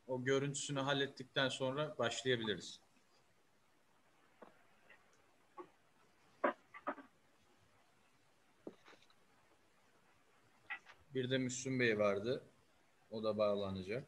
o görüntüsünü hallettikten sonra başlayabiliriz. Bir de Müslüm Bey vardı. O da bağlanacak.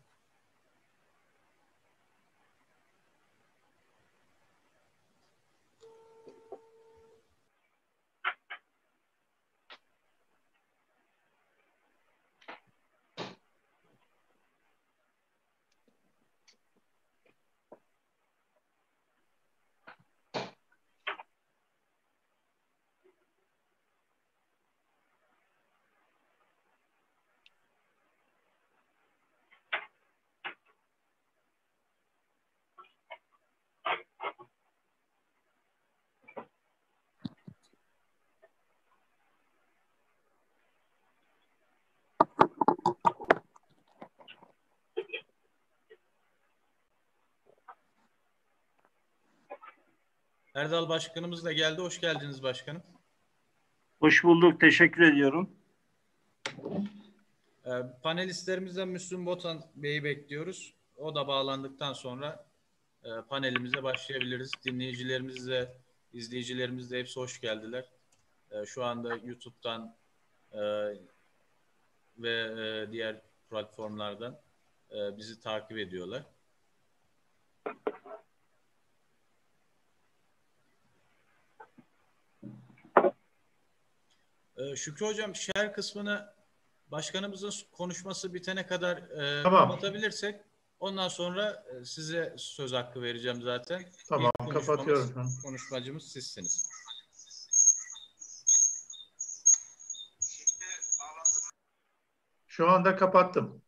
Erdal Başkanımız da geldi. Hoş geldiniz başkanım. Hoş bulduk. Teşekkür ediyorum. Panelistlerimizden Müslüm Botan Bey'i bekliyoruz. O da bağlandıktan sonra panelimize başlayabiliriz. Dinleyicilerimiz de, izleyicilerimiz de hepsi hoş geldiler. Şu anda YouTube'dan ve diğer platformlardan bizi takip ediyorlar. Şükrü Hocam, şer kısmını başkanımızın konuşması bitene kadar Tamam. kapatabilirsek ondan sonra size söz hakkı vereceğim zaten. Tamam, kapatıyorum. Konuşmacımız sizsiniz. Şu anda kapattım.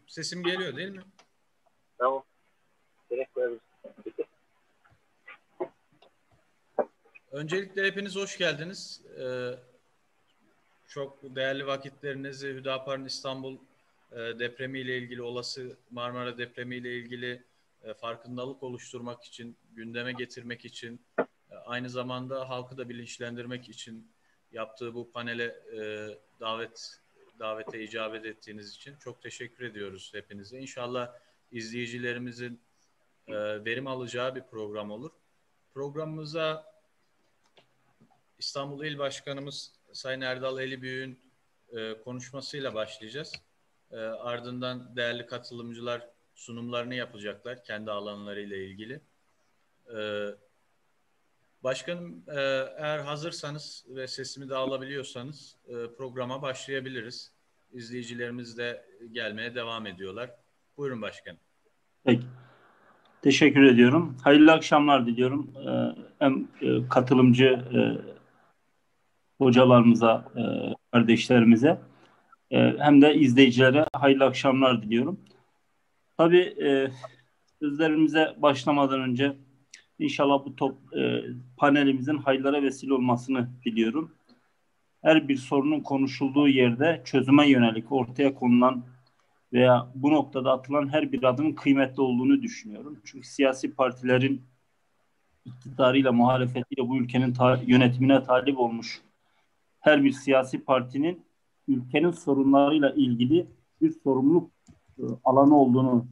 Sesim geliyor değil mi? Tamam. Direkt koyabiliriz. Öncelikle hepiniz hoş geldiniz. Çok değerli vakitlerinizi Hüdapar'ın İstanbul depremiyle ilgili, olası Marmara depremiyle ilgili farkındalık oluşturmak için, gündeme getirmek için, aynı zamanda halkı da bilinçlendirmek için yaptığı bu panele davete icabet ettiğiniz için çok teşekkür ediyoruz hepinize. İnşallah izleyicilerimizin verim alacağı bir program olur. Programımıza İstanbul İl Başkanımız Sayın Erdal Elibüyük'ün konuşmasıyla başlayacağız. Ardından değerli katılımcılar sunumlarını yapacaklar kendi alanlarıyla ilgili. Başkanım, eğer hazırsanız ve sesimi de alabiliyorsanız programa başlayabiliriz. İzleyicilerimiz de gelmeye devam ediyorlar. Buyurun başkanım. Peki. Teşekkür ediyorum. Hayırlı akşamlar diliyorum. Hem katılımcı hocalarımıza, kardeşlerimize hem de izleyicilere hayırlı akşamlar diliyorum. Tabii sözlerimize başlamadan önce İnşallah bu panelimizin hayırlara vesile olmasını diliyorum. Her bir sorunun konuşulduğu yerde çözüme yönelik ortaya konulan veya bu noktada atılan her bir adımın kıymetli olduğunu düşünüyorum. Çünkü siyasi partilerin iktidarıyla, muhalefetiyle bu ülkenin yönetimine talip olmuş her bir siyasi partinin ülkenin sorunlarıyla ilgili bir sorumluluk alanı olduğunu,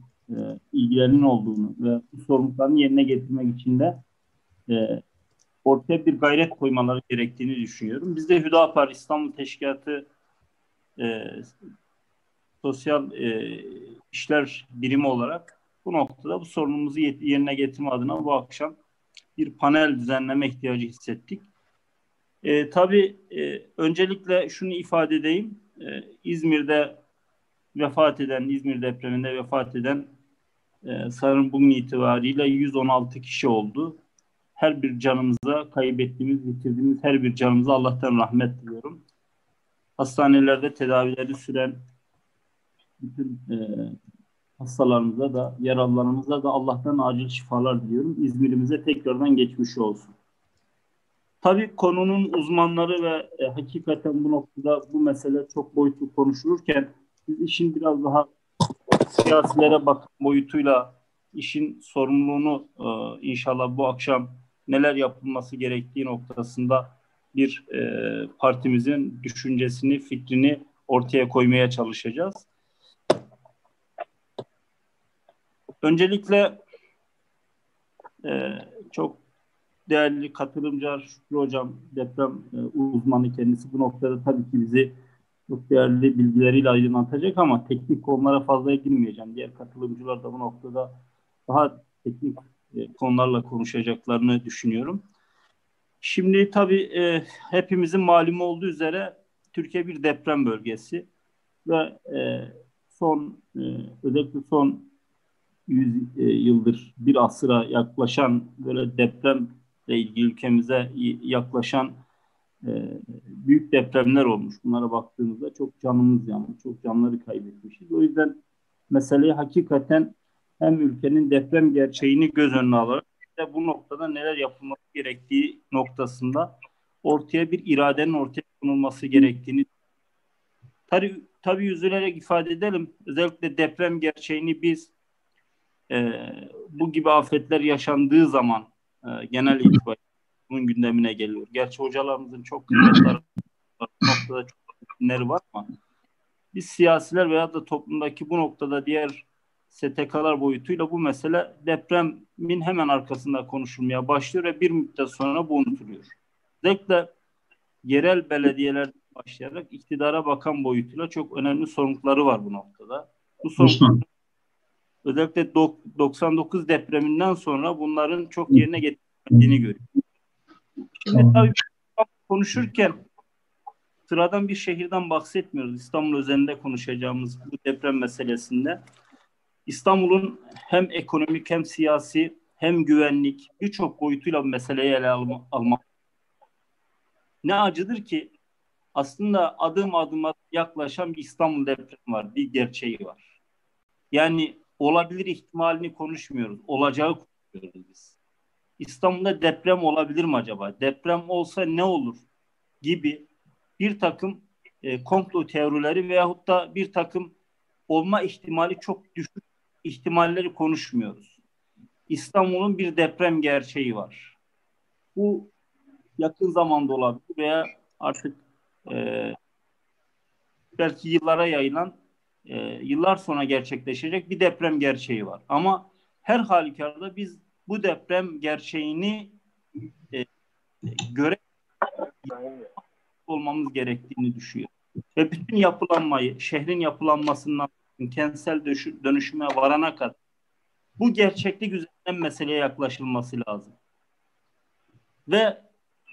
ilgilerinin olduğunu ve bu sorumlulukların yerine getirmek için de ortaya bir gayret koymaları gerektiğini düşünüyorum. Biz de Hüdapar İstanbul Teşkilatı Sosyal İşler Birimi olarak bu noktada bu sorunumuzu yerine getirme adına bu akşam bir panel düzenleme ihtiyacı hissettik. Tabii öncelikle şunu ifade edeyim. İzmir depreminde vefat eden sanırım bugün itibariyle 116 kişi oldu. Her bir canımıza yitirdiğimiz her bir canımıza Allah'tan rahmet diliyorum. Hastanelerde tedavileri süren bütün hastalarımıza da, yaralılarımıza da Allah'tan acil şifalar diliyorum. İzmir'imize tekrardan geçmiş olsun. Tabii konunun uzmanları ve hakikaten bu noktada bu mesele çok boyutlu konuşulurken biz işin biraz daha siyasilere bakan boyutuyla işin sorumluluğunu inşallah bu akşam neler yapılması gerektiği noktasında bir partimizin düşüncesini, fikrini ortaya koymaya çalışacağız. Öncelikle çok değerli katılımcılar, Şükrü Hocam, deprem uzmanı kendisi bu noktada tabii ki bizi çok değerli bilgileriyle aydınlatacak ama teknik konulara fazla girmeyeceğim. Diğer katılımcılar da bu noktada daha teknik konularla konuşacaklarını düşünüyorum. Şimdi tabii hepimizin malumu olduğu üzere Türkiye bir deprem bölgesi ve özellikle son 100 yıldır bir asıra yaklaşan böyle depremle ilgili ülkemize yaklaşan büyük depremler olmuş. Bunlara baktığımızda çok canımız yanmış, çok canları kaybetmişiz. O yüzden meseleyi hakikaten hem ülkenin deprem gerçeğini göz önüne alarak ve bu noktada neler yapılması gerektiği noktasında ortaya bir iradenin ortaya konulması gerektiğini tabii üzülerek ifade edelim. Özellikle deprem gerçeğini biz bu gibi afetler yaşandığı zaman genel itibariyle bunun gündemine geliyor. Gerçi hocalarımızın çok kıymetli noktada çok dinleri var ama biz siyasiler veya da toplumdaki bu noktada diğer STK'lar boyutuyla bu mesele depremin hemen arkasında konuşulmaya başlıyor ve bir müddet sonra bu unutuluyor. Özellikle yerel belediyelerden başlayarak iktidara bakan boyutuyla çok önemli sorumlulukları var bu noktada. Bu sorumluluk özellikle 99 depreminden sonra bunların çok yerine getirildiğini görüyoruz. Şimdi tabii konuşurken sıradan bir şehirden bahsetmiyoruz. İstanbul özelinde konuşacağımız bu deprem meselesinde İstanbul'un hem ekonomik hem siyasi hem güvenlik birçok boyutuyla bu meseleyi ele almak. Ne acıdır ki aslında adım adıma yaklaşan bir İstanbul depremi var. Bir gerçeği var. Yani olabilir ihtimalini konuşmuyoruz. Olacağı konuşuyoruz biz. İstanbul'da deprem olabilir mi acaba? Deprem olsa ne olur? Gibi bir takım komplo teorileri veyahut da bir takım olma ihtimali çok düşük ihtimalleri konuşmuyoruz. İstanbul'un bir deprem gerçeği var. Bu yakın zamanda olabilir veya artık belki yıllara yayılan yıllar sonra gerçekleşecek bir deprem gerçeği var. Ama her halükarda biz bu deprem gerçeğini göre olmamız gerektiğini düşünüyorum. Ve bütün yapılanmayı, şehrin yapılanmasından kentsel dönüşüme varana kadar bu gerçeklik üzerinden meseleye yaklaşılması lazım. Ve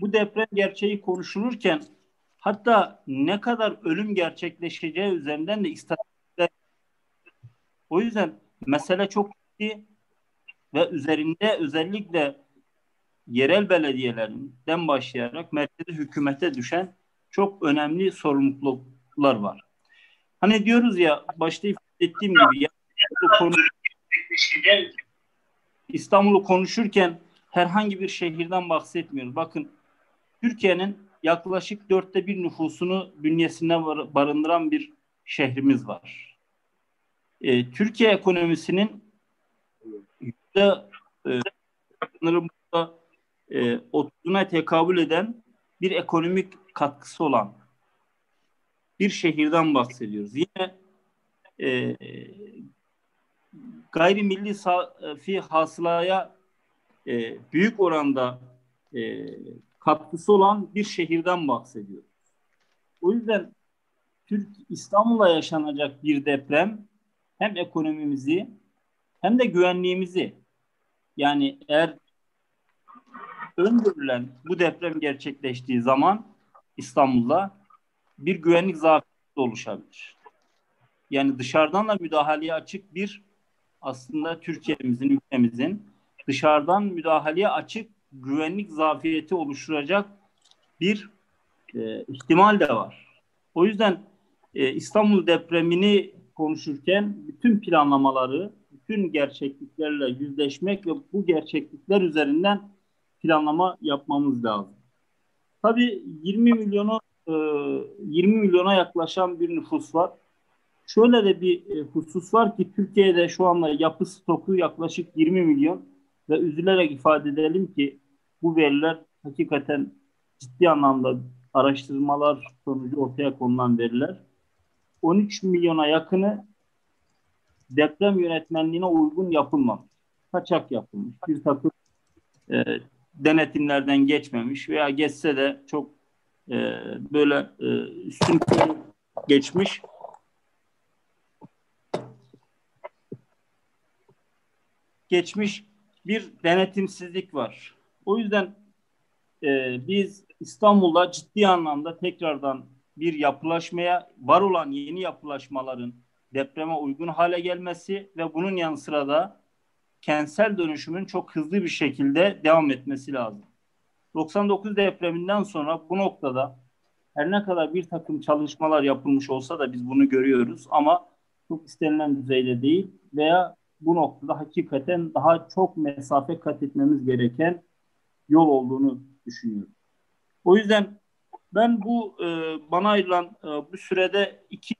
bu deprem gerçeği konuşulurken hatta ne kadar ölüm gerçekleşeceği üzerinden de istatistikler. O yüzden mesele çok ciddi ve üzerinde özellikle yerel belediyelerinden başlayarak merkezi hükümete düşen çok önemli sorumluluklar var. Hani diyoruz ya başta ifade ettiğim gibi İstanbul'u konuşurken herhangi bir şehirden bahsetmiyoruz. Bakın Türkiye'nin yaklaşık 1/4 nüfusunu bünyesinde barındıran bir şehrimiz var. Türkiye ekonomisinin %30'una tekabül eden bir ekonomik katkısı olan bir şehirden bahsediyoruz. Yine gayrimilli safi hasılaya büyük oranda katkısı olan bir şehirden bahsediyoruz. O yüzden İstanbul'da yaşanacak bir deprem hem ekonomimizi hem de güvenliğimizi, yani eğer öngörülen bu deprem gerçekleştiği zaman İstanbul'da bir güvenlik zafiyeti oluşabilir. Yani dışarıdan da müdahaleye açık bir, aslında Türkiye'mizin, ülkemizin dışarıdan müdahaleye açık güvenlik zafiyeti oluşturacak bir ihtimal de var. O yüzden İstanbul depremini konuşurken bütün planlamaları, bütün gerçekliklerle yüzleşmek ve bu gerçeklikler üzerinden planlama yapmamız lazım. Tabii 20 milyona yaklaşan bir nüfus var. Şöyle de bir husus var ki Türkiye'de şu anda yapı stoku yaklaşık 20 milyon ve üzülerek ifade edelim ki bu veriler hakikaten ciddi anlamda araştırmalar sonucu ortaya konulan veriler. 13 milyona yakını deprem yönetmenliğine uygun yapılmamış. Kaçak yapılmış. Bir takım denetimlerden geçmemiş veya geçse de çok böyle üstün geçmiş bir denetimsizlik var. O yüzden biz İstanbul'da ciddi anlamda tekrardan bir yapılaşmaya, var olan yeni yapılaşmaların depreme uygun hale gelmesi ve bunun yanı sıra da kentsel dönüşümün çok hızlı bir şekilde devam etmesi lazım. 99 depreminden sonra bu noktada her ne kadar bir takım çalışmalar yapılmış olsa da biz bunu görüyoruz ama çok istenilen düzeyde değil veya bu noktada hakikaten daha çok mesafe kat etmemiz gereken yol olduğunu düşünüyorum. O yüzden ben bu bana ayrılan bu sürede iki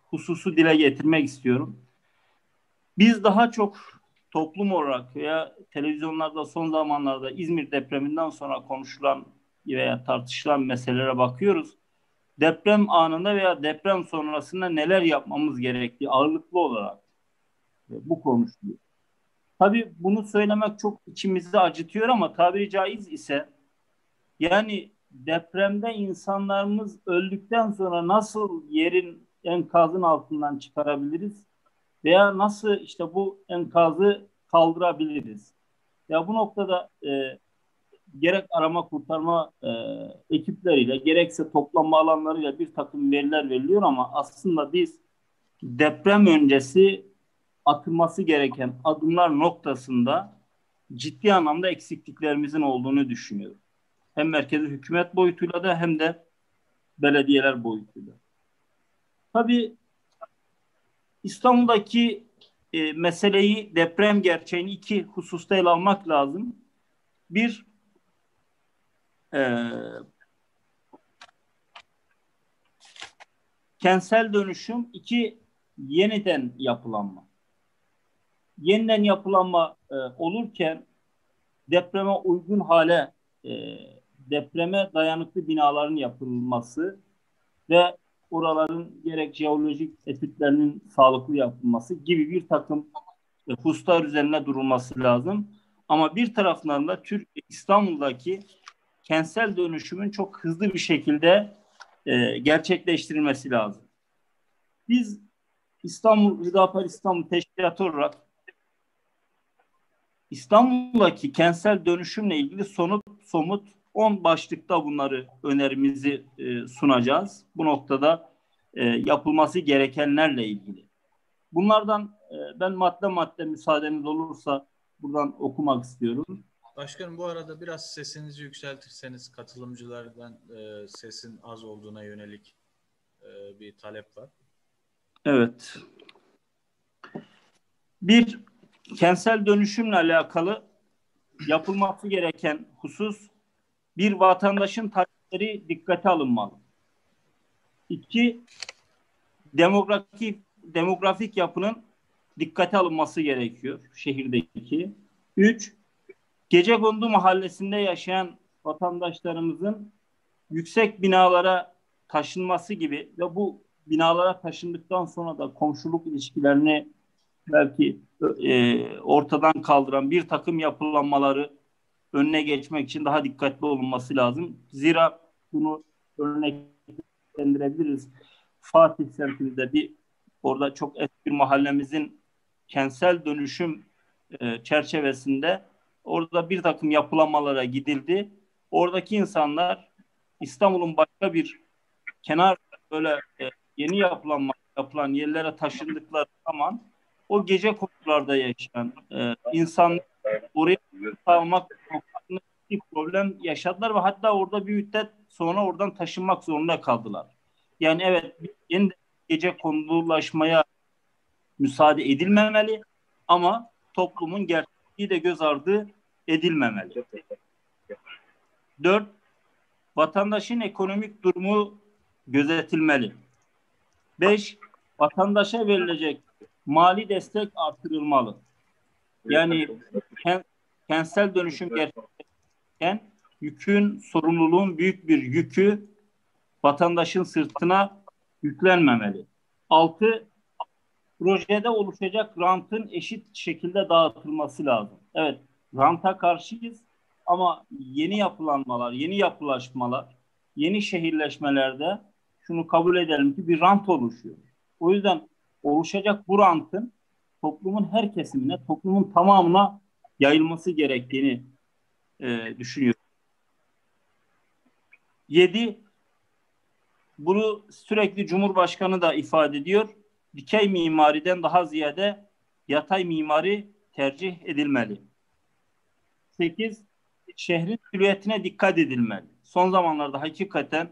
hususu dile getirmek istiyorum. Biz daha çok toplum olarak veya televizyonlarda son zamanlarda İzmir depreminden sonra konuşulan veya tartışılan meselelere bakıyoruz. Deprem anında veya deprem sonrasında neler yapmamız gerektiği ağırlıklı olarak bu konuşuluyor. Tabii bunu söylemek çok içimizi acıtıyor ama tabiri caiz ise yani depremde insanlarımız öldükten sonra nasıl yerin enkazın altından çıkarabiliriz veya nasıl işte bu enkazı kaldırabiliriz? Ya bu noktada gerek arama kurtarma ekipleriyle gerekse toplanma alanlarıyla bir takım veriler veriliyor ama aslında biz deprem öncesi atılması gereken adımlar noktasında ciddi anlamda eksikliklerimizin olduğunu düşünüyorum. Hem merkezi hükümet boyutuyla da hem de belediyeler boyutuyla. Tabii İstanbul'daki meseleyi, deprem gerçeğini iki hususta ele almak lazım. Bir, kentsel dönüşüm, iki, yeniden yapılanma. Yeniden yapılanma olurken depreme uygun hale, depreme dayanıklı binaların yapılması ve oraların gerek jeolojik etütlerinin sağlıklı yapılması gibi bir takım hususlar üzerine durulması lazım. Ama bir taraftan da İstanbul'daki kentsel dönüşümün çok hızlı bir şekilde gerçekleştirilmesi lazım. Biz Hüdapar İstanbul Teşkilatı olarak İstanbul'daki kentsel dönüşümle ilgili somut 10 başlıkta bunları önerimizi sunacağız. Bu noktada yapılması gerekenlerle ilgili. Bunlardan ben madde müsaadeniz olursa buradan okumak istiyorum. Başkanım bu arada biraz sesinizi yükseltirseniz katılımcılardan sesin az olduğuna yönelik bir talep var. Evet. Bir, kentsel dönüşümle alakalı yapılması gereken husus, bir, vatandaşın talepleri dikkate alınmalı. İki, demografik yapının dikkate alınması gerekiyor şehirdeki. Üç, Gecekondu mahallesinde yaşayan vatandaşlarımızın yüksek binalara taşınması gibi ve bu binalara taşındıktan sonra da komşuluk ilişkilerini belki ortadan kaldıran bir takım yapılanmaları önüne geçmek için daha dikkatli olunması lazım. Zira bunu örneklendirebiliriz. Fatih semtinde orada çok eski bir mahallemizin kentsel dönüşüm çerçevesinde orada bir takım yapılanmalara gidildi. Oradaki insanlar İstanbul'un başka bir kenar böyle yeni yapılan yerlere taşındıkları zaman o gece konularda yaşayan insan oraya almak noktasında bir problem yaşadılar ve hatta orada bir müddet sonra oradan taşınmak zorunda kaldılar. Yani evet, yeniden gece kondulaşmaya müsaade edilmemeli ama toplumun gerçekliği de göz ardı edilmemeli. 4. Vatandaşın ekonomik durumu gözetilmeli. 5. Vatandaşa verilecek mali destek artırılmalı. Yani kentsel dönüşüm gerçekleşirken sorumluluğun büyük bir yükü vatandaşın sırtına yüklenmemeli. 6. Projede oluşacak rantın eşit şekilde dağıtılması lazım. Evet, ranta karşıyız ama yeni yapılanmalar, yeni yapılaşmalar, yeni şehirleşmelerde şunu kabul edelim ki bir rant oluşuyor. O yüzden oluşacak bu rantın toplumun her kesimine, toplumun tamamına yayılması gerektiğini düşünüyorum. 7. Bunu sürekli Cumhurbaşkanı da ifade ediyor. Dikey mimariden daha ziyade yatay mimari tercih edilmeli. 8. Şehrin silüetine dikkat edilmeli. Son zamanlarda hakikaten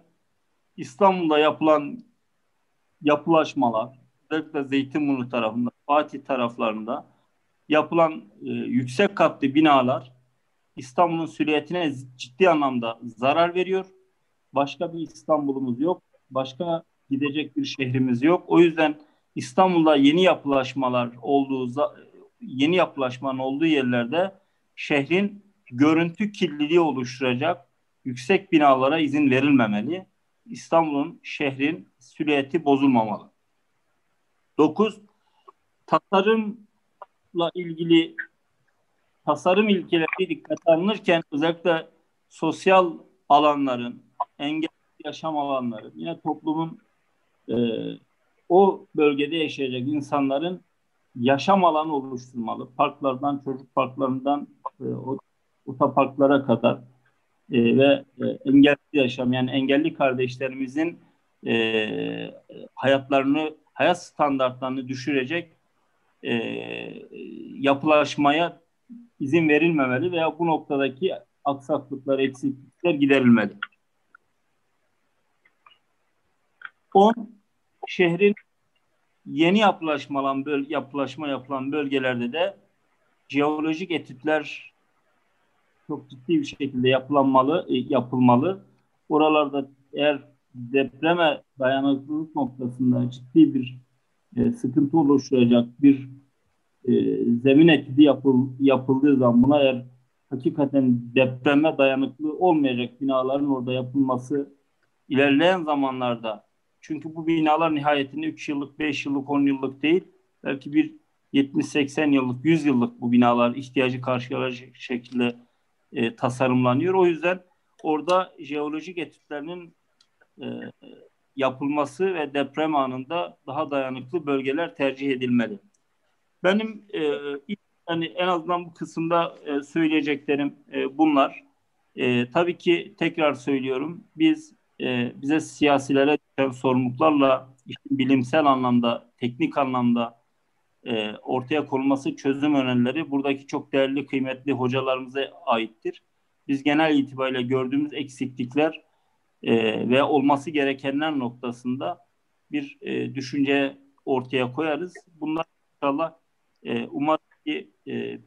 İstanbul'da yapılan yapılaşmalar, özellikle Zeytinburnu tarafında, Fatih taraflarında yapılan yüksek katlı binalar İstanbul'un silüetine ciddi anlamda zarar veriyor. Başka bir İstanbul'umuz yok. Başka gidecek bir şehrimiz yok. O yüzden İstanbul'da yeni yapılaşmanın olduğu yerlerde şehrin görüntü kirliliği oluşturacak yüksek binalara izin verilmemeli. İstanbul'un, şehrin silüeti bozulmamalı. 9. Tasarımla ilgili tasarım ilkeleri dikkate alınırken özellikle sosyal alanların, engelli yaşam alanları, yine toplumun o bölgede yaşayacak insanların yaşam alanı oluşturmalı. Parklardan, çocuk parklarından otoparklara kadar ve engelli yaşam, yani engelli kardeşlerimizin hayat standartlarını düşürecek yapılaşmaya izin verilmemeli veya bu noktadaki aksaklıklar, eksiklikler giderilmeli. 10. Şehrin yeni yapılaşma yapılan bölgelerde de jeolojik etütler çok ciddi bir şekilde yapılmalı. Oralarda eğer depreme dayanıklılık noktasında ciddi bir sıkıntı oluşturacak bir zemin etüdü yapıldığı zaman, buna eğer hakikaten depreme dayanıklı olmayacak binaların orada yapılması ilerleyen zamanlarda, çünkü bu binalar nihayetinde 3 yıllık, 5 yıllık, 10 yıllık değil, belki bir 70-80 yıllık, 100 yıllık bu binalar ihtiyacı karşılayacak şekilde tasarımlanıyor. O yüzden orada jeolojik etütlerinin yapılması ve deprem anında daha dayanıklı bölgeler tercih edilmeli. Benim yani en azından bu kısımda söyleyeceklerim bunlar. Tabii ki tekrar söylüyorum, bize siyasilere düşen sorumluluklarla bilimsel anlamda, teknik anlamda ortaya konulması çözüm önerileri buradaki çok değerli, kıymetli hocalarımıza aittir. Biz genel itibariyle gördüğümüz eksiklikler ve olması gerekenler noktasında bir düşünce ortaya koyarız. Bunlar inşallah umarım ki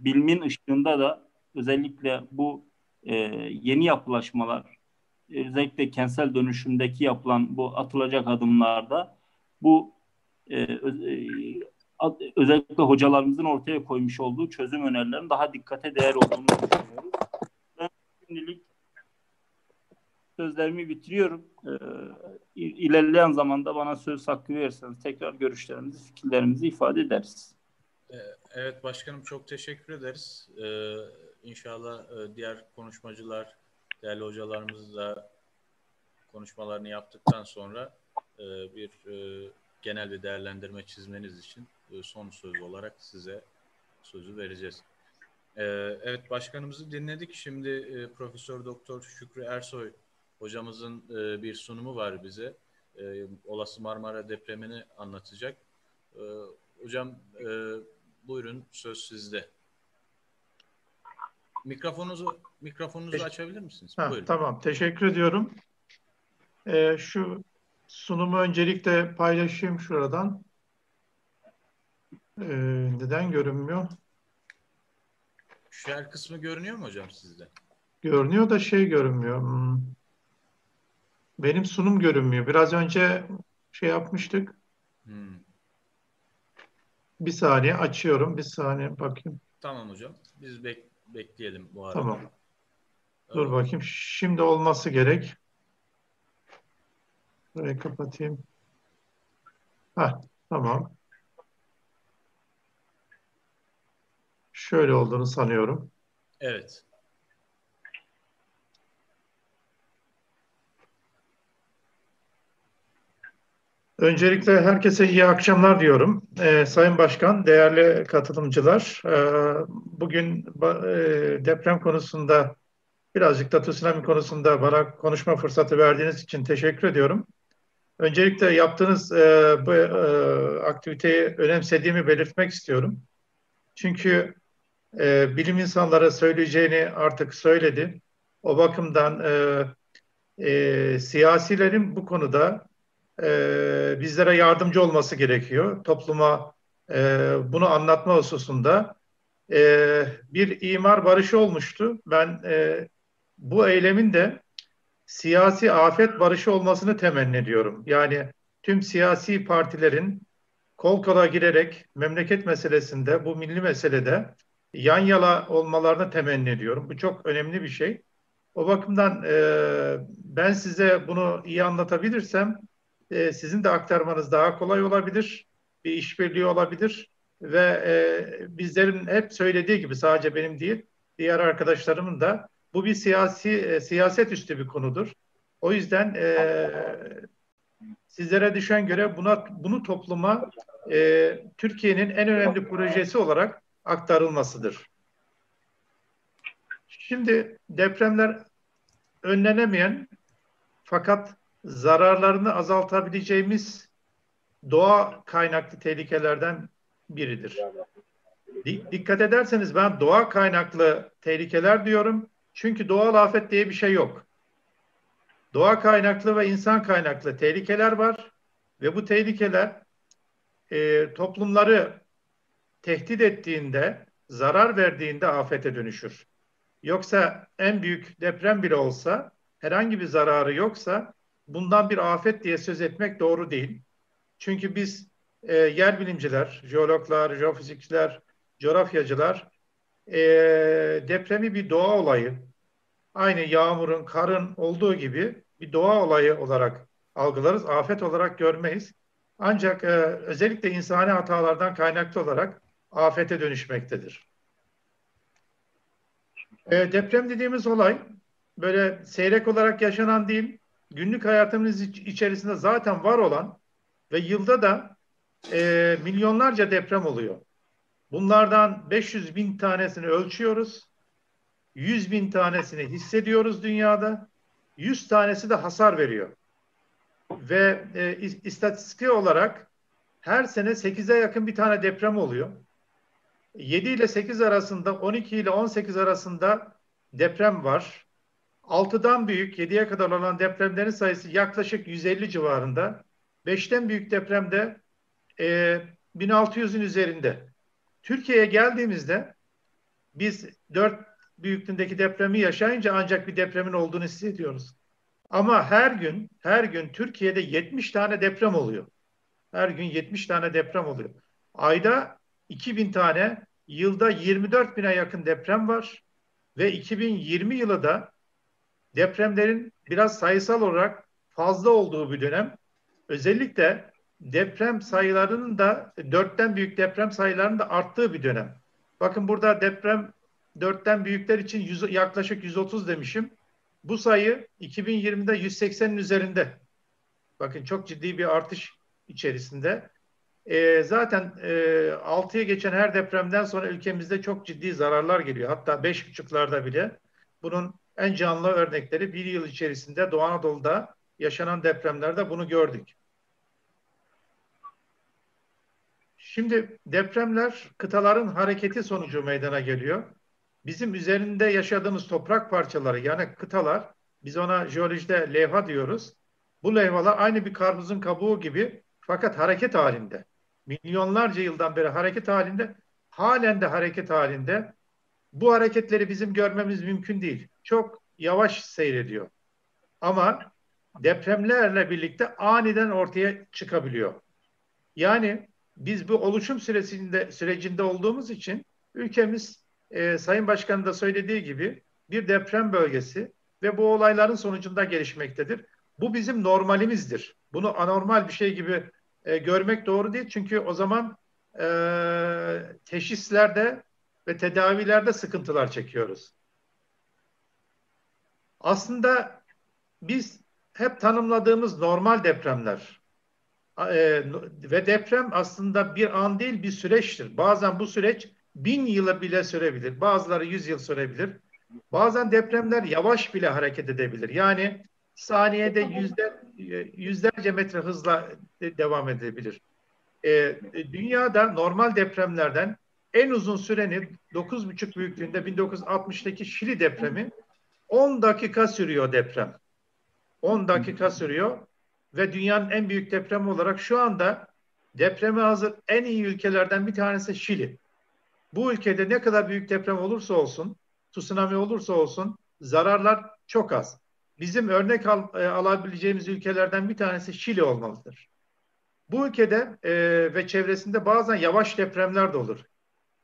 bilimin ışığında da özellikle bu yeni yapılaşmalar, özellikle kentsel dönüşümdeki yapılan bu atılacak adımlarda bu özellikle hocalarımızın ortaya koymuş olduğu çözüm önerilerinin daha dikkate değer olduğunu düşünüyoruz. Ben şimdilik sözlerimi bitiriyorum. İlerleyen zamanda bana söz hakkı verirseniz tekrar görüşlerimizi, fikirlerimizi ifade ederiz. Evet başkanım, çok teşekkür ederiz. İnşallah diğer konuşmacılar, değerli hocalarımız da konuşmalarını yaptıktan sonra bir genel bir değerlendirme çizmeniz için son söz olarak size sözü vereceğiz. Evet başkanımızı dinledik. Şimdi Profesör Doktor Şükrü Ersoy hocamızın bir sunumu var bize. Olası Marmara depremini anlatacak. Hocam buyurun, söz sizde. Mikrofonunuzu açabilir misiniz? Buyurun. Tamam, teşekkür ediyorum. Şu sunumu öncelikle paylaşayım şuradan. Neden görünmüyor? Share kısmı görünüyor mu hocam sizde? Görünüyor da görünmüyor. Benim sunum görünmüyor. Biraz önce yapmıştık. Bir saniye açıyorum. Bir saniye bakayım. Tamam hocam. Biz bekleyelim bu arada. Tamam. Dur bakayım. Şimdi olması gerek. Burayı kapatayım. Tamam. Şöyle olduğunu sanıyorum. Evet. Öncelikle herkese iyi akşamlar diyorum. Sayın Başkan, değerli katılımcılar, bugün deprem konusunda, birazcık da tsunami konusunda bana konuşma fırsatı verdiğiniz için teşekkür ediyorum. Öncelikle yaptığınız bu aktiviteyi önemsediğimi belirtmek istiyorum. Çünkü bilim insanları söyleyeceğini artık söyledi. O bakımdan siyasilerin bu konuda bizlere yardımcı olması gerekiyor. Topluma bunu anlatma hususunda bir imar barışı olmuştu. Ben bu eylemin de siyasi afet barışı olmasını temenni ediyorum. Yani tüm siyasi partilerin kol kola girerek memleket meselesinde, bu milli meselede yan yana olmalarını temenni ediyorum. Bu çok önemli bir şey. O bakımdan ben size bunu iyi anlatabilirsem sizin de aktarmanız daha kolay olabilir. Bir işbirliği olabilir ve bizlerin hep söylediği gibi, sadece benim değil, diğer arkadaşlarımın da, bu bir siyaset üstü bir konudur. O yüzden sizlere düşen görev bunu topluma Türkiye'nin en önemli projesi olarak aktarılmasıdır. Şimdi depremler önlenemeyen fakat zararlarını azaltabileceğimiz doğa kaynaklı tehlikelerden biridir. Dikkat ederseniz ben doğa kaynaklı tehlikeler diyorum. Çünkü doğal afet diye bir şey yok. Doğa kaynaklı ve insan kaynaklı tehlikeler var ve bu tehlikeler toplumları tehdit ettiğinde, zarar verdiğinde afete dönüşür. Yoksa en büyük deprem bile olsa, herhangi bir zararı yoksa bundan bir afet diye söz etmek doğru değil. Çünkü biz yer bilimciler, jeologlar, jeofizikçiler, coğrafyacılar depremi bir doğa olayı, aynı yağmurun, karın olduğu gibi bir doğa olayı olarak algılarız, afet olarak görmeyiz. Ancak özellikle insani hatalardan kaynaklı olarak afete dönüşmektedir. Deprem dediğimiz olay böyle seyrek olarak yaşanan değil, günlük hayatımız içerisinde zaten var olan ve yılda da milyonlarca deprem oluyor. Bunlardan 500 bin tanesini ölçüyoruz, 100 bin tanesini hissediyoruz dünyada, 100 tanesi de hasar veriyor. Ve istatistik olarak her sene 8'e yakın bir tane deprem oluyor. 7 ile 8 arasında, 12 ile 18 arasında deprem var. 6'dan büyük 7'ye kadar olan depremlerin sayısı yaklaşık 150 civarında. 5'ten büyük depremde 1600'ün üzerinde. Türkiye'ye geldiğimizde biz 4 büyüklüğündeki depremi yaşayınca ancak bir depremin olduğunu hissediyoruz. Ama her gün Türkiye'de 70 tane deprem oluyor. Her gün 70 tane deprem oluyor. Ayda 2000 tane, yılda 24 bine yakın deprem var. Ve 2020 yılı da depremlerin biraz sayısal olarak fazla olduğu bir dönem. Özellikle deprem sayılarının da 4'ten büyük deprem sayılarının da arttığı bir dönem. Bakın burada deprem 4'ten büyükler için yaklaşık 130 demişim. Bu sayı 2020'de 180'in üzerinde. Bakın çok ciddi bir artış içerisinde. Zaten 6'ya geçen her depremden sonra ülkemizde çok ciddi zararlar geliyor. Hatta 5,5'larda bile. Bunun en canlı örnekleri bir yıl içerisinde Doğu Anadolu'da yaşanan depremlerde bunu gördük. Şimdi depremler kıtaların hareketi sonucu meydana geliyor. Bizim üzerinde yaşadığımız toprak parçaları yani kıtalar, biz ona jeolojide levha diyoruz. Bu levhalar aynı bir karpuzun kabuğu gibi fakat hareket halinde. Milyonlarca yıldan beri hareket halinde, halen de hareket halinde. Bu hareketleri bizim görmemiz mümkün değil. Çok yavaş seyrediyor. Ama depremlerle birlikte aniden ortaya çıkabiliyor. Yani biz bu oluşum sürecinde olduğumuz için ülkemiz Sayın Başkan'ın da söylediği gibi bir deprem bölgesi ve bu olayların sonucunda gelişmektedir. Bu bizim normalimizdir. Bunu anormal bir şey gibi görmek doğru değil. Çünkü o zaman teşhislerde ve tedavilerde sıkıntılar çekiyoruz. Aslında biz hep tanımladığımız normal depremler ve deprem aslında bir an değil bir süreçtir. Bazen bu süreç 1000 yıla bile sürebilir. Bazıları 100 yıl sürebilir. Bazen depremler yavaş bile hareket edebilir. Yani saniyede yüzlerce metre hızla devam edebilir. Dünyada normal depremlerden en uzun süreni 9,5 büyüklüğünde 1960'daki Şili depremi 10 dakika sürüyor deprem. 10 dakika sürüyor ve dünyanın en büyük depremi olarak şu anda depreme hazır en iyi ülkelerden bir tanesi Şili. Bu ülkede ne kadar büyük deprem olursa olsun, tsunami olursa olsun zararlar çok az. Bizim örnek alabileceğimiz ülkelerden bir tanesi Şili olmalıdır. Bu ülkede ve çevresinde bazen yavaş depremler de olur.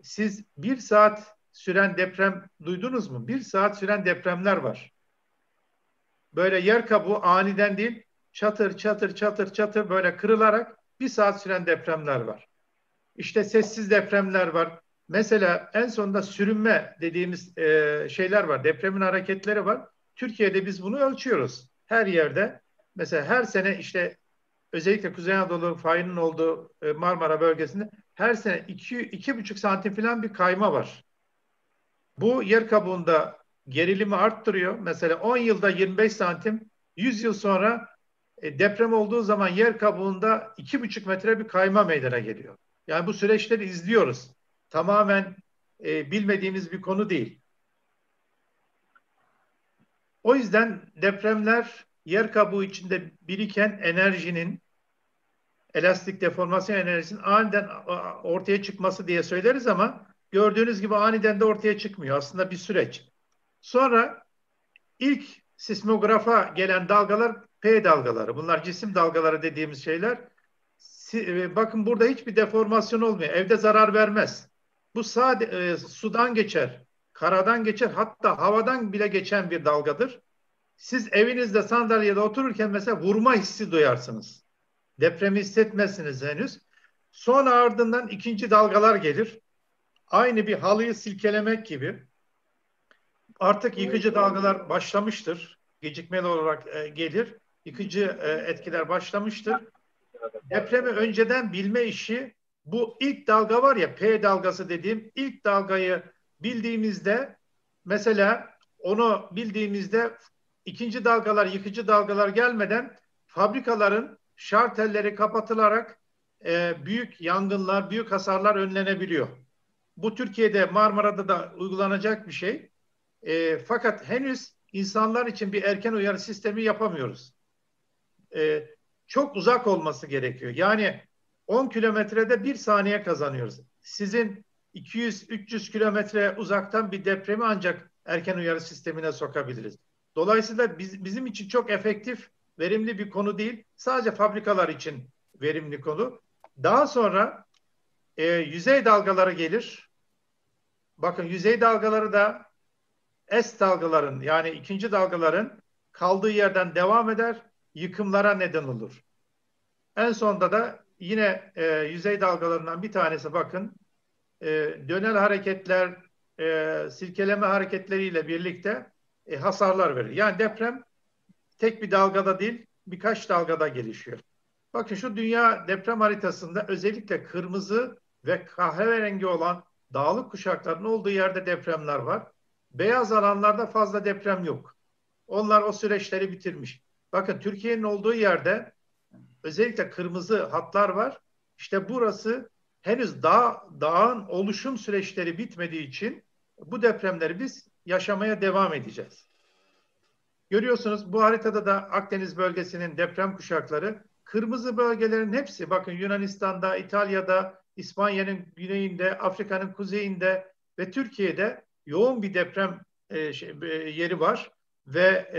Siz 1 saat süren deprem duydunuz mu? 1 saat süren depremler var. Böyle yer kabuğu aniden değil, çatır çatır çatır çatır böyle kırılarak 1 saat süren depremler var. İşte sessiz depremler var. Mesela en sonunda sürünme dediğimiz şeyler var. Depremin hareketleri var. Türkiye'de biz bunu ölçüyoruz. Her yerde. Mesela her sene işte özellikle Kuzey Anadolu fayının olduğu Marmara bölgesinde her sene 2,5 santim falan bir kayma var. Bu yer kabuğunda gerilimi arttırıyor. Mesela 10 yılda 25 santim, 100 yıl sonra deprem olduğu zaman yer kabuğunda 2,5 metre bir kayma meydana geliyor. Yani bu süreçleri izliyoruz. Tamamen bilmediğimiz bir konu değil. O yüzden depremler yer kabuğu içinde biriken enerjinin, elastik deformasyon enerjisinin aniden ortaya çıkması diye söyleriz ama gördüğünüz gibi aniden de ortaya çıkmıyor. Aslında bir süreç. Sonra ilk sismografa gelen dalgalar P dalgaları. Bunlar cisim dalgaları dediğimiz şeyler. Bakın burada hiçbir deformasyon olmuyor. Evde zarar vermez. Bu sudan geçer, karadan geçer, hatta havadan bile geçen bir dalgadır. Siz evinizde sandalyede otururken mesela vurma hissi duyarsınız. Depremi hissetmezsiniz henüz. Sonra ardından ikinci dalgalar gelir. Aynı bir halıyı silkelemek gibi. Artık yıkıcı dalgalar başlamıştır. Gecikmeli olarak gelir. Yıkıcı etkiler başlamıştır. Depremi önceden bilme işi, bu ilk dalga var ya, P dalgası dediğim ilk dalgayı bildiğimizde, mesela onu bildiğimizde ikinci dalgalar, yıkıcı dalgalar gelmeden fabrikaların şartelleri kapatılarak büyük yangınlar, büyük hasarlar önlenebiliyor. Bu Türkiye'de Marmara'da da uygulanacak bir şey. Fakat henüz insanlar için bir erken uyarı sistemi yapamıyoruz. Çok uzak olması gerekiyor. Yani 10 kilometrede 1 saniye kazanıyoruz. Sizin 200-300 kilometre uzaktan bir depremi ancak erken uyarı sistemine sokabiliriz. Dolayısıyla bizim için çok efektif, verimli bir konu değil. Sadece fabrikalar için verimli konu. Daha sonra yüzey dalgaları gelir. Bakın yüzey dalgaları da S dalgaların, yani ikinci dalgaların kaldığı yerden devam eder, yıkımlara neden olur. En sonunda da yine yüzey dalgalarından bir tanesi bakın, dönel hareketler, silkeleme hareketleriyle birlikte hasarlar verir. Yani deprem tek bir dalgada değil, birkaç dalgada gelişiyor. Bakın şu dünya deprem haritasında özellikle kırmızı ve kahverengi olan dağlık kuşakların olduğu yerde depremler var. Beyaz alanlarda fazla deprem yok. Onlar o süreçleri bitirmiş. Bakın Türkiye'nin olduğu yerde özellikle kırmızı hatlar var. İşte burası henüz dağın oluşum süreçleri bitmediği için bu depremleri biz yaşamaya devam edeceğiz. Görüyorsunuz bu haritada da Akdeniz bölgesinin deprem kuşakları, kırmızı bölgelerin hepsi, bakın Yunanistan'da, İtalya'da, İspanya'nın güneyinde, Afrika'nın kuzeyinde ve Türkiye'de yoğun bir deprem yeri var ve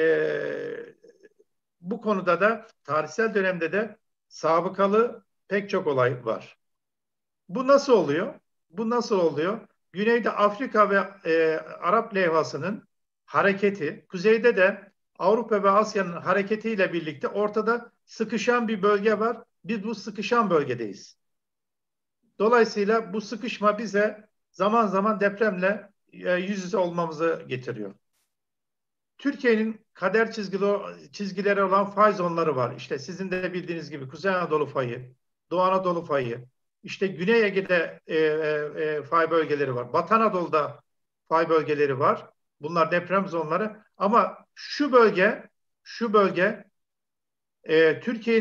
bu konuda da tarihsel dönemde de sabıkalı pek çok olay var. Bu nasıl oluyor? Bu nasıl oluyor? Güneyde Afrika ve Arap levhasının hareketi, kuzeyde de Avrupa ve Asya'nın hareketiyle birlikte ortada sıkışan bir bölge var. Biz bu sıkışan bölgedeyiz. Dolayısıyla bu sıkışma bize zaman zaman depremle yüz yüze olmamızı getiriyor. Türkiye'nin kader çizgileri olan fay zonları var. İşte sizin de bildiğiniz gibi Kuzey Anadolu fayı, Doğu Anadolu fayı, işte Güney Ege'de fay bölgeleri var. Batı Anadolu'da fay bölgeleri var. Bunlar deprem zonları. Ama şu bölge Türkiye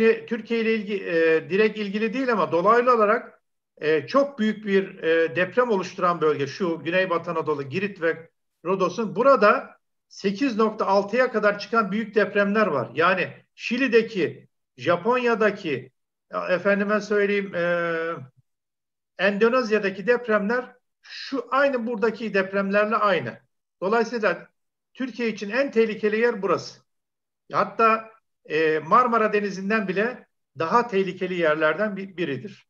ile direkt ilgili değil ama dolaylı olarak çok büyük bir deprem oluşturan bölge. Şu Güneybatı Anadolu, Girit ve Rodos'un burada 8.6'ya kadar çıkan büyük depremler var. Yani Şili'deki, Japonya'daki, efendime söyleyeyim, Endonezya'daki depremler şu aynı buradaki depremlerle aynı. Dolayısıyla Türkiye için en tehlikeli yer burası. Hatta Marmara Denizi'nden bile daha tehlikeli yerlerden biridir.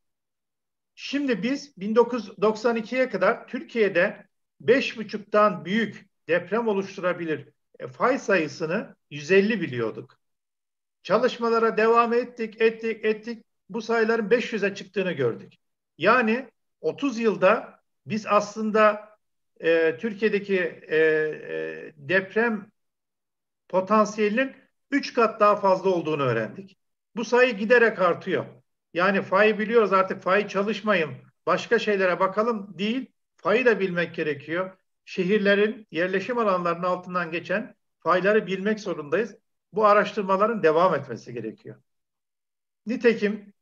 Şimdi biz 1992'ye kadar Türkiye'de 5,5'tan büyük deprem oluşturabilir fay sayısını 150 biliyorduk. Çalışmalara devam ettik. Bu sayıların 500'e çıktığını gördük. Yani 30 yılda biz aslında Türkiye'deki deprem potansiyelinin 3 kat daha fazla olduğunu öğrendik. Bu sayı giderek artıyor. Yani fayı biliyoruz, artık fayı çalışmayın, başka şeylere bakalım değil, fayı da bilmek gerekiyor. Şehirlerin, yerleşim alanlarının altından geçen fayları bilmek zorundayız. Bu araştırmaların devam etmesi gerekiyor. Nitekim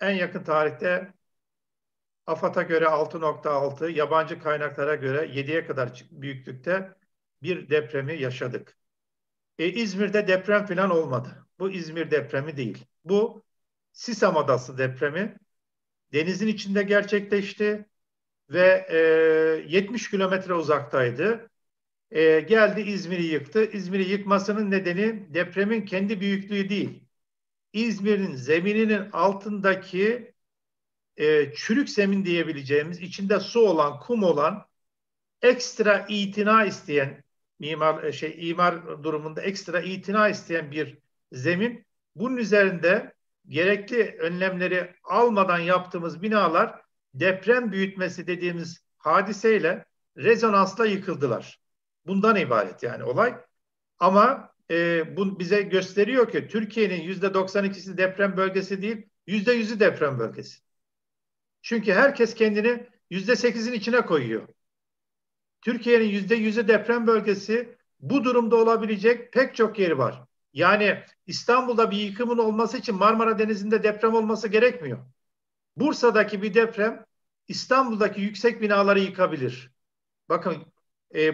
en yakın tarihte AFAD'a göre 6.6, yabancı kaynaklara göre 7'ye kadar büyüklükte bir depremi yaşadık. İzmir'de deprem falan olmadı. Bu İzmir depremi değil. Bu Sisam Adası depremi denizin içinde gerçekleşti ve 70 kilometre uzaktaydı. Geldi İzmir'i yıktı. İzmir'i yıkmasının nedeni depremin kendi büyüklüğü değil. İzmir'in zemininin altındaki çürük zemin diyebileceğimiz, içinde su olan, kum olan, ekstra itina isteyen, imar durumunda ekstra itina isteyen bir zemin. Bunun üzerinde gerekli önlemleri almadan yaptığımız binalar deprem büyütmesi dediğimiz hadiseyle rezonansla yıkıldılar. Bundan ibaret yani olay. Ama bu bize gösteriyor ki Türkiye'nin %92'si deprem bölgesi değil, %100'ü deprem bölgesi. Çünkü herkes kendini %8'in içine koyuyor. Türkiye'nin %100'ü deprem bölgesi, bu durumda olabilecek pek çok yeri var. Yani İstanbul'da bir yıkımın olması için Marmara Denizi'nde deprem olması gerekmiyor. Bursa'daki bir deprem İstanbul'daki yüksek binaları yıkabilir. Bakın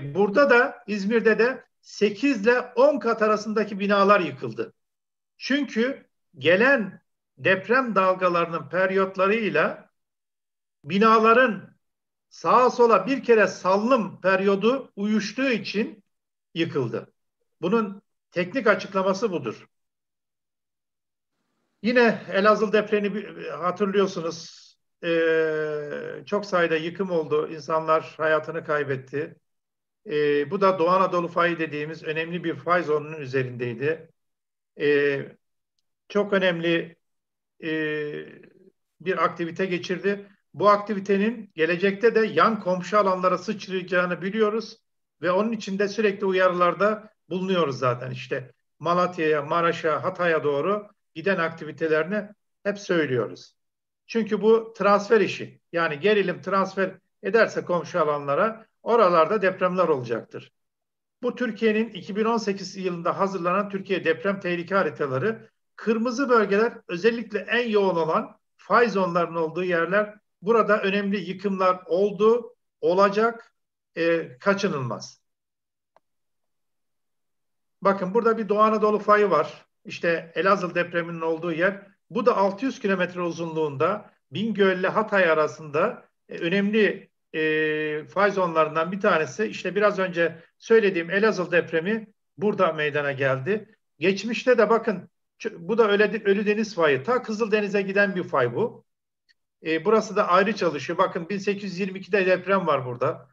burada da İzmir'de de 8 ile 10 kat arasındaki binalar yıkıldı. Çünkü gelen deprem dalgalarının periyotlarıyla binaların sağa sola bir kere salınım periyodu uyuştuğu için yıkıldı. Bunun teknik açıklaması budur. Yine Elazığ depremini hatırlıyorsunuz. Çok sayıda yıkım oldu. İnsanlar hayatını kaybetti. Bu da Doğu Anadolu fayı dediğimiz önemli bir fay zonunun üzerindeydi. Çok önemli bir aktivite geçirdi. Bu aktivitenin gelecekte de yan komşu alanlara sıçrayacağını biliyoruz ve onun için de sürekli uyarılarda bulunuyoruz zaten. İşte Malatya'ya, Maraş'a, Hatay'a doğru giden aktivitelerini hep söylüyoruz. Çünkü bu transfer işi. Yani gerilim transfer ederse komşu alanlara oralarda depremler olacaktır. Bu Türkiye'nin 2018 yılında hazırlanan Türkiye deprem tehlike haritaları. Kırmızı bölgeler özellikle en yoğun olan fay zonlarının olduğu yerler. Burada önemli yıkımlar oldu, olacak, kaçınılmaz. Bakın burada bir Doğu Anadolu fayı var. İşte Elazığ depreminin olduğu yer. Bu da 600 kilometre uzunluğunda Bingöl ile Hatay arasında önemli fay zonlarından bir tanesi. İşte biraz önce söylediğim Elazığ depremi burada meydana geldi. Geçmişte de bakın bu da Ölüdeniz fayı. Ta Kızıldeniz'e giden bir fay bu. Burası da ayrı çalışıyor. Bakın 1822'de deprem var burada.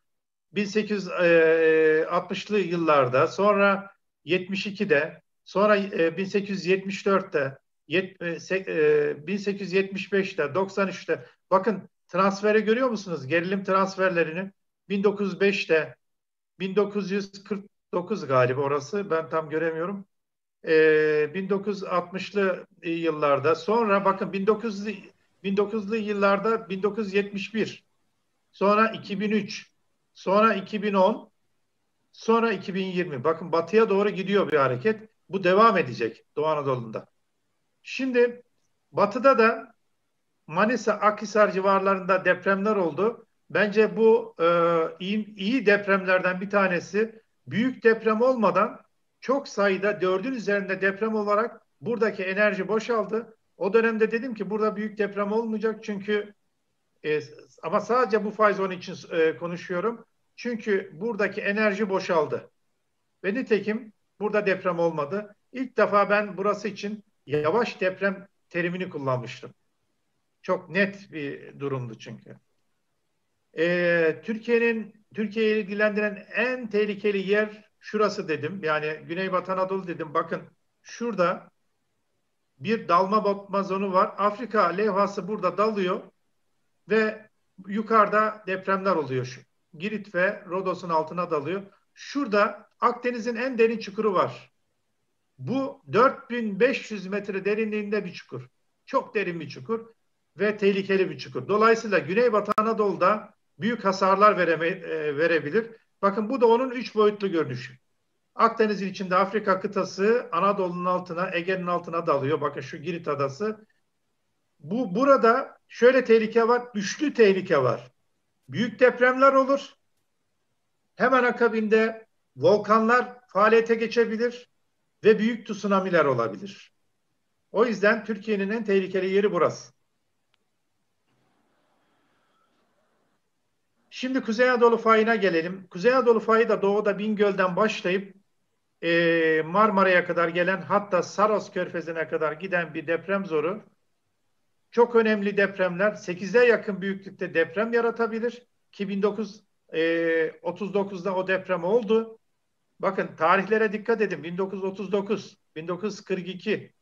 1860'lı yıllarda, sonra 72'de, sonra 1874'te, 1875'te, 93'te. Bakın transferi görüyor musunuz? Gerilim transferlerini 1905'te, 1949 galiba orası. Ben tam göremiyorum. 1960'lı yıllarda, sonra bakın 1900'lü yıllarda 1971, sonra 2003, sonra 2010, sonra 2020. Bakın batıya doğru gidiyor bir hareket. Bu devam edecek Doğu Anadolu'da. Şimdi batıda da Manisa, Akhisar civarlarında depremler oldu. Bence bu iyi depremlerden bir tanesi. Büyük deprem olmadan çok sayıda 4'ün üzerinde deprem olarak buradaki enerji boşaldı. O dönemde dedim ki burada büyük deprem olmayacak çünkü ama sadece bu fay zonu için konuşuyorum. Çünkü buradaki enerji boşaldı. Ve nitekim burada deprem olmadı. İlk defa ben burası için yavaş deprem terimini kullanmıştım. Çok net bir durumdu çünkü. Türkiye'yi ilgilendiren en tehlikeli yer şurası dedim. Yani Güneybatı Anadolu dedim. Bakın şurada bir dalma batma zonu var. Afrika levhası burada dalıyor ve yukarıda depremler oluyor. Girit ve Rodos'un altına dalıyor. Şurada Akdeniz'in en derin çukuru var. Bu 4500 metre derinliğinde bir çukur. Çok derin bir çukur ve tehlikeli bir çukur. Dolayısıyla Güneybatı Anadolu'da büyük hasarlar verebilir. Bakın bu da onun 3 boyutlu görünüşü. Akdeniz'in içinde Afrika kıtası Anadolu'nun altına, Ege'nin altına dalıyor. Bakın şu Girit adası. Burada şöyle tehlike var, üçlü tehlike var. Büyük depremler olur. Hemen akabinde volkanlar faaliyete geçebilir ve büyük tsunamiler olabilir. O yüzden Türkiye'nin en tehlikeli yeri burası. Şimdi Kuzey Anadolu fayına gelelim. Kuzey Anadolu fayı da doğuda Bingöl'den başlayıp Marmara'ya kadar gelen, hatta Saros Körfezi'ne kadar giden bir deprem zoru. Çok önemli depremler, 8'e yakın büyüklükte deprem yaratabilir ki 1939'da o deprem oldu. Bakın tarihlere dikkat edin. 1939, 1942,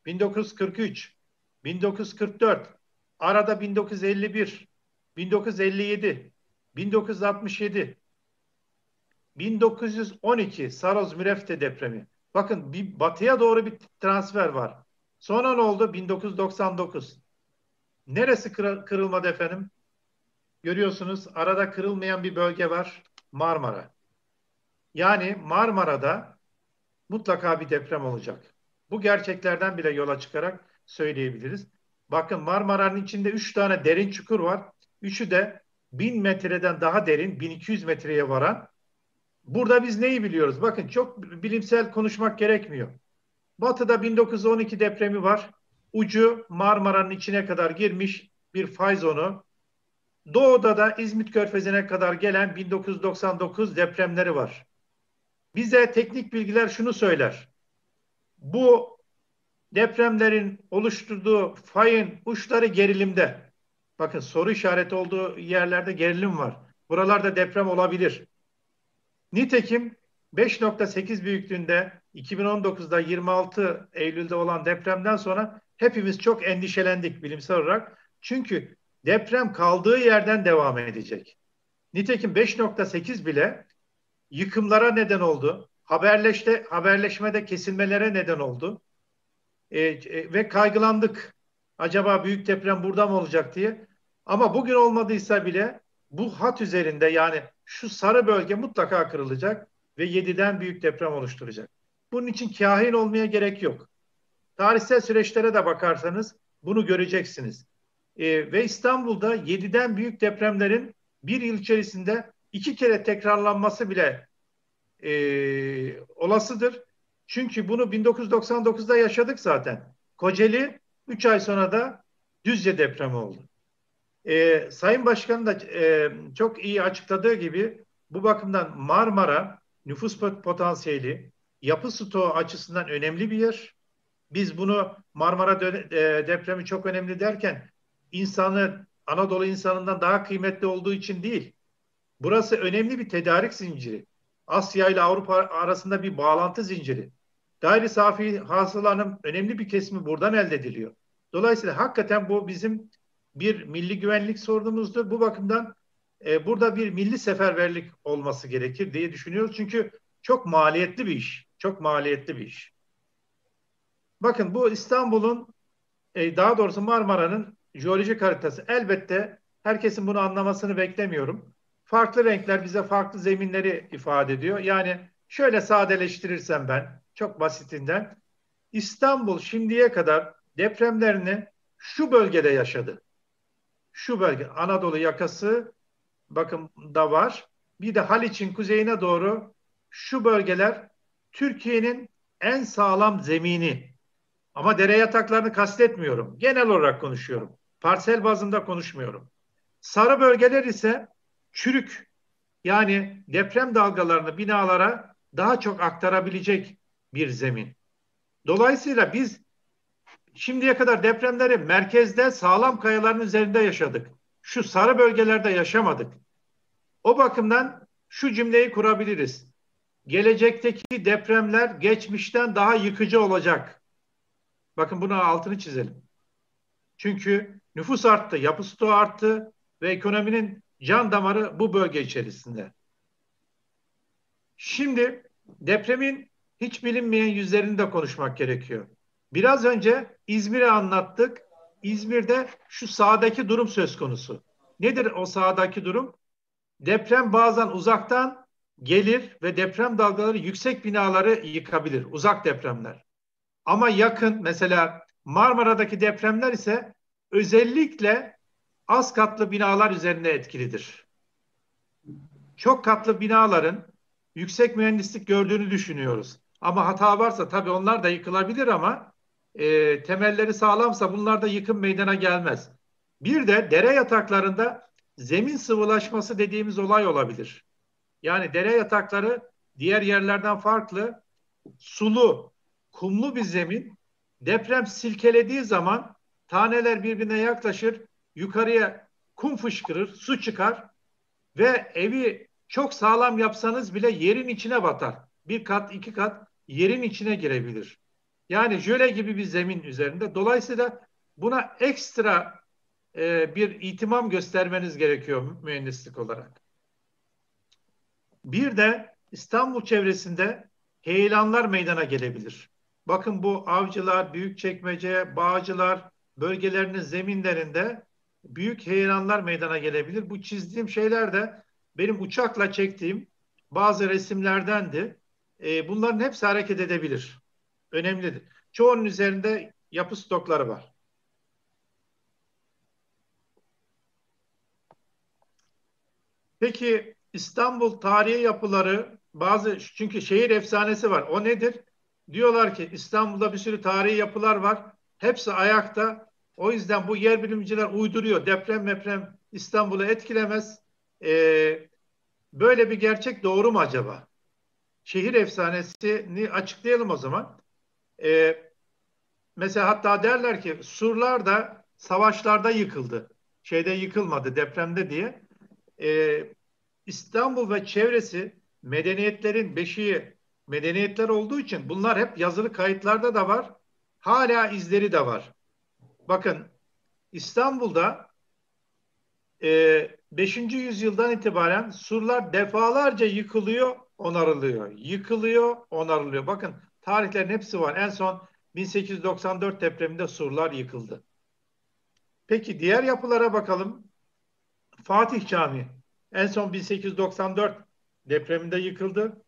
1943, 1944, arada 1951, 1957, 1967, 1912 Saros Mürefte depremi. Bakın bir batıya doğru bir transfer var. Sonra ne oldu? 1999. Neresi kırılmadı efendim? Görüyorsunuz arada kırılmayan bir bölge var. Marmara. Yani Marmara'da mutlaka bir deprem olacak. Bu gerçeklerden bile yola çıkarak söyleyebiliriz. Bakın Marmara'nın içinde 3 tane derin çukur var. Üçü de 1000 metreden daha derin, 1200 metreye varan. Burada biz neyi biliyoruz? Bakın çok bilimsel konuşmak gerekmiyor. Batı'da 1912 depremi var. Ucu Marmara'nın içine kadar girmiş bir fay zonu. Doğu'da da İzmit Körfezi'ne kadar gelen 1999 depremleri var. Bize teknik bilgiler şunu söyler. Bu depremlerin oluşturduğu fayın uçları gerilimde. Bakın soru işareti olduğu yerlerde gerilim var. Buralarda deprem olabilir. Nitekim 5.8 büyüklüğünde 2019'da 26 Eylül'de olan depremden sonra hepimiz çok endişelendik bilimsel olarak. Çünkü deprem kaldığı yerden devam edecek. Nitekim 5.8 bile yıkımlara neden oldu. Haberleşmede kesilmelere neden oldu. Ve kaygılandık. Acaba büyük deprem burada mı olacak diye. Ama bugün olmadıysa bile bu hat üzerinde, yani şu sarı bölge mutlaka kırılacak ve 7'den büyük deprem oluşturacak. Bunun için kahin olmaya gerek yok. Tarihsel süreçlere de bakarsanız bunu göreceksiniz. Ve İstanbul'da 7'den büyük depremlerin bir yıl içerisinde 2 kere tekrarlanması bile olasıdır. Çünkü bunu 1999'da yaşadık zaten. Kocaeli 3 ay sonra da Düzce depremi oldu. Sayın Başkan da çok iyi açıkladığı gibi bu bakımdan Marmara nüfus potansiyeli, yapı stoğu açısından önemli bir yer. Biz bunu Marmara depremi çok önemli derken Anadolu insanından daha kıymetli olduğu için değil. Burası önemli bir tedarik zinciri. Asya ile Avrupa arasında bir bağlantı zinciri. Gayri safi hasılanın önemli bir kesimi buradan elde ediliyor. Dolayısıyla hakikaten bu bizim bir milli güvenlik sorunumuzdur. Bu bakımdan burada bir milli seferberlik olması gerekir diye düşünüyoruz. Çünkü çok maliyetli bir iş. Çok maliyetli bir iş. Bakın bu İstanbul'un daha doğrusu Marmara'nın jeolojik haritası. Elbette herkesin bunu anlamasını beklemiyorum. Farklı renkler bize farklı zeminleri ifade ediyor. Yani şöyle sadeleştirirsem ben çok basitinden, İstanbul şimdiye kadar depremlerini şu bölgede yaşadı. Şu bölge Anadolu yakası bakın da var. Bir de Haliç'in kuzeyine doğru şu bölgeler Türkiye'nin en sağlam zemini. Ama dere yataklarını kastetmiyorum. Genel olarak konuşuyorum. Parsel bazında konuşmuyorum. Sarı bölgeler ise çürük. Yani deprem dalgalarını binalara daha çok aktarabilecek bir zemin. Dolayısıyla biz şimdiye kadar depremleri merkezde sağlam kayaların üzerinde yaşadık. Şu sarı bölgelerde yaşamadık. O bakımdan şu cümleyi kurabiliriz. Gelecekteki depremler geçmişten daha yıkıcı olacak. Bakın buna altını çizelim. Çünkü nüfus arttı, yapı stoğu arttı ve ekonominin can damarı bu bölge içerisinde. Şimdi depremin hiç bilinmeyen yüzlerini de konuşmak gerekiyor. Biraz önce İzmir'i anlattık. İzmir'de şu sağdaki durum söz konusu. Nedir o sağdaki durum? Deprem bazen uzaktan gelir ve deprem dalgaları yüksek binaları yıkabilir. Uzak depremler. Ama yakın, mesela Marmara'daki depremler ise özellikle az katlı binalar üzerinde etkilidir. Çok katlı binaların yüksek mühendislik gördüğünü düşünüyoruz. Ama hata varsa tabii onlar da yıkılabilir ama temelleri sağlamsa bunlar da yıkım meydana gelmez. Bir de dere yataklarında zemin sıvılaşması dediğimiz olay olabilir. Yani dere yatakları diğer yerlerden farklı, sulu, kumlu bir zemin. Deprem silkelediği zaman taneler birbirine yaklaşır, yukarıya kum fışkırır, su çıkar ve evi çok sağlam yapsanız bile yerin içine batar. Bir kat, iki kat yerin içine girebilir. Yani jöle gibi bir zemin üzerinde. Dolayısıyla buna ekstra bir itimam göstermeniz gerekiyor mühendislik olarak. Bir de İstanbul çevresinde heyelanlar meydana gelebilir. Bakın bu Avcılar, Büyükçekmece, Bağcılar bölgelerinin zeminlerinde büyük heyelanlar meydana gelebilir. Bu çizdiğim şeyler de benim uçakla çektiğim bazı resimlerdendi. Bunların hepsi hareket edebilir. Önemlidir. Çoğunun üzerinde yapı stokları var. Peki İstanbul tarihi yapıları çünkü şehir efsanesi var. O nedir? Diyorlar ki İstanbul'da bir sürü tarihi yapılar var. Hepsi ayakta. O yüzden bu yer bilimciler uyduruyor. Deprem İstanbul'u etkilemez. Böyle bir gerçek doğru mu acaba? Şehir efsanesini açıklayalım o zaman. Mesela hatta derler ki surlar da savaşlarda yıkıldı. Yıkılmadı depremde diye. İstanbul ve çevresi medeniyetlerin beşiği medeniyetler olduğu için bunlar hep yazılı kayıtlarda da var. Hala izleri de var. Bakın İstanbul'da 5. yüzyıldan itibaren surlar defalarca yıkılıyor, onarılıyor. Yıkılıyor, onarılıyor. Bakın tarihlerin hepsi var. En son 1894 depreminde surlar yıkıldı. Peki diğer yapılara bakalım. Fatih Camii en son 1894 depreminde yıkıldı.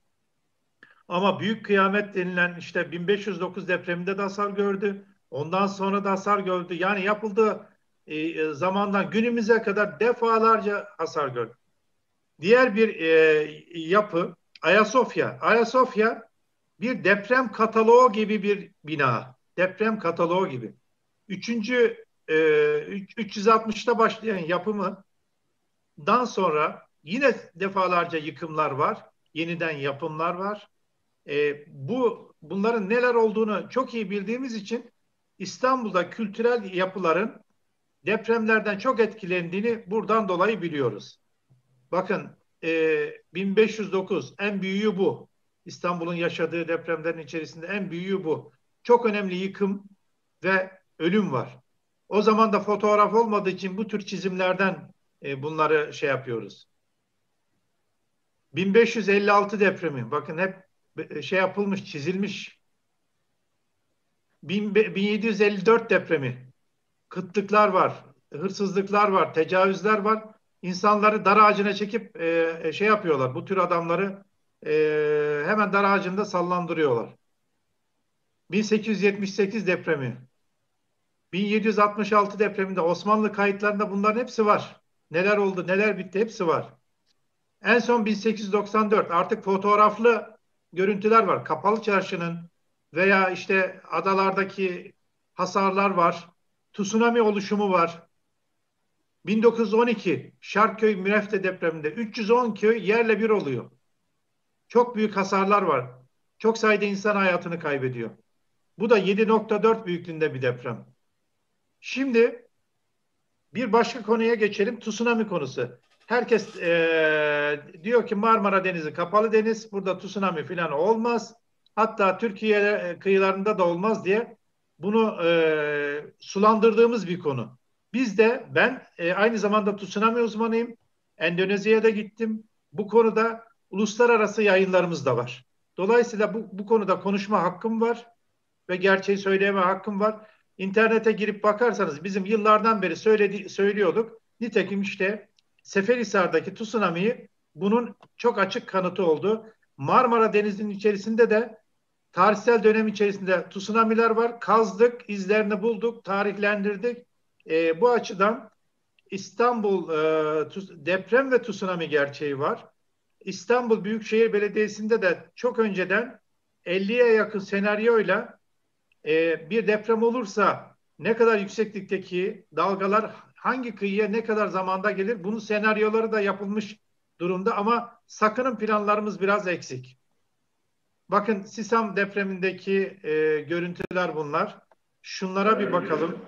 Ama Büyük Kıyamet denilen işte 1509 depreminde de hasar gördü. Ondan sonra da hasar gördü. Yani yapıldığı zamandan günümüze kadar defalarca hasar gördü. Diğer bir yapı Ayasofya. Ayasofya bir deprem kataloğu gibi bir bina. Deprem kataloğu gibi. 360'ta başlayan yapımından sonra yine defalarca yıkımlar var. Yeniden yapımlar var. Bunların neler olduğunu çok iyi bildiğimiz için İstanbul'da kültürel yapıların depremlerden çok etkilendiğini buradan dolayı biliyoruz. Bakın 1509 en büyüğü bu. İstanbul'un yaşadığı depremlerin içerisinde en büyüğü bu. Çok önemli yıkım ve ölüm var. O zaman da fotoğraf olmadığı için bu tür çizimlerden bunları şey yapıyoruz. 1556 depremi. Bakın hep şey yapılmış, çizilmiş. 1754 depremi. Kıtlıklar var, hırsızlıklar var, tecavüzler var. İnsanları dar ağacına çekip şey yapıyorlar. Bu tür adamları hemen dar ağacında sallandırıyorlar. 1878 depremi. 1766 depreminde Osmanlı kayıtlarında bunların hepsi var. Neler oldu, neler bitti hepsi var. En son 1894 artık fotoğraflı görüntüler var. Kapalı Çarşı'nın veya işte adalardaki hasarlar var. Tsunami oluşumu var. 1912 Şarköy Mürefte depreminde 310 köy yerle bir oluyor. Çok büyük hasarlar var. Çok sayıda insan hayatını kaybediyor. Bu da 7.4 büyüklüğünde bir deprem. Şimdi bir başka konuya geçelim. Tsunami konusu. Herkes diyor ki Marmara Denizi kapalı deniz. Burada tsunami falan olmaz. Hatta Türkiye kıyılarında da olmaz diye bunu sulandırdığımız bir konu. Ben aynı zamanda tsunami uzmanıyım. Endonezya'ya da gittim. Bu konuda uluslararası yayınlarımız da var. Dolayısıyla bu konuda konuşma hakkım var ve gerçeği söyleme hakkım var. İnternete girip bakarsanız bizim yıllardan beri söylüyorduk. Nitekim işte Seferihisar'daki tsunami'yi bunun çok açık kanıtı oldu. Marmara Denizi'nin içerisinde de tarihsel dönem içerisinde tsunami'ler var. Kazdık, izlerini bulduk, tarihlendirdik. Bu açıdan İstanbul deprem ve tsunami gerçeği var. İstanbul Büyükşehir Belediyesi'nde de çok önceden 50'ye yakın senaryoyla bir deprem olursa ne kadar yükseklikteki dalgalar hangi kıyıya ne kadar zamanda gelir bunun senaryoları da yapılmış durumda ama sakının planlarımız biraz eksik. Bakın Sisam depremindeki görüntüler bunlar. Şunlara bir bakalım.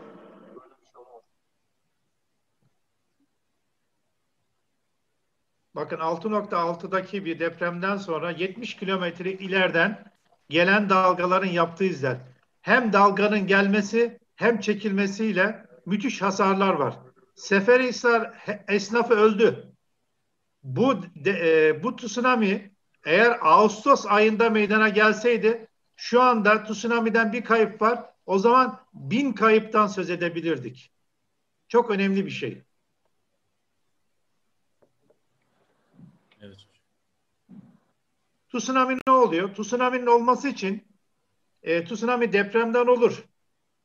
Bakın 6.6'daki bir depremden sonra 70 kilometre ileriden gelen dalgaların yaptığı izler. Hem dalganın gelmesi hem çekilmesiyle müthiş hasarlar var. Seferihisar esnafı öldü. Bu tsunami eğer Ağustos ayında meydana gelseydi şu anda tsunami'den bir kayıp var. O zaman 1000 kayıptan söz edebilirdik. Çok önemli bir şey. Evet. Tsunami ne oluyor? Tsunami'nin olması için tsunami depremden olur.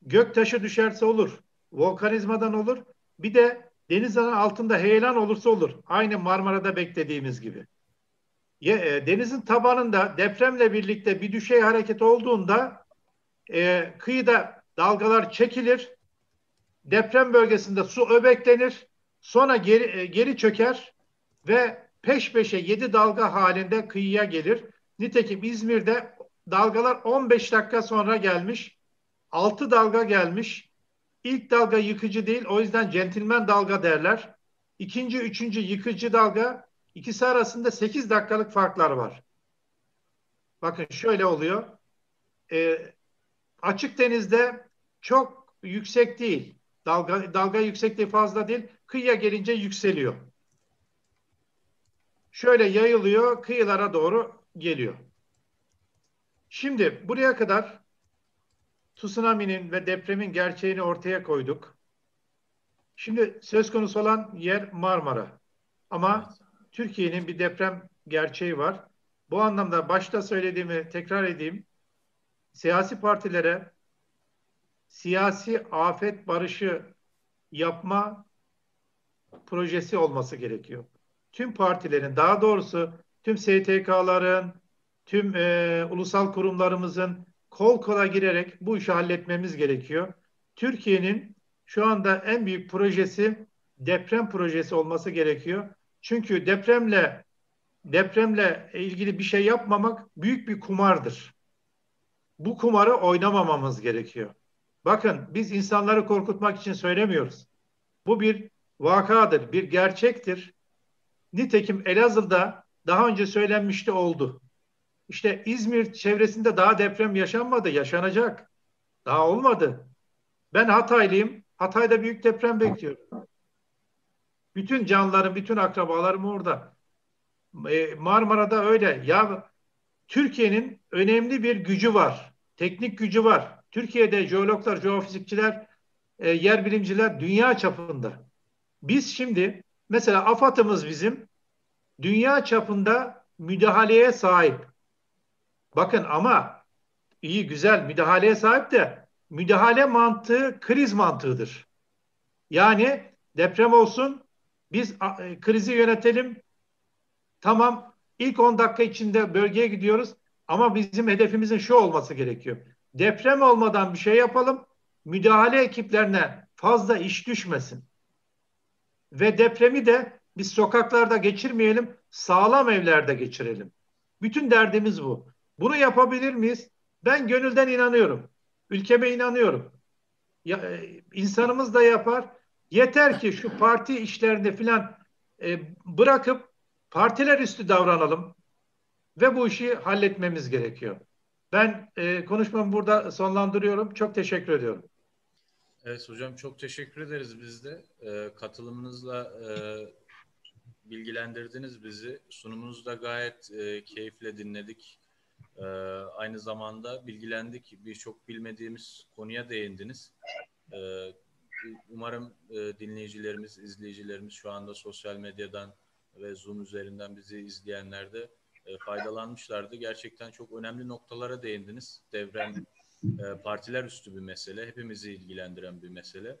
Göktaşı düşerse olur. Volkanizmadan olur. Bir de denizin altında heyelan olursa olur. Aynı Marmara'da beklediğimiz gibi. Denizin tabanında depremle birlikte bir düşey hareket olduğunda kıyıda dalgalar çekilir. Deprem bölgesinde su öbeklenir. Sonra geri çöker ve peş peşe 7 dalga halinde kıyıya gelir. Nitekim İzmir'de dalgalar 15 dakika sonra gelmiş. 6 dalga gelmiş. İlk dalga yıkıcı değil. O yüzden centilmen dalga derler. İkinci, üçüncü yıkıcı dalga. İkisi arasında 8 dakikalık farklar var. Bakın şöyle oluyor. Açık denizde çok yüksek değil. Dalga yüksekliği fazla değil. Kıyıya gelince yükseliyor. Şöyle yayılıyor, kıyılara doğru geliyor. Şimdi buraya kadar tsunami'nin ve depremin gerçeğini ortaya koyduk. Şimdi söz konusu olan yer Marmara. Ama Türkiye'nin bir deprem gerçeği var. Bu anlamda başta söylediğimi tekrar edeyim. Siyasi partilere siyasi afet barışı yapma projesi olması gerekiyor. Tüm partilerin, daha doğrusu tüm STK'ların, tüm ulusal kurumlarımızın kol kola girerek bu işi halletmemiz gerekiyor. Türkiye'nin şu anda en büyük projesi deprem projesi olması gerekiyor. Çünkü depremle ilgili bir şey yapmamak büyük bir kumardır. Bu kumarı oynamamamız gerekiyor. Bakın biz insanları korkutmak için söylemiyoruz. Bu bir vakadır, bir gerçektir. Nitekim Elazığ'da daha önce söylenmişti oldu. İşte İzmir çevresinde daha deprem yaşanmadı, yaşanacak. Daha olmadı. Ben Hataylıyım. Hatay'da büyük deprem bekliyorum. Bütün canlılarım, bütün akrabalarım orada. Marmara'da öyle. Ya Türkiye'nin önemli bir gücü var. Teknik gücü var. Türkiye'de jeologlar, jeofizikçiler, yer bilimciler dünya çapında. Biz şimdi mesela AFAD'ımız bizim dünya çapında müdahaleye sahip. Bakın ama iyi güzel müdahaleye sahip de müdahale mantığı kriz mantığıdır. Yani deprem olsun biz krizi yönetelim. Tamam ilk 10 dakika içinde bölgeye gidiyoruz ama bizim hedefimizin şu olması gerekiyor. Deprem olmadan bir şey yapalım. Müdahale ekiplerine fazla iş düşmesin. Ve depremi de biz sokaklarda geçirmeyelim, sağlam evlerde geçirelim. Bütün derdimiz bu. Bunu yapabilir miyiz? Ben gönülden inanıyorum. Ülkeme inanıyorum. İnsanımız da yapar. Yeter ki şu parti işlerini filan bırakıp partiler üstü davranalım ve bu işi halletmemiz gerekiyor. Ben konuşmamı burada sonlandırıyorum. Çok teşekkür ediyorum. Evet hocam, çok teşekkür ederiz biz de. Katılımınızla bilgilendirdiniz bizi. Sunumunuzu da gayet keyifle dinledik. Aynı zamanda bilgilendik. Birçok bilmediğimiz konuya değindiniz. Umarım dinleyicilerimiz, izleyicilerimiz şu anda sosyal medyadan ve Zoom üzerinden bizi izleyenler de faydalanmışlardı. Gerçekten çok önemli noktalara değindiniz. Deprem partiler üstü bir mesele, hepimizi ilgilendiren bir mesele.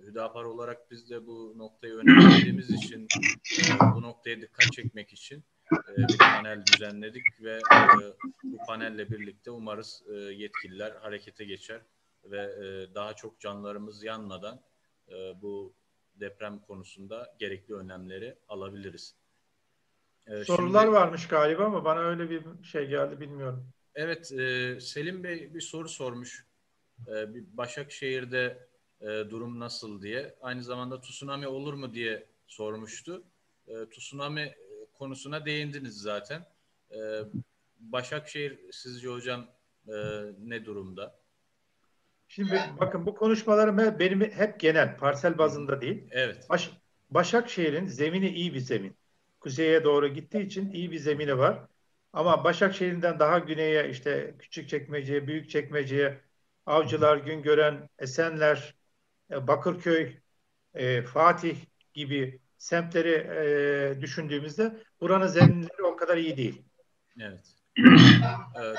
Hüdapar olarak biz de bu noktayı önemsediğimiz için, bu noktaya dikkat çekmek için bir panel düzenledik ve bu panelle birlikte umarız yetkililer harekete geçer ve daha çok canlarımız yanmadan bu deprem konusunda gerekli önlemleri alabiliriz. Sorular şimdi varmış galiba ama bana öyle bir şey geldi, bilmiyorum. Evet, Selim Bey bir soru sormuş. Başakşehir'de durum nasıl diye. Aynı zamanda tsunami olur mu diye sormuştu. Tsunami konusuna değindiniz zaten. Başakşehir sizce hocam ne durumda? Şimdi bakın bu konuşmalarım benim hep genel, parsel bazında değil. Evet. Başakşehir'in zemini iyi bir zemin. Kuzeye doğru gittiği için iyi bir zemini var. Ama Başakşehir'den daha güneye işte Küçükçekmece'ye, Büyükçekmece'ye, Avcılar, Güngören, Esenler, Bakırköy, Fatih gibi semtleri düşündüğümüzde buranın zeminleri o kadar iyi değil. Evet.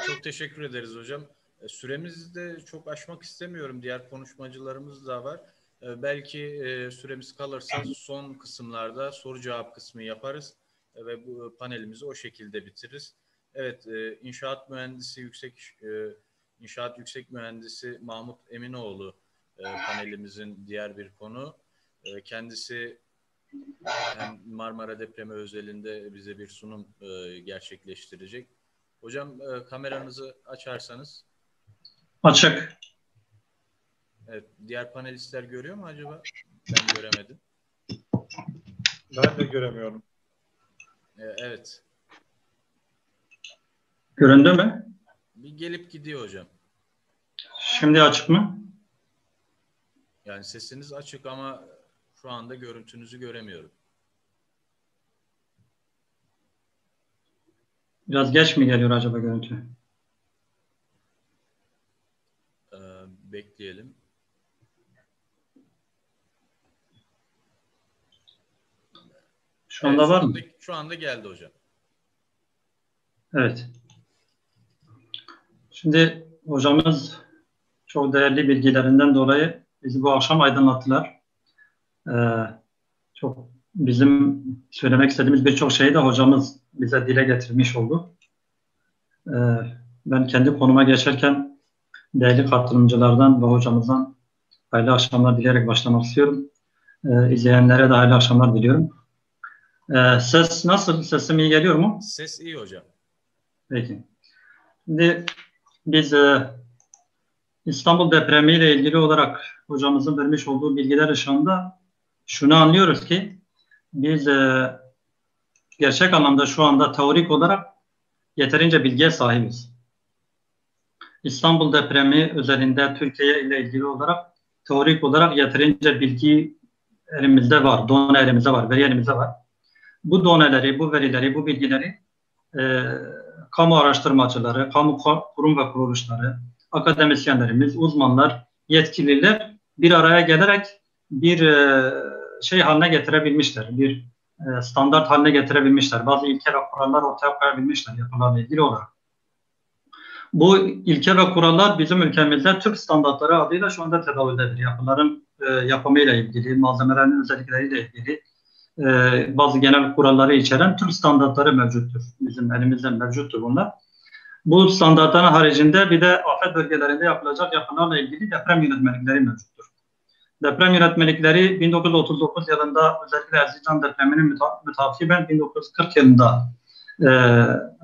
Çok teşekkür ederiz hocam. Süremizi de çok aşmak istemiyorum. Diğer konuşmacılarımız da var. Belki süremiz kalırsa son kısımlarda soru cevap kısmı yaparız ve bu panelimizi o şekilde bitiririz. Evet, İnşaat Yüksek Mühendisi Mahmut Eminoğlu panelimizin diğer bir konu. Kendisi hem Marmara depremi özelinde bize bir sunum gerçekleştirecek. Hocam kameranızı açarsanız. Açık. Evet, diğer panelistler görüyor mu acaba? Ben göremedim. Ben de göremiyorum. Evet. Göründü mü? Bir gelip gidiyor hocam. Şimdi açık mı? Yani sesiniz açık ama şu anda görüntünüzü göremiyorum. Biraz geç mi geliyor acaba görüntü? Bekleyelim. Şu anda var mı? Şu anda geldi hocam. Evet. Şimdi hocamız çok değerli bilgilerinden dolayı bizi bu akşam aydınlattılar. Çok bizim söylemek istediğimiz birçok şeyi de hocamız bize dile getirmiş oldu. Ben kendi konuma geçerken değerli katılımcılardan ve hocamızdan hayırlı akşamlar dileyerek başlamak istiyorum. İzleyenlere de hayırlı akşamlar diliyorum. Ses nasıl? Sesim iyi geliyor mu? Ses iyi hocam. Peki. Şimdi biz İstanbul depremiyle ilgili olarak hocamızın vermiş olduğu bilgiler ışığında şunu anlıyoruz ki biz gerçek anlamda şu anda teorik olarak yeterince bilgiye sahibiz. İstanbul depremi özelinde Türkiye ile ilgili olarak teorik olarak yeterince bilgi elimizde var, done elimizde var, veri elimizde var. Bu doneleri, bu verileri, bu bilgileri kamu araştırmacıları, kamu kurum ve kuruluşları, akademisyenlerimiz, uzmanlar, yetkililer bir araya gelerek bir şey haline getirebilmişler, bir standart haline getirebilmişler. Bazı ilke ve kurallar ortaya koyabilmişler yapılarla ilgili olarak. Bu ilke ve kurallar bizim ülkemizde Türk standartları adıyla şu anda tedavüldedir. Yapıların yapımıyla ilgili, malzemelerin özellikleriyle ilgili bazı genel kuralları içeren Türk standartları mevcuttur. Bizim elimizde mevcuttur bunlar. Bu standartların haricinde bir de afet bölgelerinde yapılacak yapılarla ilgili deprem yönetmelikleri mevcuttur. Deprem yönetmelikleri 1939 yılında özellikle Erzincan depreminin mütakiben 1940 yılında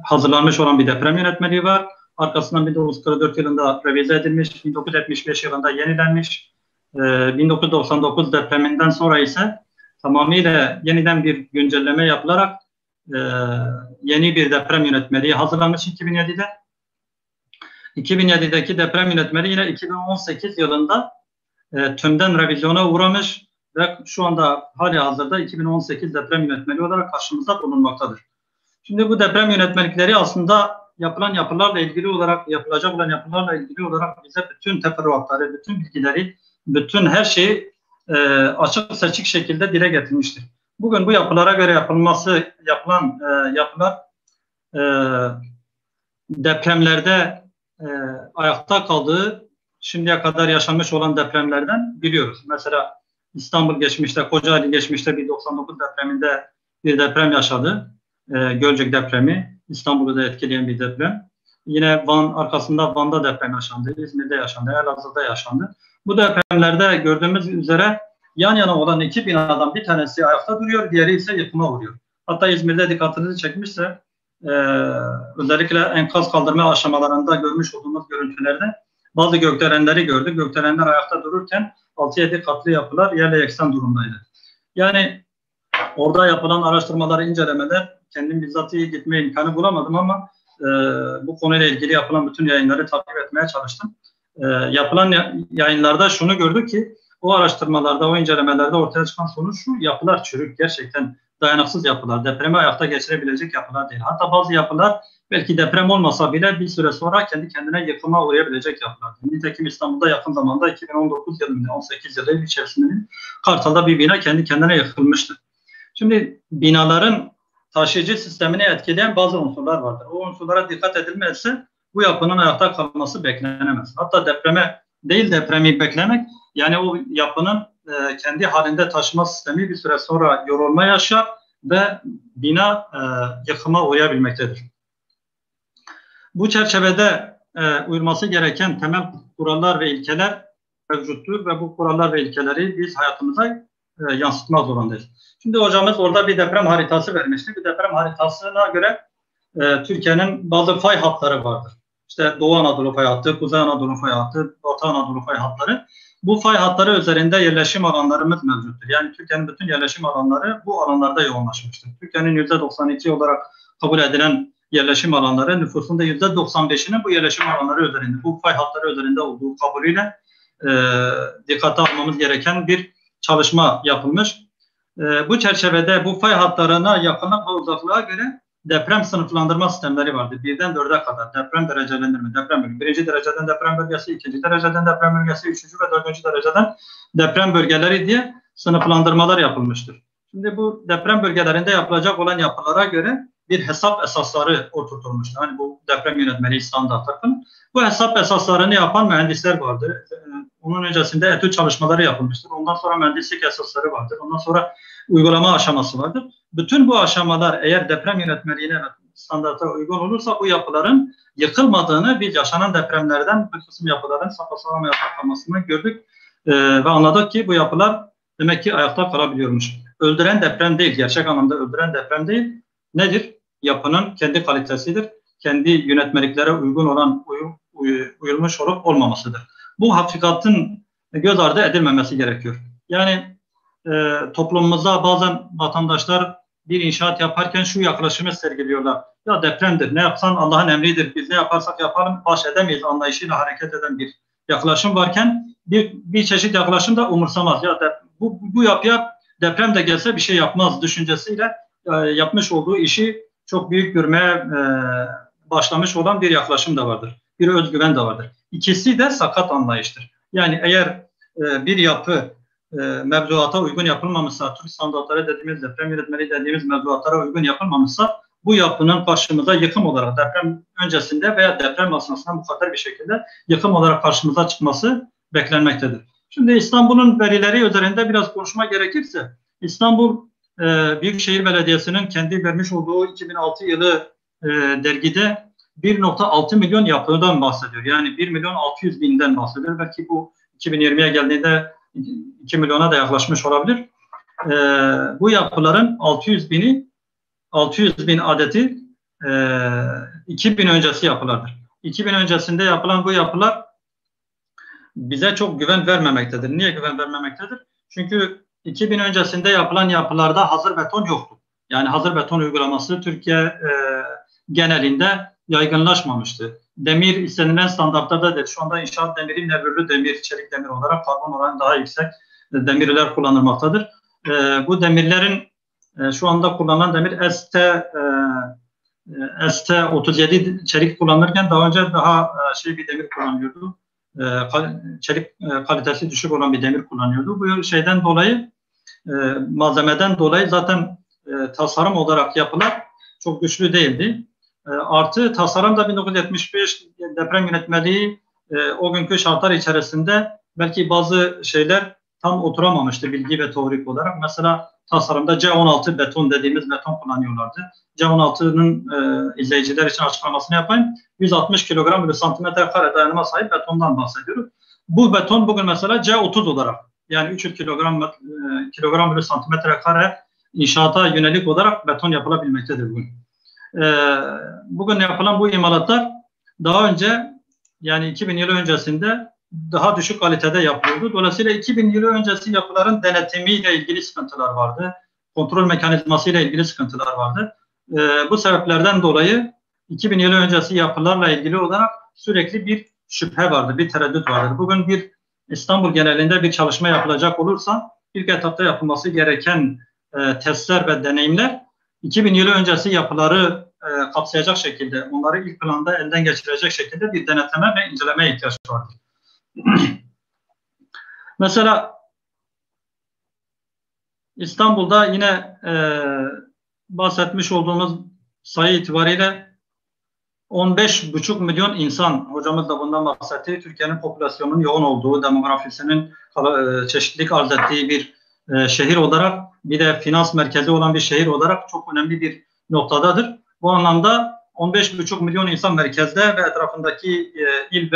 hazırlanmış olan bir deprem yönetmeliği var. Arkasından 1944 yılında revize edilmiş, 1975 yılında yenilenmiş. 1999 depreminden sonra ise tamamıyla yeniden bir güncelleme yapılarak yeni bir deprem yönetmeliği hazırlanmış 2007'de. 2007'deki deprem yönetmeliği yine 2018 yılında tümden revizyona uğramış ve şu anda halihazırda 2018 deprem yönetmeliği olarak karşımızda bulunmaktadır. Şimdi bu deprem yönetmelikleri aslında yapılan yapılarla ilgili olarak, yapılacak olan yapılarla ilgili olarak bize bütün teferruatları, bütün bilgileri, bütün her şeyi açık seçik şekilde dile getirmiştir. Bugün bu yapılara göre yapılan yapılar depremlerde ayakta kaldığı şimdiye kadar yaşanmış olan depremlerden biliyoruz. Mesela İstanbul geçmişte, Kocaeli geçmişte 1999 depreminde bir deprem yaşadı. Gölcük depremi, İstanbul'u da etkileyen bir deprem. Yine arkasında Van'da deprem yaşandı, İzmir'de yaşandı, Elazığ'da yaşandı. Bu depremlerde gördüğümüz üzere yan yana olan iki binadan bir tanesi ayakta duruyor, diğeri ise yıkıma uğruyor. Hatta İzmir'de dikkatinizi çekmişse özellikle enkaz kaldırma aşamalarında görmüş olduğumuz görüntülerde bazı gökdelenleri gördük. Gökdelenler ayakta dururken 6-7 katlı yapılar yerle yeksan durumdaydı. Yani orada yapılan araştırmaları, incelemeler, kendim bizzat gitme imkanı bulamadım ama bu konuyla ilgili yapılan bütün yayınları takip etmeye çalıştım. Yapılan yayınlarda şunu gördük ki o araştırmalarda, o incelemelerde ortaya çıkan sonuç şu: yapılar çürük, gerçekten dayanıksız yapılar, depremi ayakta geçirebilecek yapılar değil. Hatta bazı yapılar belki deprem olmasa bile bir süre sonra kendi kendine yıkıma uğrayabilecek yapılar. Nitekim İstanbul'da yakın zamanda 2019 yılında, 18 yılı içerisinde Kartal'da bir bina kendi kendine yıkılmıştı. Şimdi binaların taşıyıcı sistemini etkileyen bazı unsurlar vardır. O unsurlara dikkat edilmezse bu yapının ayakta kalması beklenemez. Hatta depremi beklemek, yani o yapının kendi halinde taşıma sistemi bir süre sonra yorulma yaşar ve bina yıkıma uğrayabilmektedir. Bu çerçevede uyulması gereken temel kurallar ve ilkeler mevcuttur ve bu kurallar ve ilkeleri biz hayatımıza yansıtmak zorundayız. Şimdi hocamız orada bir deprem haritası vermişti. Bir deprem haritasına göre Türkiye'nin bazı fay hatları vardır. İşte Doğu Anadolu fay hattı, Kuzey Anadolu fay hattı, Batı Anadolu fay hatları. Bu fay hatları üzerinde yerleşim alanlarımız mevcuttur. Yani Türkiye'nin bütün yerleşim alanları bu alanlarda yoğunlaşmıştır. Türkiye'nin %92 olarak kabul edilen yerleşim alanları nüfusun da %95'inin bu yerleşim alanları üzerinde, bu fay hatları üzerinde olduğu kabulüyle dikkate almamız gereken bir çalışma yapılmış. Bu çerçevede bu fay hatlarına yakınlık ve uzaklığa göre deprem sınıflandırma sistemleri vardır. 1'den 4'e kadar deprem derecelendirme, deprem bölgesi. 1. dereceden deprem bölgesi, 2. dereceden deprem bölgesi, 3. ve 4. dereceden deprem bölgeleri diye sınıflandırmalar yapılmıştır. Şimdi bu deprem bölgelerinde yapılacak olan yapılara göre bir hesap esasları oturtulmuştur. Hani bu deprem yönetmeliği standartlarının. Bu hesap esaslarını yapan mühendisler vardır. Onun öncesinde etüt çalışmaları yapılmıştır. Ondan sonra mühendislik esasları vardır. Ondan sonra uygulama aşaması vardır. Bütün bu aşamalar eğer deprem yönetmeliğine ve standarta uygun olursa bu yapıların yıkılmadığını, biz yaşanan depremlerden bir kısım yapıların sapasağlam ayakta kalmasını gördük ve anladık ki bu yapılar demek ki ayakta kalabiliyormuş. Öldüren deprem değil, gerçek anlamda öldüren deprem değil. Nedir? Yapının kendi kalitesidir. Kendi yönetmeliklere uygun olan uyulmuş olup olmamasıdır. Bu hakikatin göz ardı edilmemesi gerekiyor. Yani toplumumuzda bazen vatandaşlar bir inşaat yaparken şu yaklaşımı sergiliyorlar. Ya depremdir, ne yapsan Allah'ın emridir, biz ne yaparsak yapalım baş edemeyiz anlayışıyla hareket eden bir yaklaşım varken bir çeşit yaklaşım da umursamaz. Ya bu yapıya deprem de gelse bir şey yapmaz düşüncesiyle yapmış olduğu işi çok büyük görmeye başlamış olan bir yaklaşım da vardır. Bir özgüven de vardır. İkisi de sakat anlayıştır. Yani eğer bir yapı mevzuata uygun yapılmamışsa, Türk standartları dediğimiz, deprem yönetmeliği dediğimiz mevzuatlara uygun yapılmamışsa, bu yapının karşımıza yıkım olarak deprem öncesinde veya deprem esnasında mukadder bir şekilde yıkım olarak karşımıza çıkması beklenmektedir. Şimdi İstanbul'un verileri üzerinde biraz konuşma gerekirse, İstanbul Büyükşehir Belediyesi'nin kendi vermiş olduğu 2006 yılı dergide 1.6 milyon yapıdan bahsediyor. Yani 1.600.000'den bahsediyor. Belki bu 2020'ye geldiğinde 2 milyona da yaklaşmış olabilir. Bu yapıların 600 bin adeti 2000 öncesi yapılardır. 2000 öncesinde yapılan bu yapılar bize çok güven vermemektedir. Niye güven vermemektedir? Çünkü 2000 öncesinde yapılan yapılarda hazır beton yoktu. Yani hazır beton uygulaması Türkiye genelinde yaygınlaşmamıştı. Demir istenilen standartlarda değil. Şu anda inşaat demiri nervürlü demir, çelik demir olarak karbon oranı daha yüksek demirler kullanılmaktadır. Bu demirlerin şu anda kullanılan demir ST37 çelik kullanılırken daha önce daha bir demir kullanıyordu. Çelik kalitesi düşük olan bir demir kullanıyordu. Bu şeyden dolayı malzemeden dolayı zaten tasarım olarak yapılar çok güçlü değildi. Artı tasarım da 1975 deprem yönetmeliği o günkü şartlar içerisinde belki bazı şeyler tam oturamamıştı bilgi ve teorik olarak. Mesela tasarımda C16 beton dediğimiz beton kullanıyorlardı. C16'nın izleyiciler için açıklamasını yapayım. 160 kilogram bölü santimetre kare dayanıma sahip betondan bahsediyoruz. Bu beton bugün mesela C30 olarak yani 300 kilogram bölü santimetre kare inşaata yönelik olarak beton yapılabilmektedir bugün. Bugün yapılan bu imalatlar daha önce yani 2000 yılı öncesinde daha düşük kalitede yapılıyordu. Dolayısıyla 2000 yılı öncesi yapıların denetimiyle ilgili sıkıntılar vardı. Kontrol mekanizmasıyla ilgili sıkıntılar vardı. Bu sebeplerden dolayı 2000 yılı öncesi yapılarla ilgili olarak sürekli bir şüphe vardı, bir tereddüt vardı. Bugün bir İstanbul genelinde bir çalışma yapılacak olursa ilk etapta yapılması gereken testler ve deneyimler 2000 yılı öncesi yapıları kapsayacak şekilde, onları ilk planda elden geçirecek şekilde bir denetleme ve incelemeye ihtiyaç vardır. Mesela İstanbul'da yine bahsetmiş olduğumuz sayı itibariyle 15,5 milyon insan, hocamız da bundan bahsetti, Türkiye'nin popülasyonunun yoğun olduğu, demografisinin çeşitlilik arz ettiği bir şehir olarak, bir de finans merkezi olan bir şehir olarak çok önemli bir noktadadır. Bu anlamda 15,5 milyon insan merkezde ve etrafındaki il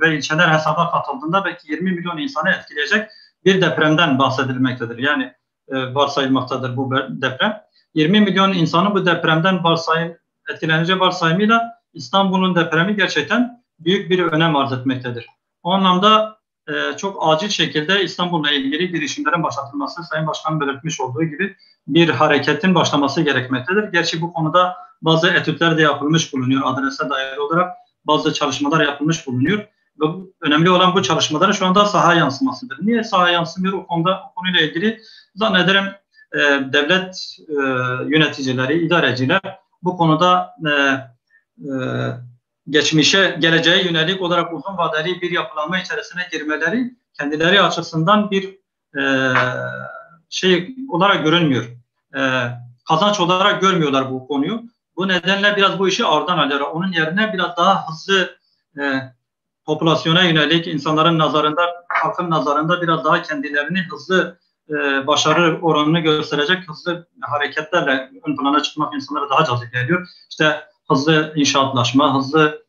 ve ilçeler hesaba katıldığında belki 20 milyon insanı etkileyecek bir depremden bahsedilmektedir. Yani varsayılmaktadır bu deprem. 20 milyon insanın bu depremden etkileneceği varsayımıyla İstanbul'un depremi gerçekten büyük bir önem arz etmektedir. O anlamda çok acil şekilde İstanbul'la ilgili girişimlerin başlatılması, Sayın Başkan'ın belirtmiş olduğu gibi bir hareketin başlaması gerekmektedir. Gerçi bu konuda bazı etütler de yapılmış bulunuyor. Adrese dair olarak bazı çalışmalar yapılmış bulunuyor. Ve önemli olan bu çalışmaların şu anda sahaya yansımasıdır. Niye sahaya yansımıyor? O konuyla ilgili zannederim devlet yöneticileri, idareciler bu konuda geçmişe, geleceğe yönelik olarak uzun vadeli bir yapılanma içerisine girmeleri kendileri açısından bir şey olarak görünmüyor. Kazanç olarak görmüyorlar bu konuyu. Bu nedenle biraz bu işi ardından alıyorlar. Onun yerine biraz daha hızlı popülasyona yönelik insanların nazarında, halkın nazarında biraz daha kendilerini hızlı başarı oranını gösterecek hızlı hareketlerle ön plana çıkmak insanlara daha cazip geliyor. İşte hızlı inşaatlaşma, hızlı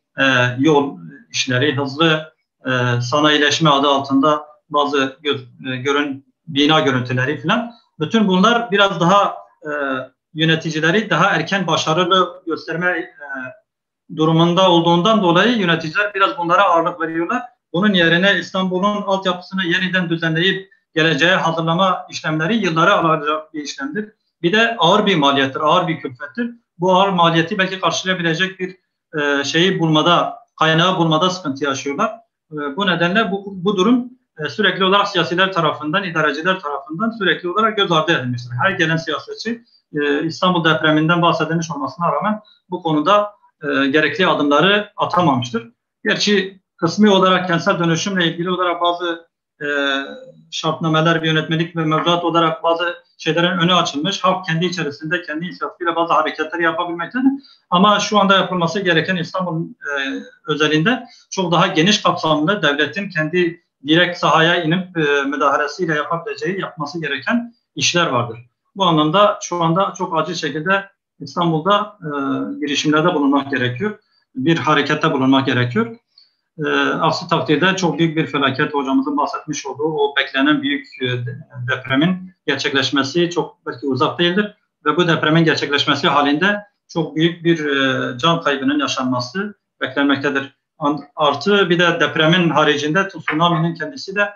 yol işleri, hızlı sanayileşme adı altında bazı bina görüntüleri falan. Bütün bunlar biraz daha yöneticileri daha erken başarılı gösterme durumunda olduğundan dolayı yöneticiler biraz bunlara ağırlık veriyorlar. Bunun yerine İstanbul'un altyapısını yeniden düzenleyip geleceğe hazırlama işlemleri yılları alacak bir işlemdir. Bir de ağır bir maliyettir, ağır bir külfettir. Bu ağır maliyeti belki karşılayabilecek bir şeyi bulmada, kaynağı bulmada sıkıntı yaşıyorlar. Bu nedenle bu durum sürekli olarak siyasiler tarafından, idareciler tarafından sürekli olarak göz ardı edilmiştir. Her gelen siyasetçi İstanbul depreminden bahsedilmiş olmasına rağmen bu konuda gerekli adımları atamamıştır. Gerçi kısmi olarak kentsel dönüşümle ilgili olarak bazı şartnameler, yönetmelik ve mevzuat olarak bazı şeylerin önü açılmış. Halk kendi içerisinde, kendi inisiyatifiyle bazı hareketleri yapabilmektedir. Ama şu anda yapılması gereken İstanbul özelinde çok daha geniş kapsamlı devletin kendi direkt sahaya inip müdahalesiyle yapabileceği, yapması gereken işler vardır. Bu anlamda şu anda çok acil şekilde İstanbul'da girişimlerde bulunmak gerekiyor. Bir harekette bulunmak gerekiyor. Aksi takdirde çok büyük bir felaket, hocamızın bahsetmiş olduğu o beklenen büyük depremin gerçekleşmesi çok belki uzak değildir. Ve bu depremin gerçekleşmesi halinde çok büyük bir can kaybının yaşanması beklenmektedir. Artı bir de depremin haricinde tsunami'nin kendisi de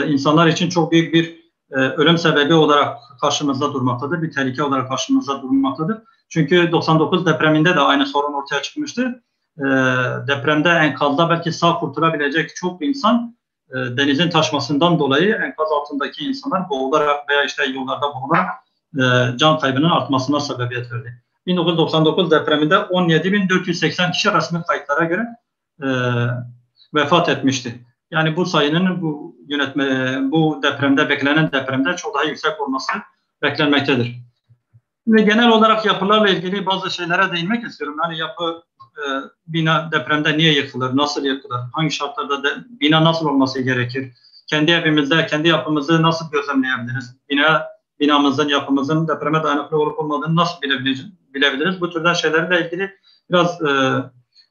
insanlar için çok büyük bir ölüm sebebi olarak karşımızda durmaktadır. Bir tehlike olarak karşımızda durmaktadır. Çünkü 99 depreminde de aynı sorun ortaya çıkmıştı. Depremde enkazda belki sağ kurtulabilecek çok insan denizin taşmasından dolayı enkaz altındaki insanlar boğularak veya işte yollarda boğularak can kaybının artmasına sebebiyet verdi. 1999 depreminde 17.480 kişi resmi kayıtlara göre vefat etmişti. Yani bu sayının bu depremde, beklenen depremde çok daha yüksek olması beklenmektedir. Ve genel olarak yapılarla ilgili bazı şeylere değinmek istiyorum. Hani bina depremde niye yıkılır, nasıl yıkılır, hangi şartlarda bina nasıl olması gerekir, kendi evimizde, kendi yapımızı nasıl gözlemleyebiliriz, binamızın, yapımızın depreme dayanıklı olup olmadığını nasıl bilebiliriz? Bu türden şeylerle ilgili biraz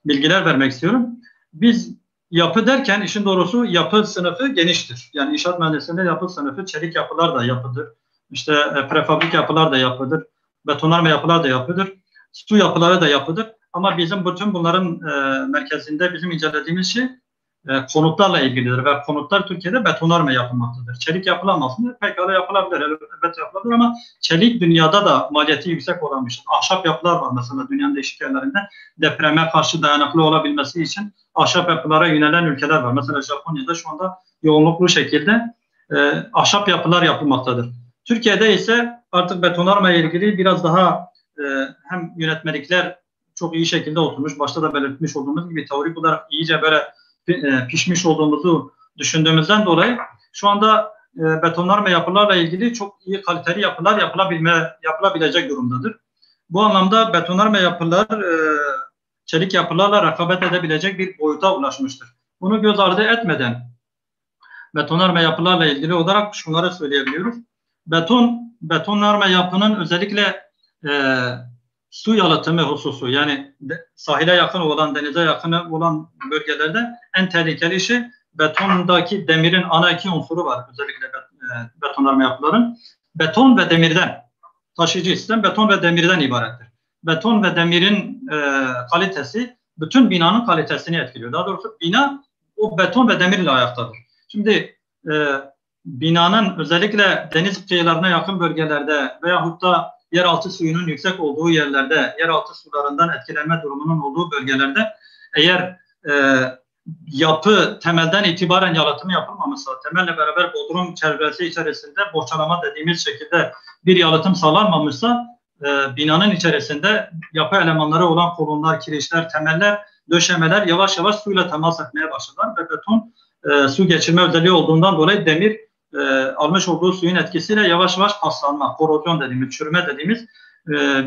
bilgiler vermek istiyorum. Biz yapı derken işin doğrusu yapı sınıfı geniştir. Yani inşaat mühendisliğinde yapı sınıfı, çelik yapılar da yapıdır. İşte prefabrik yapılar da yapıdır. Betonarme yapılar da yapıdır. Su yapıları da yapıdır. Ama bizim bütün bunların merkezinde bizim incelediğimiz şey konutlarla ilgilidir. Ve konutlar Türkiye'de betonarme yapılmaktadır. Çelik yapılamaz mı? Pekala yapılabilir. Evet yapılabilir ama çelik dünyada da maliyeti yüksek olan bir şey. Ahşap yapılar var mesela dünyanın değişik yerlerinde. Depreme karşı dayanıklı olabilmesi için ahşap yapılara yönelen ülkeler var. Mesela Japonya'da şu anda yoğunluklu şekilde ahşap yapılar yapılmaktadır. Türkiye'de ise artık betonarme ile ilgili biraz daha hem yönetmelikler çok iyi şekilde oturmuş. Başta da belirtmiş olduğumuz gibi teorik olarak iyice böyle pişmiş olduğumuzu düşündüğümüzden dolayı şu anda betonarme yapılarla ilgili çok iyi kaliteli yapılar yapılabilecek durumdadır. Bu anlamda betonarme yapılar çelik yapılarla rekabet edebilecek bir boyuta ulaşmıştır. Bunu göz ardı etmeden betonarme yapılarla ilgili olarak şunları söyleyebiliyoruz. Betonarme yapının özellikle su yalıtımı hususu, yani sahile yakın olan, denize yakın olan bölgelerde en tehlikeli şey betondaki demirin ana iki unsuru var. Özellikle betonarme yapıların. Beton ve demirden, taşıyıcı sistem beton ve demirden ibarettir. Beton ve demirin kalitesi bütün binanın kalitesini etkiliyor. Daha doğrusu bina o beton ve demirle ayaktadır. Şimdi binanın özellikle deniz kıyılarına yakın bölgelerde veyahut da yeraltı suyunun yüksek olduğu yerlerde, yeraltı sularından etkilenme durumunun olduğu bölgelerde eğer yapı temelden itibaren yalıtımı yapılmamışsa, temelle beraber bodrum çevresi içerisinde bohçalama dediğimiz şekilde bir yalıtım sağlanmamışsa, binanın içerisinde yapı elemanları olan kolonlar, kirişler, temeller, döşemeler yavaş yavaş suyla temas etmeye başlar ve beton su geçirme özelliği olduğundan dolayı demir almış olduğu suyun etkisiyle yavaş yavaş paslanma, korozyon dediğimiz, çürüme dediğimiz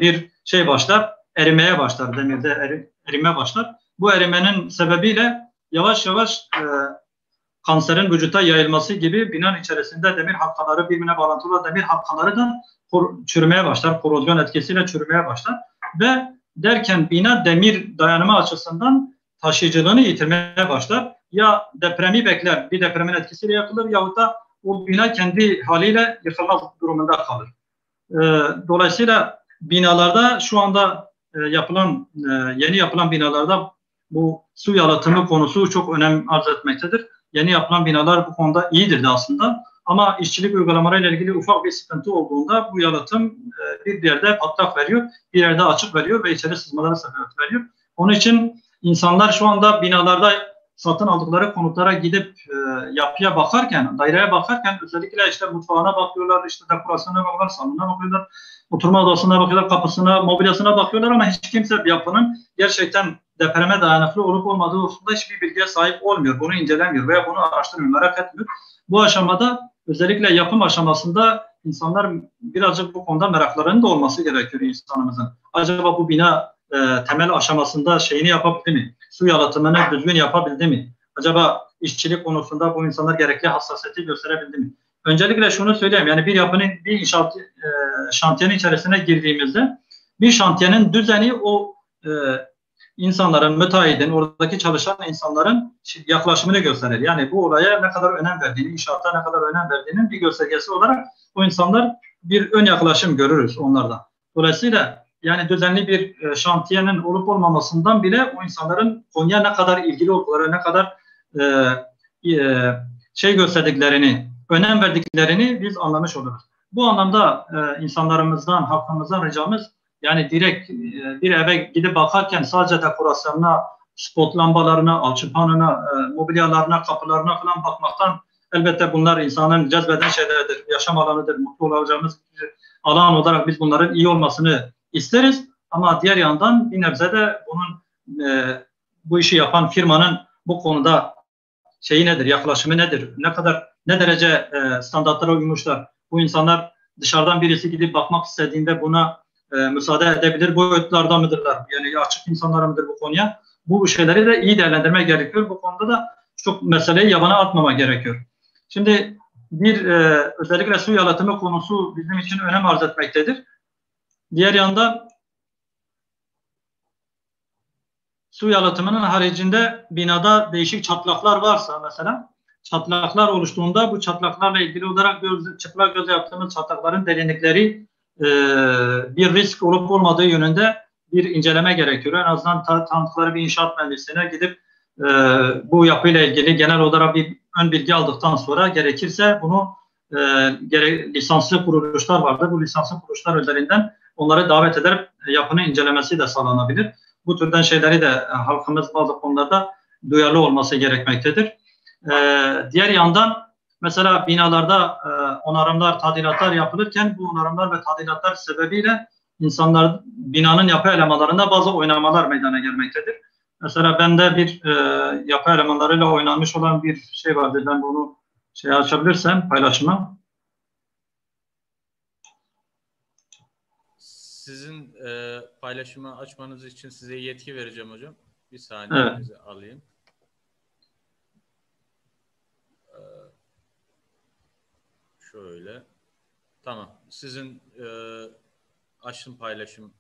bir şey başlar, erimeye başlar, demirde erime başlar. Bu erimenin sebebiyle yavaş yavaş kanserin vücuda yayılması gibi binanın içerisinde demir halkaları, birbirine bağlantılı demir halkaları da çürümeye başlar, korozyon etkisiyle çürümeye başlar ve derken bina demir dayanımı açısından taşıyıcılığını yitirmeye başlar. Ya depremi bekler, bir depremin etkisiyle yakılır yahut da o bina kendi haliyle yıkılmaz durumunda kalır. Dolayısıyla binalarda şu anda yeni yapılan binalarda bu su yalıtımı konusu çok önem arz etmektedir. Yeni yapılan binalar bu konuda iyidir de aslında. Ama işçilik uygulamalarıyla ilgili ufak bir sıkıntı olduğunda bu yalıtım bir yerde patlak veriyor, bir yerde açık veriyor ve içeri sızmalara sebebiyet veriyor. Onun için insanlar şu anda binalarda satın aldıkları konutlara gidip yapıya bakarken, daireye bakarken özellikle işte mutfağına bakıyorlar, işte dekorasyona bakıyorlar, salonuna bakıyorlar, oturma odasına bakıyorlar, kapısına, mobilyasına bakıyorlar ama hiç kimse yapının gerçekten depreme dayanıklı olup olmadığı hususunda hiçbir bilgiye sahip olmuyor. Bunu incelemiyor veya bunu araştırmıyor, merak etmiyor. Bu aşamada özellikle yapım aşamasında insanlar birazcık bu konuda meraklarının da olması gerekiyor insanımızın. Acaba bu bina temel aşamasında şeyini yapabildi mi? Su yalıtımını düzgün yapabildi mi? Acaba işçilik konusunda bu insanlar gerekli hassasiyeti gösterebildi mi? Öncelikle şunu söyleyeyim, yani bir yapının, bir inşaat şantiyenin içerisine girdiğimizde bir şantiyenin düzeni o insanların, müteahhidin, oradaki çalışan insanların yaklaşımını gösterir. Yani bu olaya ne kadar önem verdiğini, inşaata ne kadar önem verdiğinin bir göstergesi olarak o insanlar bir ön yaklaşım görürüz onlardan. Dolayısıyla yani düzenli bir şantiyenin olup olmamasından bile o insanların konuya ne kadar ilgili oldukları, ne kadar gösterdiklerini, önem verdiklerini biz anlamış oluruz. Bu anlamda insanlarımızdan, halkımızdan ricamız, yani direkt bir eve gidip bakarken sadece dekorasyonuna, spot lambalarına, alçıpanına, mobilyalarına, kapılarına falan bakmaktan, elbette bunlar insanın cezbeden şeylerdir, yaşam alanıdır, mutlu olacağımız bir alan olarak biz bunların iyi olmasını isteriz. Ama diğer yandan bir nebze de bunun bu işi yapan firmanın bu konuda şeyi nedir, yaklaşımı nedir, ne derece standartlara uymuşlar. Bu insanlar dışarıdan birisi gidip bakmak istediğinde buna müsaade edebilir boyutlarda mıdırlar? Yani açık insanlar mıdır bu konuya? Bu şeyleri de iyi değerlendirmek gerekiyor. Bu konuda da çok meseleyi yabana atmama gerekiyor. Şimdi özellikle su yalıtımı konusu bizim için önem arz etmektedir. Diğer yanda su yalıtımının haricinde binada değişik çatlaklar varsa mesela, çatlaklar oluştuğunda bu çatlaklarla ilgili olarak çıplak gözle yaptığımız çatlakların derinlikleri bir risk olup olmadığı yönünde bir inceleme gerekiyor. En azından tanıdıkları bir inşaat mühendisliğine gidip bu yapıyla ilgili genel olarak bir ön bilgi aldıktan sonra gerekirse bunu lisanslı kuruluşlar vardır. Bu lisanslı kuruluşlar üzerinden onları davet ederek yapının incelemesi de sağlanabilir. Bu türden şeyleri de halkımız bazı konularda duyarlı olması gerekmektedir. Diğer yandan mesela binalarda onarımlar, tadilatlar yapılırken bu onarımlar ve tadilatlar sebebiyle insanlar binanın yapı elemanlarında bazı oynamalar meydana gelmektedir. Mesela bende bir yapı elemanlarıyla oynanmış olan bir şey vardır. Ben bunu açabilirsem paylaşıma. Sizin paylaşımı açmanız için size yetki vereceğim hocam. Bir saniyenizi alayım. Şöyle. Tamam. Sizin açın paylaşım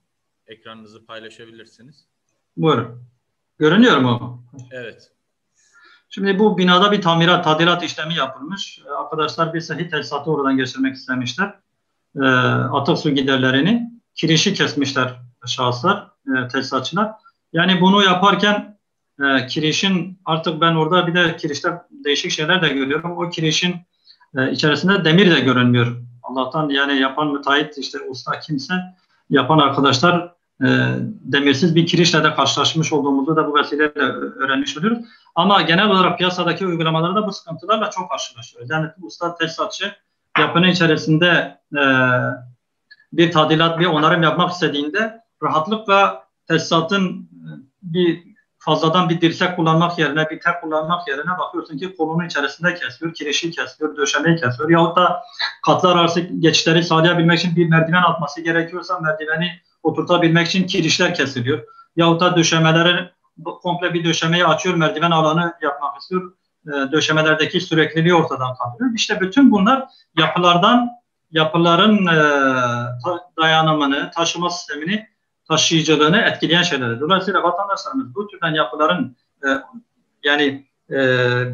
ekranınızı paylaşabilirsiniz. Buyurun. Görünüyor mu? Evet. Şimdi bu binada bir tadilat işlemi yapılmış. Arkadaşlar bir sahih tesisatı oradan geçirmek istemişler. Atık su giderlerini, kirişi kesmişler şahıslar, tesisatçılar. Yani bunu yaparken kirişin artık ben orada bir de kirişte değişik şeyler de görüyorum. O kirişin içerisinde demir de görünmüyor. Allah'tan yani yapan müteahhit işte usta kimse yapan arkadaşlar demirsiz bir kirişle de karşılaşmış olduğumuzu da bu vesileyle öğrenmiş oluyoruz. Ama genel olarak piyasadaki uygulamalarda bu sıkıntılarla çok karşılaşıyoruz. Yani usta tesisatçı yapının içerisinde bir tadilat, bir onarım yapmak istediğinde rahatlıkla tesisatın fazladan bir dirsek kullanmak yerine, bir tek kullanmak yerine bakıyorsun ki kolunun içerisinde kesiyor, kirişi kesiyor, döşemeyi kesiyor. Yahut da katlar arası geçişleri sağlayabilmek için bir merdiven atması gerekiyorsa merdiveni oturtabilmek için kirişler kesiliyor. Yahut da döşemeleri komple bir döşemeyi açıyor, merdiven alanı yapmak istiyor. Döşemelerdeki sürekliliği ortadan kaldırıyor. İşte bütün bunlar yapıların dayanımını, taşıma sistemini, taşıyıcılığını etkileyen şeylerdir. Dolayısıyla vatandaşlarımız bu türden yapıların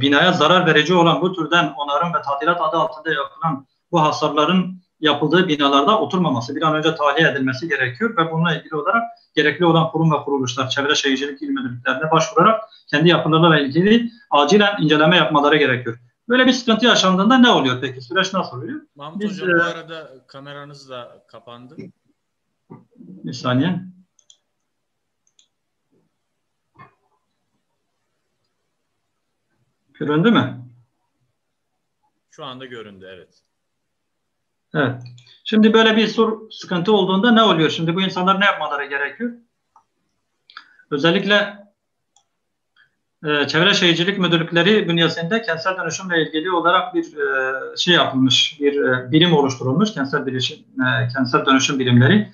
binaya zarar verici olan bu türden onarım ve tadilat adı altında yapılan bu hasarların yapıldığı binalarda oturmaması, bir an önce tahliye edilmesi gerekiyor ve bununla ilgili olarak gerekli olan kurum ve kuruluşlar, Çevre Şehircilik İl Müdürlüklerine başvurarak kendi yapılarla ilgili acilen inceleme yapmaları gerekiyor. Böyle bir sıkıntı yaşandığında ne oluyor peki? Süreç nasıl oluyor? Mahmut Hocam bu arada kameranız da kapandı. Bir saniye. Göründü mü? Şu anda göründü, evet. Evet. Şimdi böyle bir sıkıntı olduğunda ne oluyor? Şimdi bu insanlar ne yapmaları gerekiyor? Özellikle Çevre Şehircilik Müdürlükleri bünyesinde kentsel dönüşümle ilgili olarak bir şey yapılmış, bir birim oluşturulmuş, kentsel dönüşüm birimleri.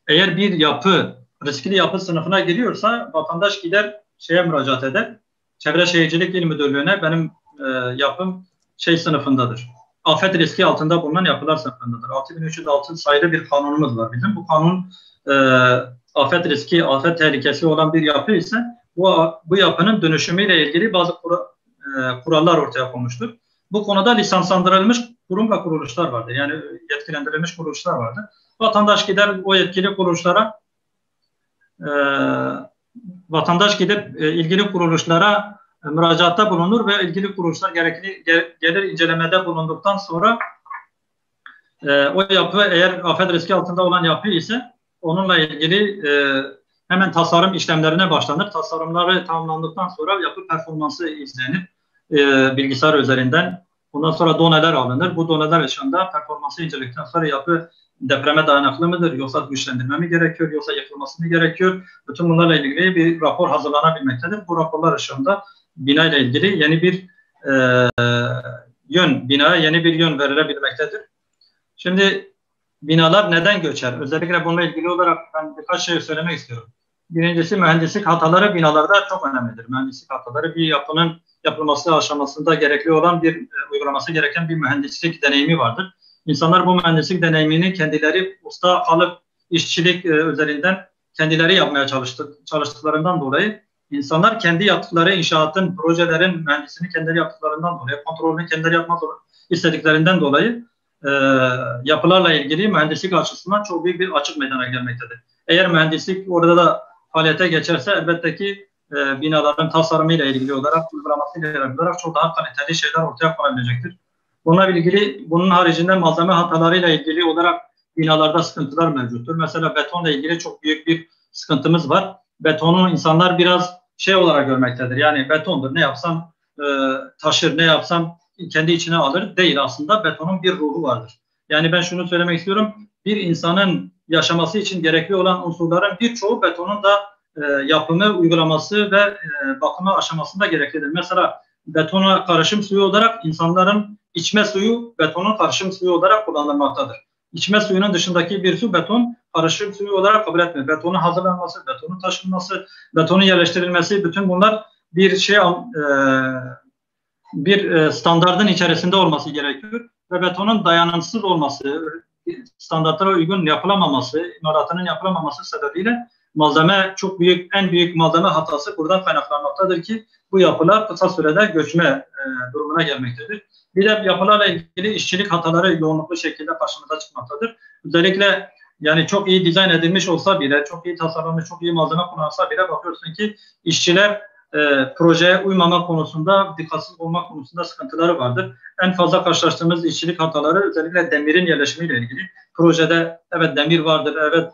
Eğer bir yapı riskli yapı sınıfına giriyorsa vatandaş gider şeye müracaat eder. Çevre Şehircilik İl Müdürlüğü'ne benim yapım şey sınıfındadır. Afet riski altında bulunan yapılar sınıfındadır. 6306 sayılı bir kanunumuz var bizim. Bu kanun afet riski, afet tehlikesi olan bir yapı ise bu yapının dönüşümüyle ilgili bazı kurallar ortaya konmuştur. Bu konuda lisanslandırılmış kurum ve kuruluşlar vardır. Yani yetkilendirilmiş kuruluşlar vardır. Vatandaş gider o yetkili kuruluşlara ilgili kuruluşlara müracaatta bulunur ve ilgili kuruluşlar gelir incelemede bulunduktan sonra o yapı eğer afet riski altında olan yapı ise onunla ilgili hemen tasarım işlemlerine başlanır. Tasarımları tamamlandıktan sonra yapı performansı izlenir bilgisayar üzerinden. Ondan sonra doneler alınır. Bu doneler ışığında performansı inceledikten sonra yapı depreme dayanıklı mıdır? Yoksa güçlendirme mi gerekiyor? Yoksa yıkılması mı gerekiyor? Bütün bunlarla ilgili bir rapor hazırlanabilmektedir. Bu raporlar ışığında bina ile ilgili yeni bir binaya yeni bir yön verilebilmektedir. Şimdi binalar neden göçer? Özellikle bununla ilgili olarak ben birkaç şey söylemek istiyorum. Birincisi mühendislik hataları binalarda çok önemlidir. Mühendislik hataları bir yapının yapılması aşamasında gerekli olan uygulaması gereken bir mühendislik deneyimi vardır. İnsanlar bu mühendislik deneyimini kendileri usta alıp işçilik üzerinden kendileri yapmaya çalıştıklarından dolayı insanlar kendi yaptıkları inşaatın, projelerin mühendisliğini kendileri yaptıklarından dolayı, kontrolünü kendileri yapmak istediklerinden dolayı yapılarla ilgili mühendislik açısından çok büyük bir açık meydana gelmektedir. Eğer mühendislik orada da faaliyete geçerse elbette ki binaların tasarımıyla ilgili olarak, uygulamasıyla ilgili olarak çok daha kaliteli şeyler ortaya konabilecektir. Bununla ilgili, bunun haricinde malzeme hatalarıyla ilgili olarak binalarda sıkıntılar mevcuttur. Mesela betonla ilgili çok büyük bir sıkıntımız var. Betonu insanlar biraz şey olarak görmektedir. Yani betondur, ne yapsam taşır, ne yapsam kendi içine alır. Değil aslında, betonun bir ruhu vardır. Yani ben şunu söylemek istiyorum. Bir insanın yaşaması için gerekli olan unsurların birçoğu betonun da yapımı, uygulaması ve bakımı aşamasında gereklidir. Mesela betona karışım suyu olarak insanların içme suyu betonun karışım suyu olarak kullanılmaktadır. İçme suyunun dışındaki bir su beton karışım suyu olarak kabul etmiyor. Betonun hazırlanması, betonun taşınması, betonun yerleştirilmesi, bütün bunlar bir standardın içerisinde olması gerekiyor ve betonun dayanımsız olması, standartlara uygun yapılamaması, imalatının yapılamaması sebebiyle en büyük malzeme hatası buradan kaynaklanmaktadır ki bu yapılar kısa sürede göçme durumuna gelmektedir. Bir de yapılarla ilgili işçilik hataları yoğunluklu şekilde karşımıza çıkmaktadır. Özellikle Yani çok iyi dizayn edilmiş olsa bile, çok iyi tasarlanmış, çok iyi malzeme kullanılsa bile bakıyorsun ki işçiler projeye uymama konusunda, dikkatsiz olma konusunda sıkıntıları vardır. En fazla karşılaştığımız işçilik hataları özellikle demirin yerleşimiyle ilgili. Projede evet demir vardır, evet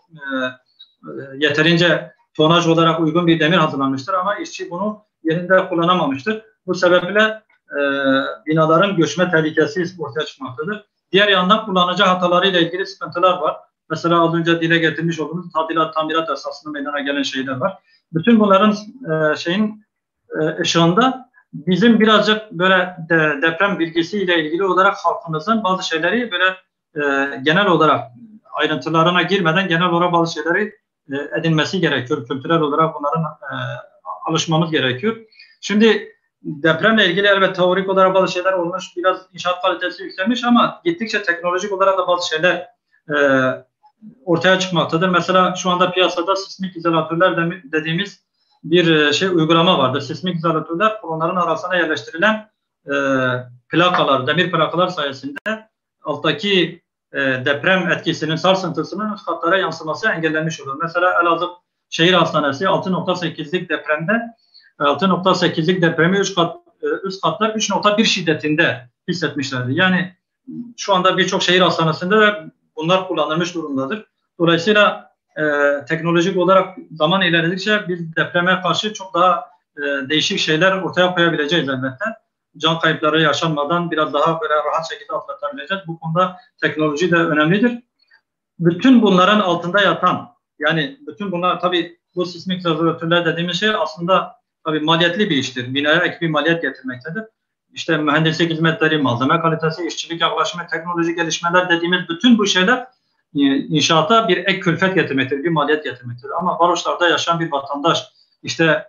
yeterince tonaj olarak uygun bir demir hazırlanmıştır ama işçi bunu yerinde kullanamamıştır. Bu sebeple binaların göçme tehlikesi ortaya çıkmaktadır. Diğer yandan kullanıcı hatalarıyla ilgili sıkıntılar var. Mesela az önce dile getirmiş olduğumuz tadilat, tamirat esasında meydana gelen şeyler var. Bütün bunların ışığında bizim birazcık böyle deprem bilgisiyle ilgili olarak halkımızın bazı şeyleri böyle genel olarak ayrıntılarına girmeden genel olarak bazı şeyleri edinmesi gerekiyor. Kültürel olarak bunların alışmamız gerekiyor. Şimdi depremle ilgili elbette teorik olarak bazı şeyler olmuş, biraz inşaat kalitesi yükselmiş ama gittikçe teknolojik olarak da bazı şeyler ortaya çıkmaktadır. Mesela şu anda piyasada sismik izolatörler dediğimiz bir uygulama vardır. Sismik izolatörler onların arasına yerleştirilen plakalar, demir plakalar sayesinde alttaki deprem etkisinin, sarsıntısının üst katlara yansıması engellenmiş olur. Mesela Elazığ Şehir Hastanesi 6.8'lik depremde 6.8'lik depremi üst katlar 3.1 şiddetinde hissetmişlerdi. Yani şu anda birçok şehir hastanesinde de bunlar kullanılmış durumdadır. Dolayısıyla teknolojik olarak zaman ilerledikçe biz depreme karşı çok daha değişik şeyler ortaya koyabileceğiz elbette. Can kayıpları yaşanmadan biraz daha böyle rahat şekilde atlatabileceğiz. Bu konuda teknoloji de önemlidir. Bütün bunların altında yatan, yani bütün bunlar tabii bu sismik izolatörler dediğimiz şey aslında tabii maliyetli bir iştir. Binaya ek bir maliyet getirmektedir. İşte mühendislik hizmetleri, malzeme kalitesi, işçilik yaklaşımı, teknolojik gelişmeler dediğimiz bütün bu şeyler inşaata bir ek külfet getirmektedir, bir maliyet getirmektedir. Ama varoşlarda yaşayan bir vatandaş işte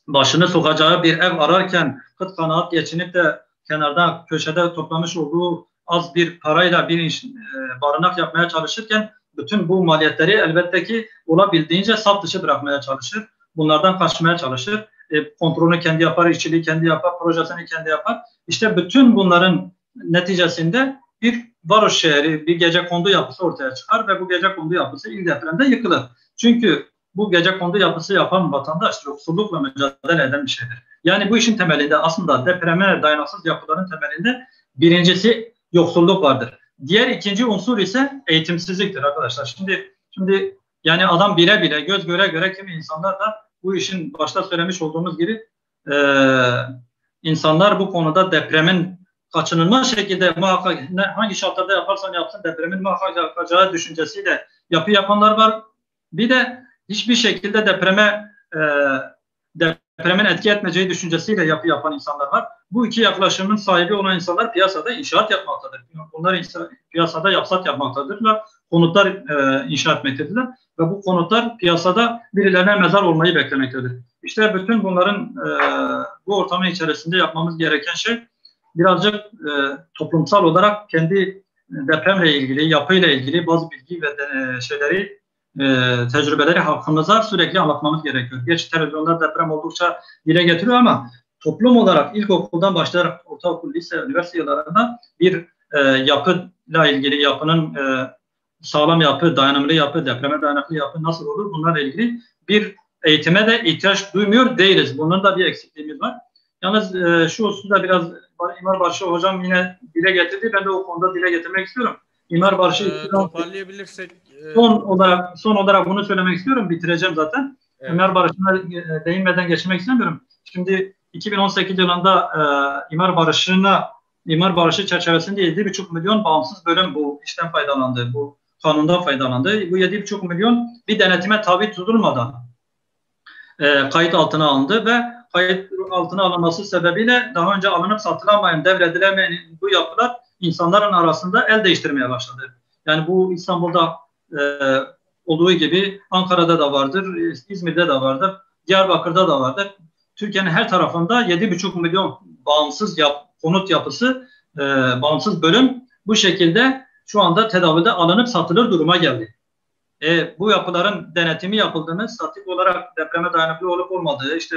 başını sokacağı bir ev ararken kıt kanaat geçinip de kenarda köşede toplamış olduğu az bir parayla bir barınak yapmaya çalışırken bütün bu maliyetleri elbette ki olabildiğince saf dışı bırakmaya çalışır. Bunlardan kaçmaya çalışır. Kontrolünü kendi yapar, işçiliği kendi yapar, projesini kendi yapar. İşte bütün bunların neticesinde bir varoş şehri, bir gecekondu yapısı ortaya çıkar ve bu gecekondu yapısı ilk depremde yıkılır. Çünkü bu gecekondu yapısı yapan vatandaş yoksullukla mücadele eden bir şeydir. Yani bu işin temelinde aslında depreme dayanıksız yapıların temelinde birincisi yoksulluk vardır. Diğer ikinci unsur ise eğitimsizliktir arkadaşlar. Şimdi yani adam bile bile göz göre göre kimi insanlar da bu işin başta söylemiş olduğumuz gibi insanlar bu konuda depremin kaçınılmaz şekilde muhakkak hangi şartlarda yaparsan yapsın depremin muhakkak yapacağı düşüncesiyle yapı yapanlar var. Bir de hiçbir şekilde depremin etki etmeyeceği düşüncesiyle yapı yapan insanlar var. Bu iki yaklaşımın sahibi olan insanlar piyasada inşaat yapmaktadır. Bunlar piyasada yapsat yapmaktadırlar. Konutlar inşa etmektedirler. Ve bu konutlar piyasada birilerine mezar olmayı beklemektedir. İşte bütün bunların bu ortamın içerisinde yapmamız gereken şey birazcık toplumsal olarak kendi depremle ilgili, yapıyla ilgili bazı bilgi ve şeyleri tecrübeleri halkımıza sürekli anlatmamız gerekiyor. Gerçi televizyonda deprem oldukça dile getiriyor ama toplum olarak ilkokuldan başlayarak ortaokul, lise, üniversite yıllarında bir yapıyla ilgili yapının sağlam yapı, dayanımlı yapı, depreme dayanıklı yapı nasıl olur? Bunlarla ilgili bir eğitime de ihtiyaç duymuyor değiliz. Bunun da bir eksikliğimiz var. Yalnız şu hususta biraz İmar Barışı hocam yine dile getirdi. Ben de o konuda dile getirmek istiyorum. İmar Barışı toparlayabilirsek son olarak bunu söylemek istiyorum. Bitireceğim zaten. Evet. İmar Barışı'na değinmeden geçmek istemiyorum. Şimdi 2018 yılında İmar Barışı çerçevesinde 7,5 milyon bağımsız bölüm bu işten faydalandı. Bu kanundan faydalandı. Bu 7,5 milyon bir denetime tabi tutulmadan kayıt altına alındı ve kayıt altına alınması sebebiyle daha önce alınıp satılamayan, devredilemeyen bu yapılar insanların arasında el değiştirmeye başladı. Yani bu İstanbul'da olduğu gibi Ankara'da da vardır, İzmir'de de vardır, Diyarbakır'da da vardır. Türkiye'nin her tarafında 7,5 milyon bağımsız konut yapısı, bağımsız bölüm bu şekilde şu anda tedavide alınıp satılır duruma geldi. Bu yapıların denetimi yapıldığını, statik olarak depreme dayanıklı olup olmadığı, işte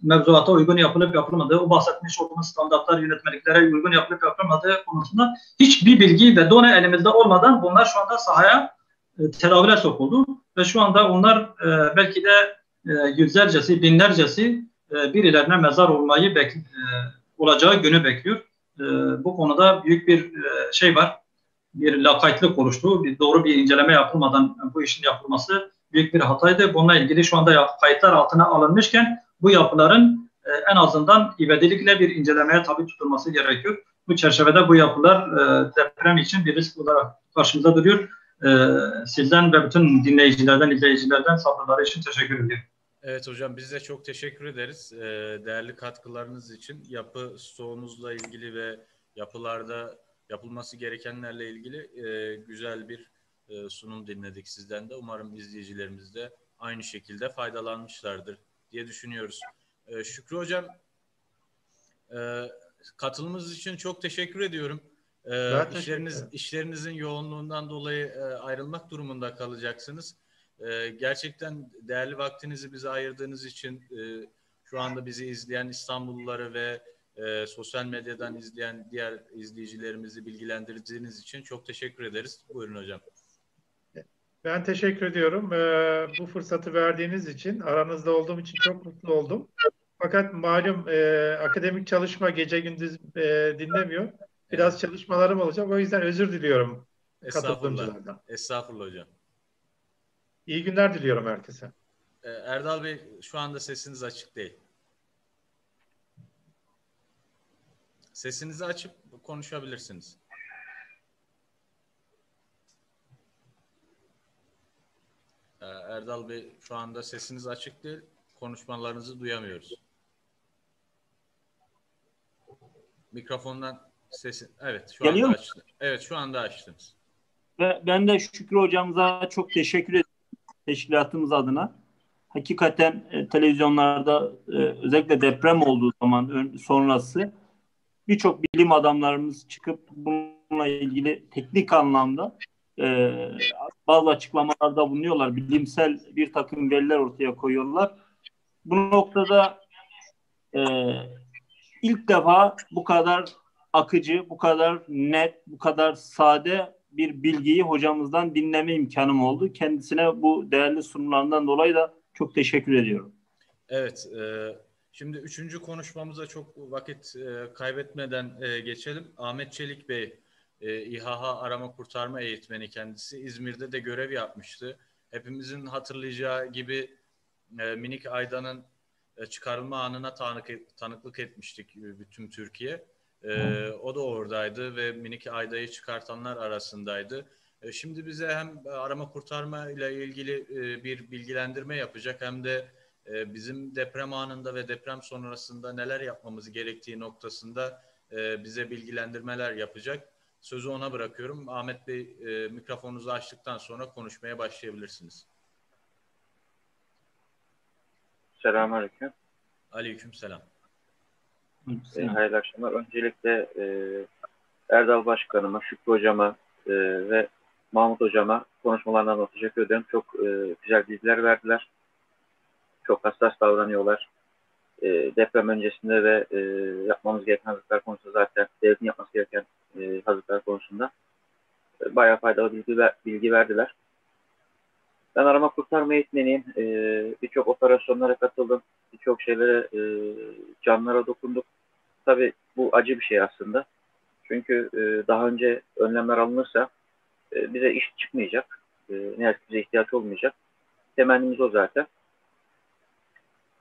mevzuata uygun yapılıp yapılmadığı, o bahsetmiş olduğumuz standartlar, yönetmeliklere uygun yapılıp yapılmadığı konusunda hiçbir bilgi ve done elimizde olmadan bunlar şu anda sahaya teravüle sokuldu. Ve şu anda onlar belki de yüzlercesi, binlercesi birilerine mezar olmayı olacağı günü bekliyor. Bu konuda büyük bir şey var. Bir lakaytlık oluştu. Doğru bir inceleme yapılmadan bu işin yapılması büyük bir hataydı. Bununla ilgili şu anda kayıtlar altına alınmışken bu yapıların en azından ivedilikle bir incelemeye tabi tutulması gerekiyor. Bu çerçevede bu yapılar deprem için bir risk olarak karşımıza duruyor. Sizden ve bütün dinleyicilerden, izleyicilerden sabrları için teşekkür ediyorum. Evet hocam, biz de çok teşekkür ederiz. Değerli katkılarınız için yapı stoğunuzla ilgili ve yapılarda yapılması gerekenlerle ilgili güzel bir sunum dinledik sizden de. Umarım izleyicilerimiz de aynı şekilde faydalanmışlardır diye düşünüyoruz. Şükrü hocam, katılımınız için çok teşekkür ediyorum. İşlerinizin yoğunluğundan dolayı ayrılmak durumunda kalacaksınız. Gerçekten değerli vaktinizi bize ayırdığınız için şu anda bizi izleyen İstanbulluları ve sosyal medyadan izleyen diğer izleyicilerimizi bilgilendirdiğiniz için çok teşekkür ederiz. Buyurun hocam. Ben teşekkür ediyorum. Bu fırsatı verdiğiniz için, aranızda olduğum için çok mutlu oldum. Fakat malum akademik çalışma gece gündüz dinlemiyor. Biraz çalışmalarım olacak. O yüzden özür diliyorum katılımcılardan. Estağfurullah hocam. İyi günler diliyorum herkese. Erdal Bey, şu anda sesiniz açık değil. Sesinizi açıp konuşabilirsiniz. Erdal Bey, şu anda sesiniz açık değil. Konuşmalarınızı duyamıyoruz. Mikrofondan sesi... Evet, şu anda açtınız. Evet, şu anda açtınız. Ben de Şükrü hocamıza çok teşekkür ederim teşkilatımız adına. Hakikaten televizyonlarda özellikle deprem olduğu zaman sonrası birçok bilim adamlarımız çıkıp bununla ilgili teknik anlamda bazı açıklamalarda bulunuyorlar. Bilimsel bir takım veriler ortaya koyuyorlar. Bu noktada ilk defa bu kadar akıcı, bu kadar net, bu kadar sade bir bilgiyi hocamızdan dinleme imkanım oldu. Kendisine bu değerli sunumlarından dolayı da çok teşekkür ediyorum. Evet, şimdi 3. konuşmamıza çok vakit kaybetmeden geçelim. Ahmet Çelik Bey, İHA arama kurtarma eğitmeni kendisi. İzmir'de de görev yapmıştı. Hepimizin hatırlayacağı gibi Minik Ayda'nın çıkarılma anına tanıklık etmiştik bütün Türkiye. O da oradaydı ve Minik Ayda'yı çıkartanlar arasındaydı. Şimdi bize hem arama kurtarma ile ilgili bir bilgilendirme yapacak hem de bizim deprem anında ve deprem sonrasında neler yapmamız gerektiği noktasında bize bilgilendirmeler yapacak. Sözü ona bırakıyorum. Ahmet Bey, mikrofonunuzu açtıktan sonra konuşmaya başlayabilirsiniz. Selamünaleyküm. Aleykümselam. Hayırlı akşamlar. Öncelikle Erdal Başkanıma, Şükrü Hocama ve Mahmut Hocama konuşmalarından dolayı teşekkür ederim. Çok güzel bilgiler verdiler. Çok hassas davranıyorlar. Deprem öncesinde ve yapmamız gereken hazırlıklar konusunda zaten devletin yapması gereken hazırlıklar konusunda bayağı faydalı bilgi verdiler. Ben arama kurtarma eğitmeniyim. Birçok operasyonlara katıldım. Birçok şeylere, canlara dokunduk. Tabii bu acı bir şey aslında. Çünkü daha önce önlemler alınırsa bize iş çıkmayacak. Ne yazık ki bize ihtiyaç olmayacak. Temennimiz o zaten.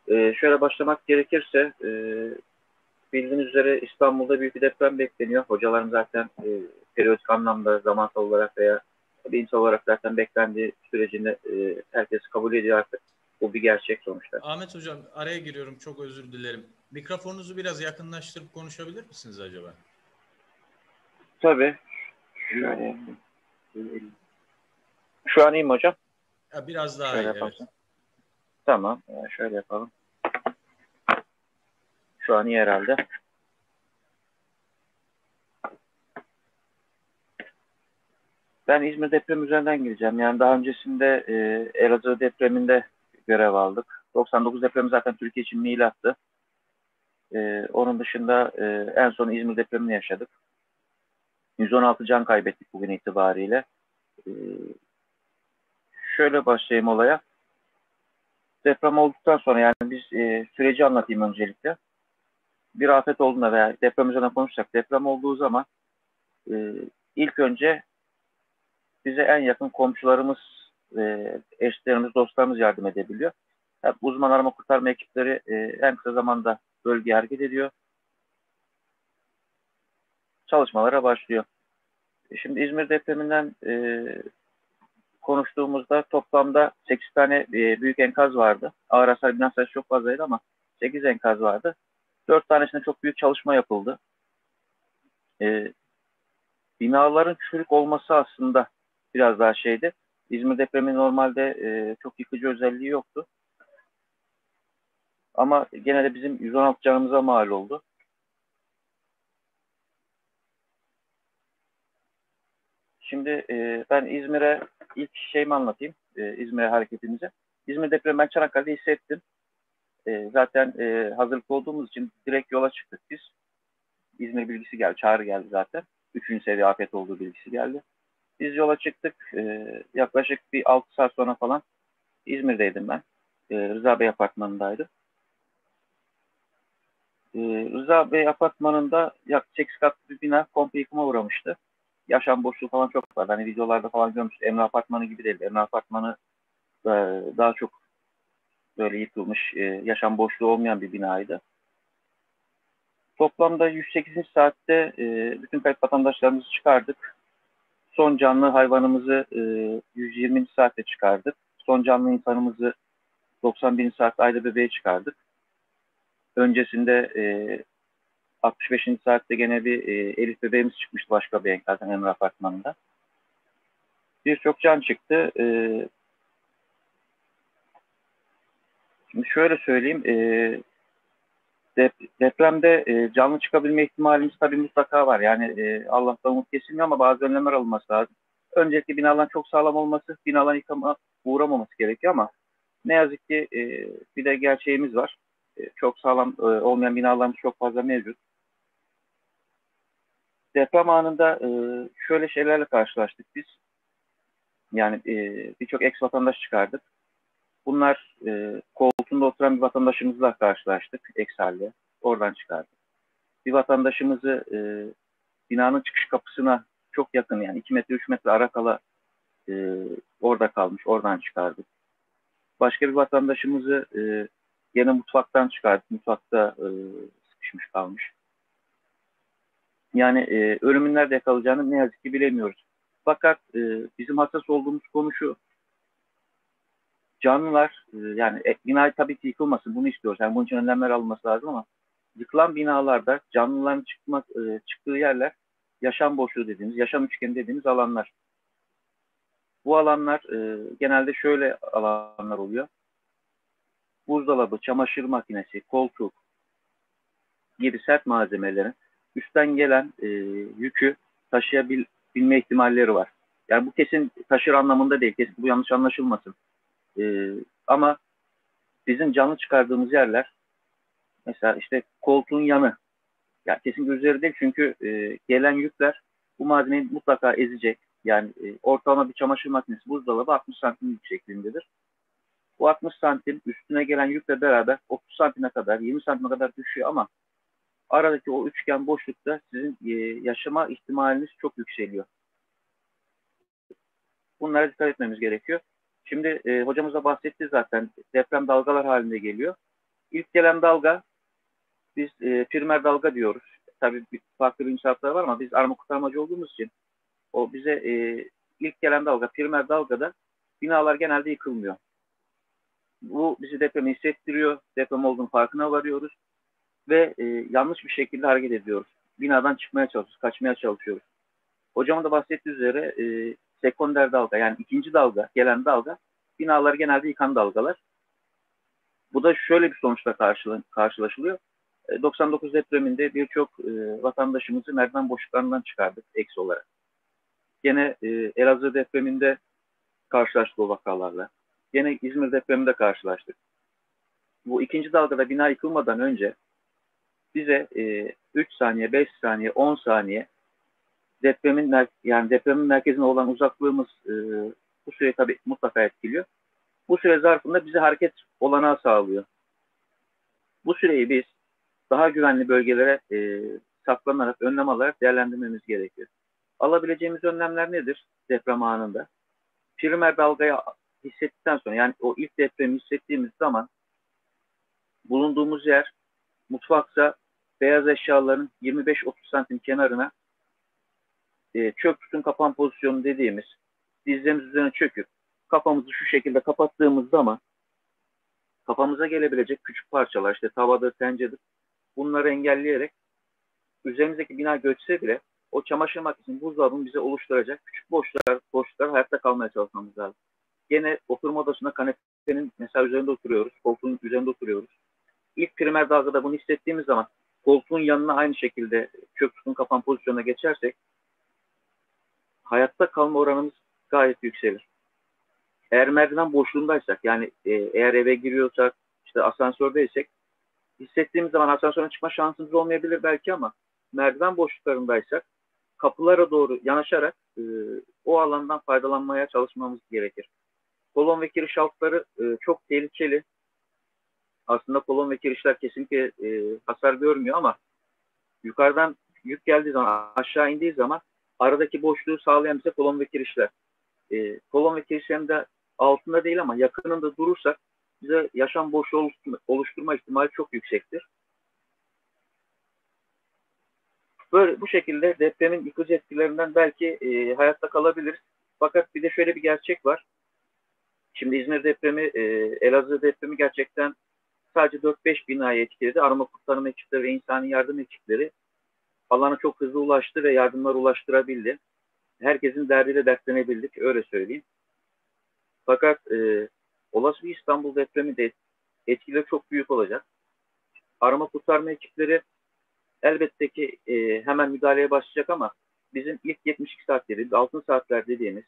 Şöyle başlamak gerekirse bildiğiniz üzere İstanbul'da büyük bir deprem bekleniyor. Hocalarım zaten periyodik anlamda zamansal olarak veya bilimsel olarak zaten beklendiği sürecinde herkes kabul ediyor artık. Bu bir gerçek sonuçta. Ahmet Hocam, araya giriyorum. Çok özür dilerim. Mikrofonunuzu biraz yakınlaştırıp konuşabilir misiniz acaba? Tabii. Şöyle. Şu an iyi mi hocam? Biraz daha şöyle iyi. Evet. Tamam. Şöyle yapalım. Şu an iyi herhalde. Ben İzmir depremi üzerinden gideceğim. Yani daha öncesinde Elazığ depreminde görev aldık. 99 depremi zaten Türkiye için milattı. Onun dışında en son İzmir depremini yaşadık. 116 can kaybettik bugün itibariyle. Şöyle başlayayım olaya. Deprem olduktan sonra, yani biz süreci anlatayım öncelikle. Bir afet olduğunda veya deprem üzerine konuşacak, deprem olduğu zaman ilk önce bize en yakın komşularımız, eşlerimiz, dostlarımız yardım edebiliyor. Hep uzman arama kurtarma ekipleri en kısa zamanda bölgeye hareket ediyor. Çalışmalara başlıyor. Şimdi İzmir depreminden konuştuğumuzda toplamda 8 tane büyük enkaz vardı. Ağır hasar bina sayısı çok fazlaydı ama 8 enkaz vardı. 4 tanesinde çok büyük çalışma yapıldı. Binaların çürük olması aslında biraz daha şeydi. İzmir depremi normalde çok yıkıcı özelliği yoktu. Ama gene de bizim 116 canımıza mal oldu. Şimdi ben İzmir'e ilk şeyimi anlatayım. İzmir'e hareketimize. İzmir depremi ben Çanakkale'de hissettim. Zaten hazırlıklı olduğumuz için direkt yola çıktık biz. İzmir bilgisi geldi, çağrı geldi zaten. 3. seviye afet olduğu bilgisi geldi. Biz yola çıktık. Yaklaşık bir 6 saat sonra falan İzmir'deydim ben. Rıza Bey apartmanındaydım. Rıza Bey apartmanında yaklaşık 8 katlı bir bina komple yıkıma uğramıştı. Yaşam boşluğu falan çok vardı. Hani videolarda falan görmüştüm. Emre Apartmanı gibi değil. Emre Apartmanı daha çok böyle yıkılmış, yaşam boşluğu olmayan bir binaydı. Toplamda 108. saatte bütün kayıp vatandaşlarımızı çıkardık. Son canlı hayvanımızı 120. saatte çıkardık. Son canlı insanımızı 91. saatte ayda bebeğe çıkardık. Öncesinde 65. saatte gene bir Elif bebeğimiz çıkmıştı başka bir enkazdan, Emre Apartmanı'nda. Birçok can çıktı. Şimdi şöyle söyleyeyim. Depremde canlı çıkabilme ihtimalimiz tabii mutlaka var. Yani Allah'tan umut kesilmiyor ama bazı önlemler alınması lazım. Öncelikle binaların çok sağlam olması, binaların yıkıma uğramaması gerekiyor ama ne yazık ki bir de gerçeğimiz var. Çok sağlam olmayan binalarımız çok fazla mevcut. Deprem anında şöyle şeylerle karşılaştık biz. Yani birçok ex vatandaş çıkardık. Bunlar koltuğunda oturan bir vatandaşımızla karşılaştık ex halde. Oradan çıkardık. Bir vatandaşımızı binanın çıkış kapısına çok yakın, yani 2 metre 3 metre ara kala orada kalmış. Oradan çıkardık. Başka bir vatandaşımızı yine mutfaktan çıkardık. Mutfakta sıkışmış kalmış. Yani ölümün nerede yakalayacağını ne yazık ki bilemiyoruz. Fakat bizim hassas olduğumuz konu şu. Canlılar, yani bina tabii ki yıkılmasın, bunu istiyoruz. Yani bunun için önlemler alınması lazım ama yıkılan binalarda canlıların çıktığı yerler yaşam boşluğu dediğimiz, yaşam üçgeni dediğimiz alanlar. Bu alanlar genelde şöyle alanlar oluyor. Buzdolabı, çamaşır makinesi, koltuk gibi sert malzemelerin üstten gelen yükü taşıyabilme ihtimalleri var. Yani bu kesin taşır anlamında değil, kesin bu yanlış anlaşılmasın. Ama bizim canlı çıkardığımız yerler, mesela işte koltuğun yanı, yani kesin üzeri değil çünkü gelen yükler bu malzemeyi mutlaka ezecek. Yani ortalama bir çamaşır makinesi, buzdolabı 60 santim yüksekliğindedir. Bu 60 santim üstüne gelen yükle beraber 30 santime kadar, 20 santime kadar düşüyor ama aradaki o üçgen boşlukta sizin yaşama ihtimaliniz çok yükseliyor. Bunlara dikkat etmemiz gerekiyor. Şimdi hocamız da bahsetti zaten, deprem dalgalar halinde geliyor. İlk gelen dalga biz primer dalga diyoruz. Tabii farklı bir inşaatlar var ama biz arama kurtarmacı olduğumuz için o bize ilk gelen dalga, primer dalgada binalar genelde yıkılmıyor. Bu bizi depremi hissettiriyor. Deprem olduğunun farkına varıyoruz. Ve yanlış bir şekilde hareket ediyoruz. Binadan çıkmaya çalışıyoruz, kaçmaya çalışıyoruz. Hocamın da bahsettiği üzere sekonder dalga, yani ikinci dalga, gelen dalga, binalar genelde yıkan dalgalar. Bu da şöyle bir sonuçla karşılaşılıyor. 99 depreminde birçok vatandaşımızı merdiven boşluklarından çıkardık eksi olarak. Gene Elazığ depreminde karşılaştık o vakalarla. Gene İzmir depreminde karşılaştık. Bu ikinci dalgada bina yıkılmadan önce bize 3 saniye, 5 saniye, 10 saniye depremin merkezine olan uzaklığımız bu süreyi tabii mutlaka etkiliyor. Bu süre zarfında bize hareket olanağı sağlıyor. Bu süreyi biz daha güvenli bölgelere saklanarak, önlem alarak değerlendirmemiz gerekiyor. Alabileceğimiz önlemler nedir deprem anında? Primer dalgayı hissettikten sonra, yani o ilk depremi hissettiğimiz zaman bulunduğumuz yer mutfaksa beyaz eşyaların 25-30 santim kenarına çök tutun kapan pozisyonu dediğimiz dizlerimiz üzerine çöküp kafamızı şu şekilde kapattığımız zaman kafamıza gelebilecek küçük parçalar, işte tavadır, tenceredir, bunları engelleyerek üzerimizdeki bina göçse bile o çamaşır makinesinin, buzdolabının bize oluşturacak küçük boşluklar hayatta kalmaya çalışmamız lazım. Gene oturma odasında kanepenin mesela üzerinde oturuyoruz, koltuğun üzerinde oturuyoruz. İlk primer dalgada bunu hissettiğimiz zaman koltuğun yanına aynı şekilde çök tutun kapan pozisyonuna geçersek hayatta kalma oranımız gayet yükselir. Eğer merdiven boşluğundaysak, yani eğer eve giriyorsak, işte asansördeysek, hissettiğimiz zaman asansörden çıkma şansımız olmayabilir belki, ama merdiven boşluklarındaysak kapılara doğru yanaşarak o alandan faydalanmaya çalışmamız gerekir. Kolon ve kiriş altları çok tehlikeli. Aslında kolon ve kirişler kesinlikle hasar görmüyor, ama yukarıdan yük geldiği zaman, aşağı indiği zaman aradaki boşluğu sağlayan bize kolon ve kirişler. Kolon ve kirişlerin de altında değil ama yakınında durursak bize yaşam boşluğu oluşturma ihtimali çok yüksektir. Böyle bu şekilde depremin yıkıcı etkilerinden belki hayatta kalabiliriz. Fakat bir de şöyle bir gerçek var. Şimdi İzmir depremi, Elazığ depremi gerçekten sadece 4-5 binayı etkiledi. Arama kurtarma ekipleri ve insani yardım ekipleri alana çok hızlı ulaştı ve yardımlar ulaştırabildi. Herkesin derdiyle dertlenebildik, öyle söyleyeyim. Fakat olası bir İstanbul depremi de etkileri çok büyük olacak. Arama kurtarma ekipleri elbette ki hemen müdahaleye başlayacak, ama bizim ilk 72 saat dediğimiz, altın saatler dediğimiz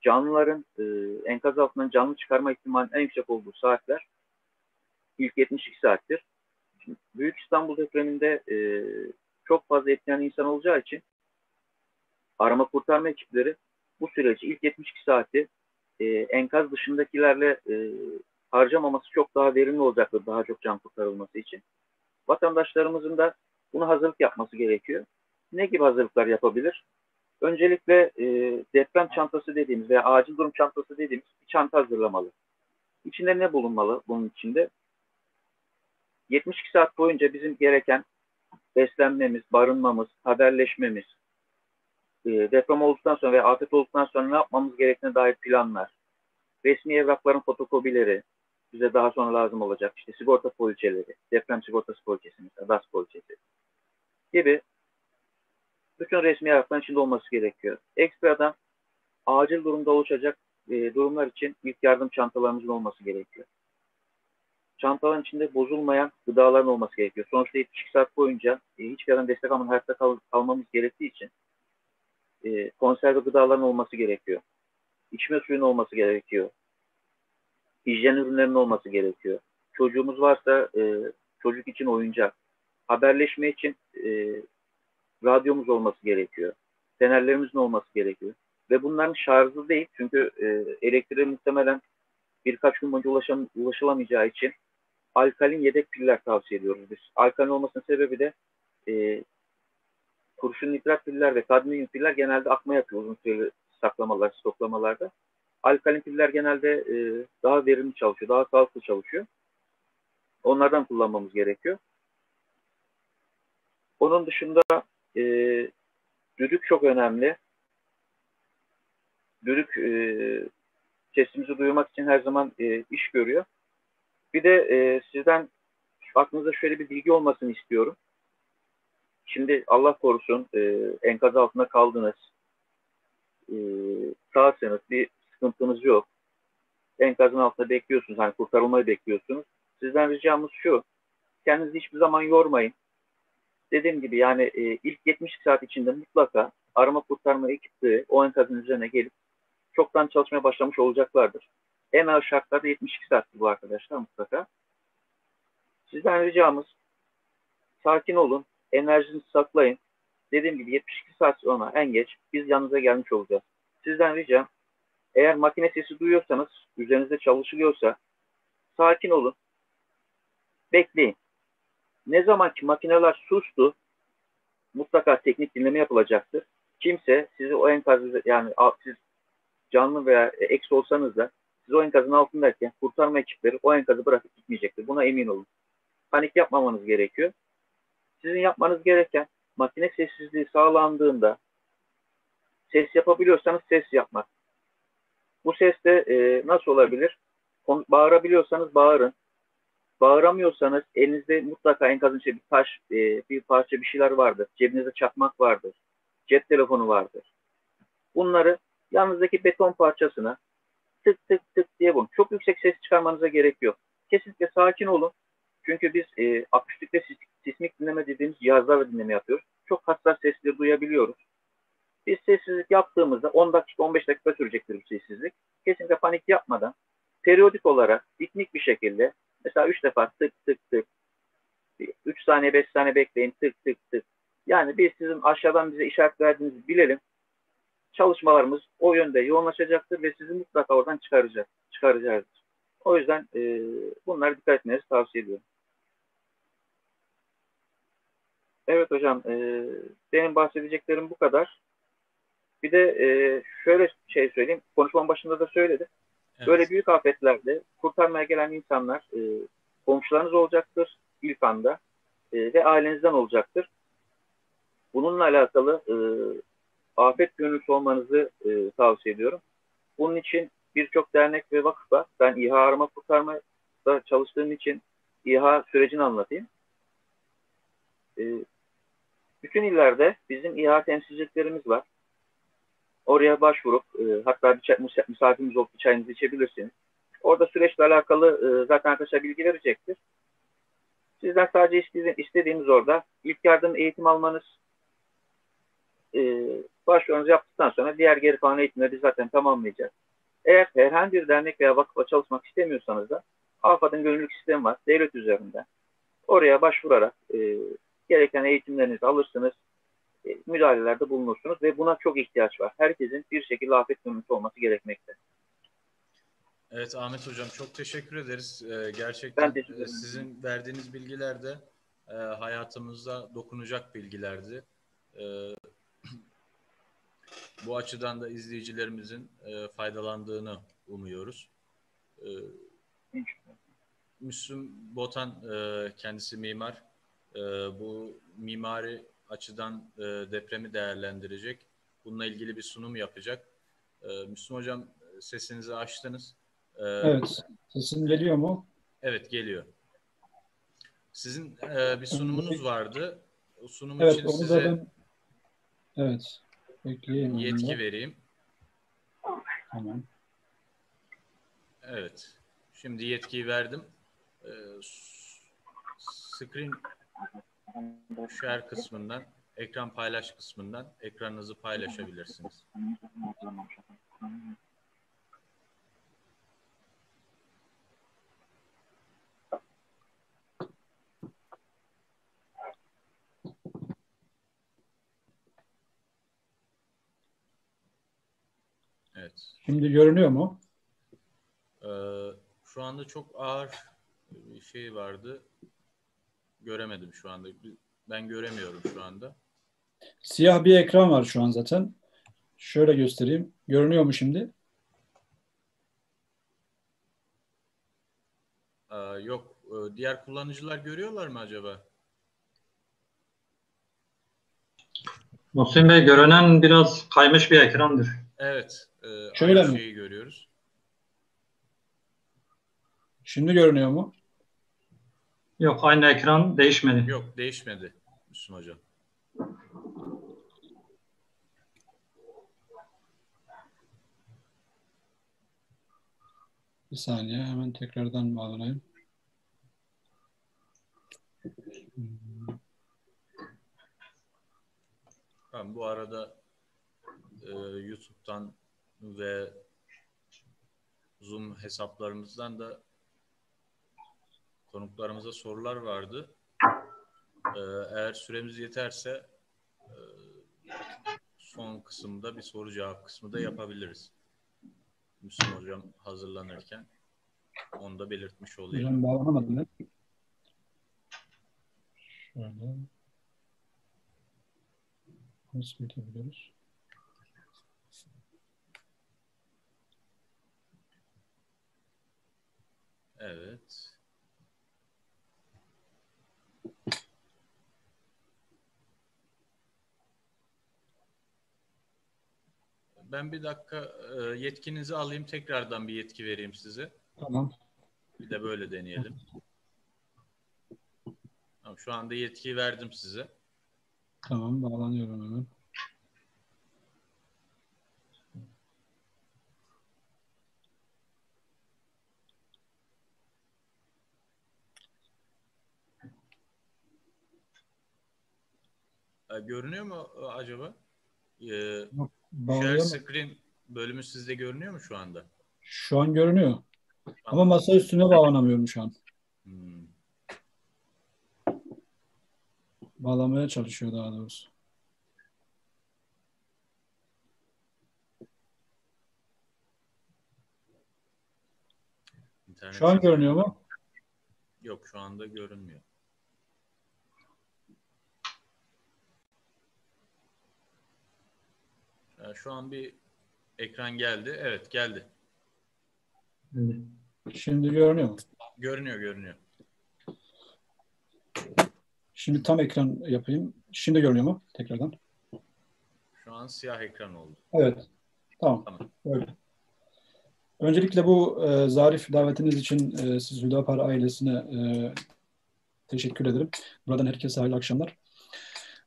canlıların enkaz altından canlı çıkarma ihtimalinin en yüksek olduğu saatler ilk 72 saattir. Şimdi, Büyük İstanbul depreminde çok fazla etkilenen insan olacağı için arama kurtarma ekipleri bu süreci ilk 72 saati enkaz dışındakilerle harcamaması çok daha verimli olacaktır, daha çok can kurtarılması için. Vatandaşlarımızın da buna hazırlık yapması gerekiyor. Ne gibi hazırlıklar yapabilir? Öncelikle deprem çantası dediğimiz veya acil durum çantası dediğimiz bir çanta hazırlamalı. İçinde ne bulunmalı bunun içinde? 72 saat boyunca bizim gereken beslenmemiz, barınmamız, haberleşmemiz, deprem olduktan sonra veya afet olduktan sonra ne yapmamız gerektiğine dair planlar, resmi evrakların fotokopileri bize daha sonra lazım olacak. İşte sigorta poliçeleri, deprem sigortası poliçesi, mesela DAS poliçesi gibi bütün resmi evrakların içinde olması gerekiyor. Ekstradan acil durumda oluşacak durumlar için ilk yardım çantalarımızın olması gerekiyor. Çantaların içinde bozulmayan gıdaların olması gerekiyor. Sonuçta 72 saat boyunca hiçbir yerden destek almadan hayatta kalmamız gerektiği için konserve gıdaların olması gerekiyor. İçme suyunun olması gerekiyor. Hijyen ürünlerinin olması gerekiyor. Çocuğumuz varsa çocuk için oyuncak. Haberleşme için radyomuz olması gerekiyor. Fenerlerimizin olması gerekiyor. Ve bunların şarjlı değil. Çünkü elektriğe muhtemelen birkaç gün boyunca ulaşılamayacağı için alkalin yedek piller tavsiye ediyoruz biz. Alkalin olmasının sebebi de kurşun nitrat piller ve kadmiyum piller genelde akma yapıyor uzun süreli saklamalar, stoklamalarda. Alkalin piller genelde daha verimli çalışıyor, daha sağlıklı çalışıyor. Onlardan kullanmamız gerekiyor. Onun dışında düdük çok önemli. Düdük sesimizi duyurmak için her zaman iş görüyor. Bir de sizden aklınızda şöyle bir bilgi olmasını istiyorum. Şimdi Allah korusun enkaz altında kaldınız. Sağsanız bir sıkıntınız yok. Enkazın altında bekliyorsunuz. Hani kurtarılmayı bekliyorsunuz. Sizden ricamız şu. Kendinizi hiçbir zaman yormayın. Dediğim gibi yani ilk 70 saat içinde mutlaka arama kurtarma ekipleri o enkazın üzerine gelip çoktan çalışmaya başlamış olacaklardır. En ağır şartlarda 72 saat bu arkadaşlar mutlaka. Sizden ricamız sakin olun, enerjinizi saklayın. Dediğim gibi 72 saat sonra en geç biz yanınıza gelmiş olacağız. Sizden ricam, eğer makine sesi duyuyorsanız, üzerinizde çalışılıyorsa sakin olun, bekleyin. Ne zaman ki makineler sustu, mutlaka teknik dinleme yapılacaktır. Kimse sizi o enkazı, yani siz canlı veya eksi olsanız da siz o enkazın altındayken kurtarma ekipleri o enkazı bırakıp gitmeyecektir. Buna emin olun. Panik yapmamanız gerekiyor. Sizin yapmanız gereken makine sessizliği sağlandığında ses yapabiliyorsanız ses yapmak. Bu ses de nasıl olabilir? Bağırabiliyorsanız bağırın. Bağıramıyorsanız elinizde mutlaka enkazın içinde bir taş, bir parça bir şeyler vardır. Cebinizde çakmak vardır. Cep telefonu vardır. Bunları yanınızdaki beton parçasına tık tık tık diye vurun. Çok yüksek ses çıkarmanıza gerek yok. Kesinlikle sakin olun. Çünkü biz akustik ve sismik dinleme dediğimiz cihazlarla dinleme yapıyoruz. Çok hassas sesleri duyabiliyoruz. Biz sessizlik yaptığımızda 10 dakika 15 dakika sürecektir bu sessizlik. Kesinlikle panik yapmadan periyodik olarak ritmik bir şekilde mesela 3 defa tık tık tık 3 saniye 5 saniye bekleyin tık tık tık. Yani biz sizin aşağıdan bize işaret verdiğinizi bilelim. Çalışmalarımız o yönde yoğunlaşacaktır ve sizi mutlaka oradan çıkaracağız. O yüzden bunlara dikkat etmenizi tavsiye ediyorum. Evet hocam, benim bahsedeceklerim bu kadar. Bir de şöyle şey söyleyeyim, konuşmanın başında da söyledim. Evet. Böyle büyük afetlerde kurtarmaya gelen insanlar komşularınız olacaktır ilk anda ve ailenizden olacaktır. Bununla alakalı afet gönüllüsü olmanızı tavsiye ediyorum. Bunun için birçok dernek ve vakıf var. Ben İHA arama kurtarmada çalıştığım için İHA sürecini anlatayım. Bütün illerde bizim İHA temsilciliklerimiz var. Oraya başvurup hatta bir misafirimiz olup bir çayınızı içebilirsiniz. Orada süreçle alakalı zaten arkadaşlar bilgi verecektir. Sizden sadece istediğimiz orada ilk yardım eğitim almanız, başvurunuzu yaptıktan sonra diğer geri kalan eğitimleri zaten tamamlayacağız. Eğer herhangi bir dernek veya vakıfla çalışmak istemiyorsanız da AFAD'ın gönüllülük sistemi var devlet üzerinden. Oraya başvurarak gereken eğitimlerinizi alırsınız, müdahalelerde bulunursunuz ve buna çok ihtiyaç var. Herkesin bir şekilde afet gönüllüsü olması gerekmekte. Evet Ahmet Hocam, çok teşekkür ederiz. Gerçekten sizin verdiğiniz bilgiler de hayatımıza dokunacak bilgilerdi. Bu açıdan da izleyicilerimizin faydalandığını umuyoruz. Müslüm Botan kendisi mimar. Bu mimari açıdan depremi değerlendirecek. Bununla ilgili bir sunum yapacak. Müslüm Hocam, sesinizi açtınız. Evet. Sesim geliyor mu? Evet, geliyor. Sizin bir sunumunuz vardı. O sunum evet, için onu size da ben bekleyeyim yetki vereyim. Tamam. Evet. Şimdi yetkiyi verdim. Screen share kısmından, ekran paylaş kısmından ekranınızı paylaşabilirsiniz. Evet. Şimdi görünüyor mu? Şu anda çok ağır bir şey vardı. Göremedim şu anda. Ben göremiyorum şu anda. Siyah bir ekran var şu an zaten. Şöyle göstereyim. Görünüyor mu şimdi? Yok. Diğer kullanıcılar görüyorlar mı acaba? Muhsin Bey, görünen biraz kaymış bir ekrandır. Evet. Şöyle aynı mi? şeyi görüyoruz. Şimdi görünüyor mu? Yok, aynı ekran değişmedi. Yok, değişmedi Müslüm Hocam. Bir saniye, hemen tekrardan bağlanayım. Tamam, bu arada YouTube'dan ve Zoom hesaplarımızdan da konuklarımıza sorular vardı. Eğer süremiz yeterse son kısımda bir soru cevap kısmı da yapabiliriz. Müslüm Hocam hazırlanırken onu da belirtmiş olayım. Hocam bağlanamadım ben. Şöyle. Nasıl yapabiliriz? Evet. Ben bir dakika yetkinizi alayım. Tekrardan bir yetki vereyim size. Tamam. Bir de böyle deneyelim. Tamam, şu anda yetkiyi verdim size. Tamam, bağlanıyorum hemen. Görünüyor mu acaba? Share Bağlayamam. screen bölümü sizde görünüyor mu şu anda? Şu an görünüyor. Ama Tamam. masa üstüne bağlanamıyorum şu an. Bağlamaya çalışıyor daha doğrusu. İnternet Şu an görünüyor mu? Yok, şu anda görünmüyor. Şu an bir ekran geldi. Evet, geldi. Şimdi görünüyor mu? Görünüyor. Şimdi tam ekran yapayım. Şimdi görünüyor mu? Tekrardan. Şu an siyah ekran oldu. Evet. Tamam. Öyle. Öncelikle bu zarif davetiniz için siz Hüdapar ailesine teşekkür ederim. Buradan herkese hayırlı akşamlar.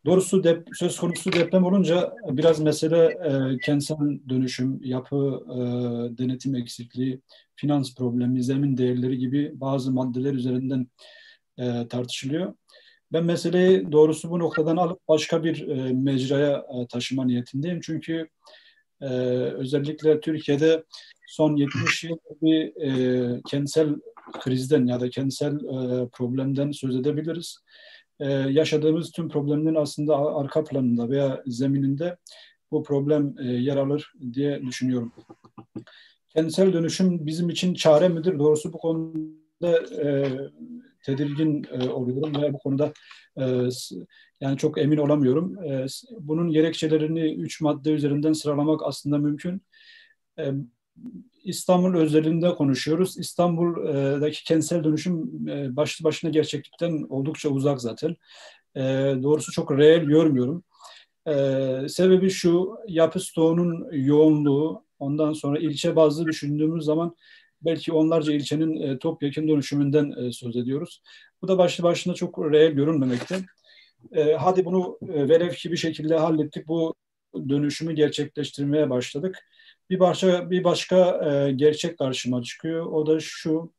Doğrusu söz konusu deprem olunca biraz mesele kentsel dönüşüm, yapı denetim eksikliği, finans problemi, zemin değerleri gibi bazı maddeler üzerinden tartışılıyor. Ben meseleyi doğrusu bu noktadan alıp başka bir mecraya taşıma niyetindeyim. Çünkü özellikle Türkiye'de son 70 yıl bir kentsel krizden ya da kentsel problemden söz edebiliriz. Yaşadığımız tüm problemlerin aslında arka planında veya zemininde bu problem yer alır diye düşünüyorum. Kentsel dönüşüm bizim için çare midir? Doğrusu bu konuda tedirgin oluyorum ve bu konuda yani çok emin olamıyorum. Bunun gerekçelerini 3 madde üzerinden sıralamak aslında mümkün. İstanbul özelinde konuşuyoruz. İstanbul'daki kentsel dönüşüm başlı başına gerçeklikten oldukça uzak zaten. Doğrusu çok reel görmüyorum. Sebebi şu, yapı stoğunun yoğunluğu, ondan sonra ilçe bazlı düşündüğümüz zaman belki onlarca ilçenin topyekun dönüşümünden söz ediyoruz. Bu da başlı başına çok reel görünmemekte. Hadi bunu velev ki bir şekilde hallettik, bu dönüşümü gerçekleştirmeye başladık. Bir başka gerçek karşıma çıkıyor. O da şu,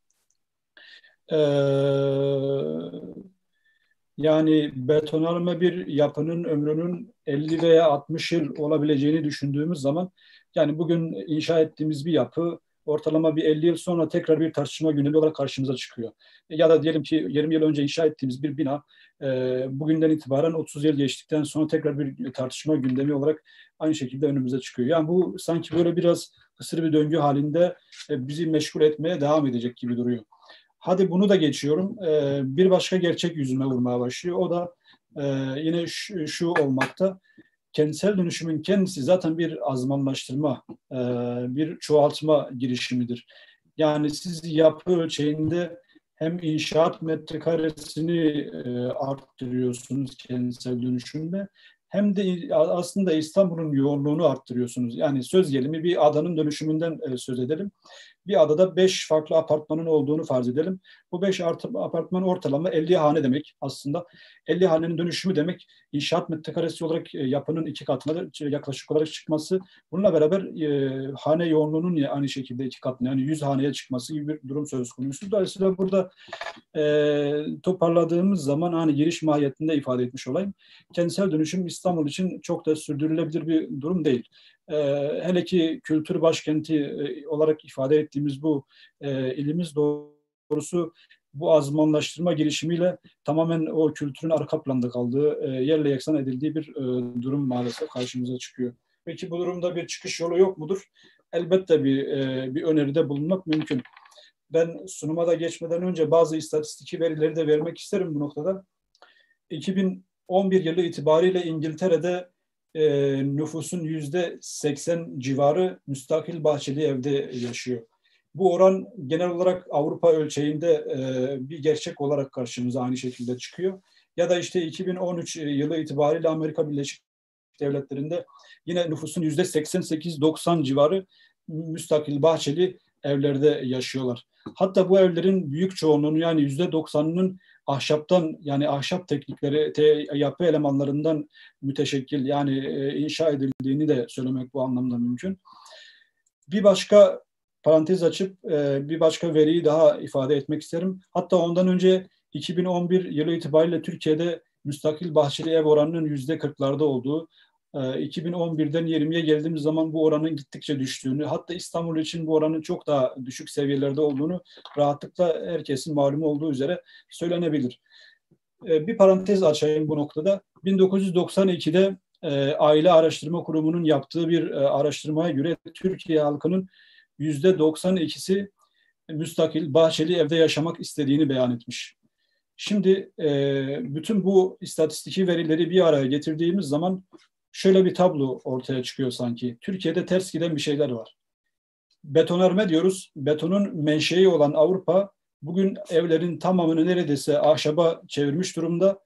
yani betonarme bir yapının ömrünün 50 veya 60 yıl olabileceğini düşündüğümüz zaman, yani bugün inşa ettiğimiz bir yapı ortalama bir 50 yıl sonra tekrar bir tartışma gündemi olarak karşımıza çıkıyor. Ya da diyelim ki 20 yıl önce inşa ettiğimiz bir bina bugünden itibaren 30 yıl geçtikten sonra tekrar bir tartışma gündemi olarak aynı şekilde önümüze çıkıyor. Yani bu sanki böyle biraz kısır bir döngü halinde bizi meşgul etmeye devam edecek gibi duruyor. Hadi bunu da geçiyorum. Bir başka gerçek yüzüme vurmaya başlıyor. O da yine şu olmakta. Kentsel dönüşümün kendisi zaten bir azmanlaştırma, bir çoğaltma girişimidir. Yani siz yapı ölçeğinde hem inşaat metrekaresini arttırıyorsunuz kentsel dönüşümde, hem de aslında İstanbul'un yoğunluğunu arttırıyorsunuz. Yani söz gelimi bir adanın dönüşümünden söz edelim. Bir adada 5 farklı apartmanın olduğunu farz edelim. Bu 5 apartman ortalama 50 hane demek aslında. 50 hanenin dönüşümü demek inşaat metrekaresi olarak yapının 2 katına yaklaşık olarak çıkması. Bununla beraber hane yoğunluğunun aynı şekilde 2 katına, yani 100 haneye çıkması gibi bir durum söz konusu. Dolayısıyla burada toparladığımız zaman hani giriş mahiyetinde ifade etmiş olayım. Kentsel dönüşüm İstanbul için çok da sürdürülebilir bir durum değil. Hele ki kültür başkenti olarak ifade ettiğimiz bu ilimiz doğrusu bu azmanlaştırma girişimiyle tamamen o kültürün arka planda kaldığı, yerle yeksan edildiği bir durum maalesef karşımıza çıkıyor. Peki bu durumda bir çıkış yolu yok mudur? Elbette bir öneride bulunmak mümkün. Ben sunuma da geçmeden önce bazı istatistik verileri de vermek isterim bu noktada. 2011 yılı itibariyle İngiltere'de nüfusun %80 civarı müstakil bahçeli evde yaşıyor. Bu oran genel olarak Avrupa ölçeğinde bir gerçek olarak karşımıza aynı şekilde çıkıyor. Ya da işte 2013 yılı itibariyle Amerika Birleşik Devletleri'nde yine nüfusun %88-90 civarı müstakil bahçeli evlerde yaşıyorlar. Hatta bu evlerin büyük çoğunluğunu, yani %90'ının ahşaptan, yani ahşap teknikleri, yapı elemanlarından müteşekkil, yani inşa edildiğini de söylemek bu anlamda mümkün. Bir başka parantez açıp bir başka veriyi daha ifade etmek isterim. Hatta ondan önce 2011 yılı itibariyle Türkiye'de müstakil bahçeli ev oranının %40'larda olduğu, 2011'den 20'ye geldiğimiz zaman bu oranın gittikçe düştüğünü, hatta İstanbul için bu oranın çok daha düşük seviyelerde olduğunu rahatlıkla herkesin malumu olduğu üzere söylenebilir. Bir parantez açayım bu noktada. 1992'de Aile Araştırma Kurumu'nun yaptığı bir araştırmaya göre Türkiye halkının %92'si müstakil bahçeli evde yaşamak istediğini beyan etmiş. Şimdi bütün bu istatistiki verileri bir araya getirdiğimiz zaman şöyle bir tablo ortaya çıkıyor sanki. Türkiye'de ters giden bir şeyler var. Betonarme diyoruz. Betonun menşei olan Avrupa bugün evlerin tamamını neredeyse ahşaba çevirmiş durumda.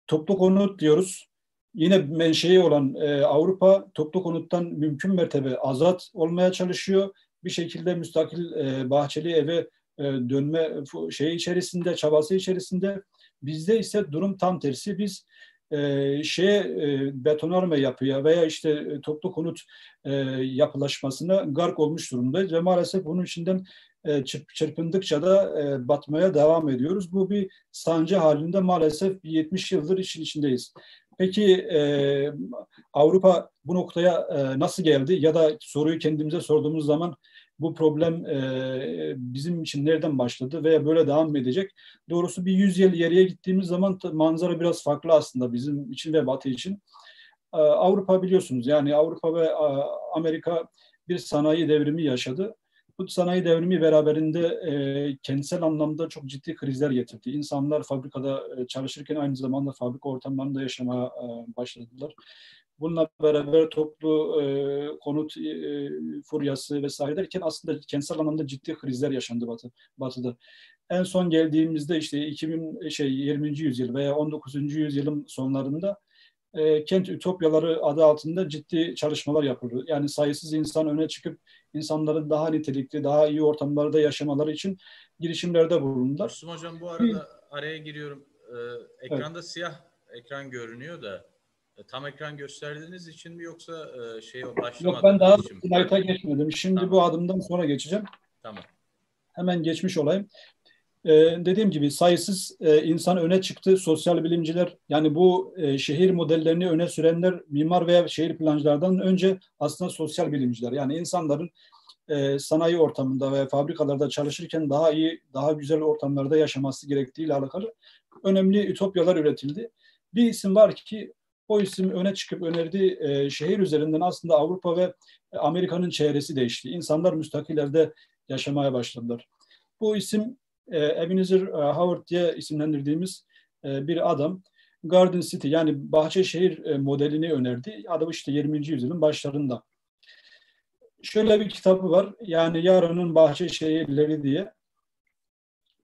Toplu konut diyoruz. Yine menşei olan Avrupa toplu konuttan mümkün mertebe azat olmaya çalışıyor. Bir şekilde müstakil bahçeli eve dönme çabası içerisinde. Bizde ise durum tam tersi. Biz betonarme yapıya veya işte toplu konut yapılaşmasına gark olmuş durumdayız ve maalesef bunun içinden çırpındıkça da batmaya devam ediyoruz. Bu bir sancı halinde maalesef 70 yıldır işin içindeyiz. Peki Avrupa bu noktaya nasıl geldi? Ya da soruyu kendimize sorduğumuz zaman bu problem bizim için nereden başladı veya böyle devam mı edecek? Doğrusu bir 100 yıl geriye gittiğimiz zaman manzara biraz farklı aslında bizim için ve Batı için. Avrupa biliyorsunuz, yani Avrupa ve Amerika bir sanayi devrimi yaşadı. Bu sanayi devrimi beraberinde kentsel anlamda çok ciddi krizler getirdi. İnsanlar fabrikada çalışırken aynı zamanda fabrika ortamlarında yaşamaya başladılar. Bununla beraber toplu konut furyası vesaire derken aslında kentsel anlamda ciddi krizler yaşandı Batı'da. En son geldiğimizde işte 20. yüzyıl veya 19. yüzyılın sonlarında kent ütopyaları adı altında ciddi çalışmalar yapıldı. Yani sayısız insan öne çıkıp insanların daha nitelikli, daha iyi ortamlarda yaşamaları için girişimlerde bulundular. Müslüm Hocam, bu arada araya giriyorum. Ekranda evet, siyah ekran görünüyor da tam ekran gösterdiğiniz için mi yoksa başlamadan? Yok, ben daha slayta geçmedim. Şimdi tamam, bu adımdan sonra geçeceğim. Tamam. Hemen geçmiş olayım. Dediğim gibi sayısız insan öne çıktı. Sosyal bilimciler, yani bu şehir modellerini öne sürenler mimar veya şehir plancılardan önce aslında sosyal bilimciler. Yani insanların sanayi ortamında veya fabrikalarda çalışırken daha iyi, daha güzel ortamlarda yaşaması gerektiğiyle alakalı önemli ütopyalar üretildi. Bir isim var ki o isim öne çıkıp önerdiği şehir üzerinden aslında Avrupa ve Amerika'nın çehresi değişti. İnsanlar müstakil evde yaşamaya başladılar. Bu isim Ebenezer Howard diye isimlendirdiğimiz bir adam Garden City, yani Bahçeşehir modelini önerdi. Adı işte 20. yüzyılın başlarında. Şöyle bir kitabı var, yani Yarının Bahçeşehirleri diye.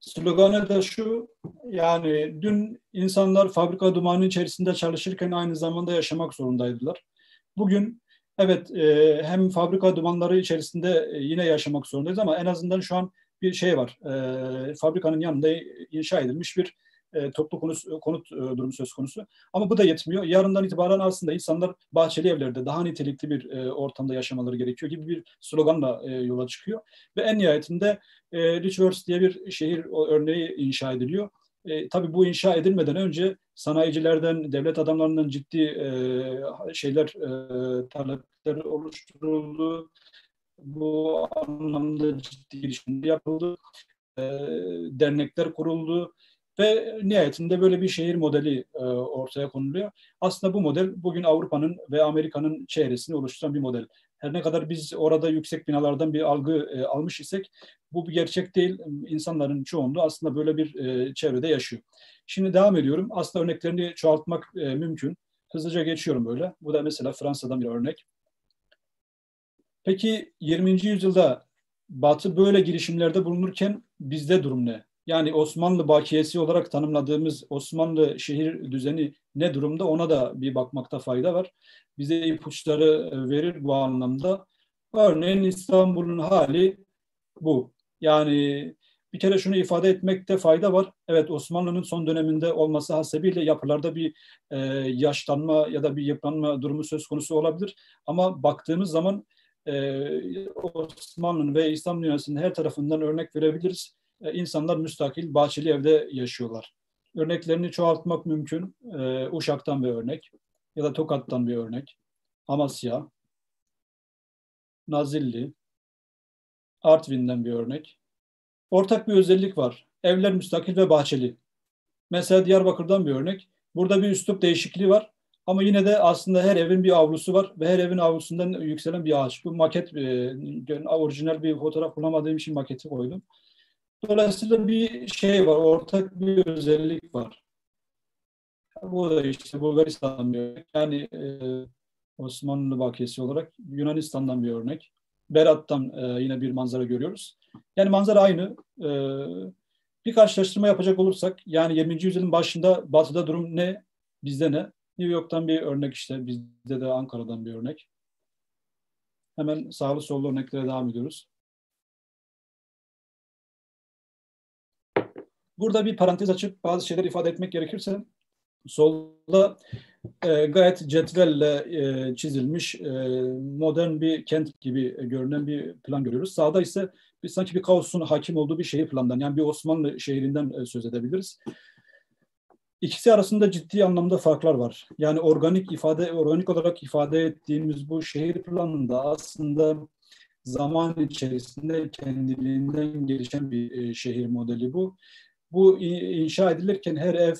Sloganı da şu, yani dün insanlar fabrika dumanı içerisinde çalışırken aynı zamanda yaşamak zorundaydılar. Bugün evet, hem fabrika dumanları içerisinde yine yaşamak zorundayız ama en azından şu an bir şey var. Fabrikanın yanında inşa edilmiş bir toplu konut durumu söz konusu. Ama bu da yetmiyor. Yarından itibaren aslında insanlar bahçeli evlerde daha nitelikli bir ortamda yaşamaları gerekiyor gibi bir sloganla yola çıkıyor. Ve en nihayetinde Richworth diye bir şehir örneği inşa ediliyor. Tabii bu inşa edilmeden önce sanayicilerden, devlet adamlarından ciddi talepler oluşturuldu. Bu anlamda ciddi girişimler yapıldı. dernekler kuruldu ve nihayetinde böyle bir şehir modeli ortaya konuluyor. Aslında bu model bugün Avrupa'nın ve Amerika'nın çevresini oluşturan bir model. Her ne kadar biz orada yüksek binalardan bir algı almış isek bu bir gerçek değil. İnsanların çoğunluğu aslında böyle bir çevrede yaşıyor. Şimdi devam ediyorum. Aslında örneklerini çoğaltmak mümkün. Hızlıca geçiyorum böyle. Bu da mesela Fransa'dan bir örnek. Peki 20. yüzyılda Batı böyle girişimlerde bulunurken bizde durum ne? Yani Osmanlı bakiyesi olarak tanımladığımız Osmanlı şehir düzeni ne durumda, ona da bir bakmakta fayda var. Bize ipuçları verir bu anlamda. Örneğin İstanbul'un hali bu. Yani bir kere şunu ifade etmekte fayda var. Evet, Osmanlı'nın son döneminde olması hasebiyle yapılarda bir yaşlanma ya da bir yıpranma durumu söz konusu olabilir. Ama baktığımız zaman Osmanlı'nın ve İslam dünyasının her tarafından örnek verebiliriz. İnsanlar müstakil, bahçeli evde yaşıyorlar. Örneklerini çoğaltmak mümkün. Uşak'tan bir örnek ya da Tokat'tan bir örnek. Amasya, Nazilli, Artvin'den bir örnek. Ortak bir özellik var. Evler müstakil ve bahçeli. Mesela Diyarbakır'dan bir örnek. Burada bir üslup değişikliği var. Ama yine de aslında her evin bir avlusu var ve her evin avlusundan yükselen bir ağaç. Bu maket, orijinal bir fotoğraf bulamadığım için maketi koydum. Dolayısıyla bir şey var, ortak bir özellik var. Bu da işte Bulgaristan'dan bir örnek. Yani Osmanlı bakiyesi olarak Yunanistan'dan bir örnek. Berat'tan yine bir manzara görüyoruz. Yani manzara aynı. Bir karşılaştırma yapacak olursak, yani 20. yüzyılın başında Batı'da durum ne, bizde ne? New York'tan bir örnek işte, bizde de Ankara'dan bir örnek. Hemen sağlı sollu örneklere devam ediyoruz. Burada bir parantez açıp bazı şeyler ifade etmek gerekirse, solda gayet cetvelle çizilmiş modern bir kent gibi görünen bir plan görüyoruz. Sağda ise sanki bir kaosun hakim olduğu bir şehir planından, yani bir Osmanlı şehrinden söz edebiliriz. İkisi arasında ciddi anlamda farklar var. Yani organik olarak ifade ettiğimiz bu şehir planında aslında zaman içerisinde kendiliğinden gelişen bir şehir modeli bu. Bu inşa edilirken her ev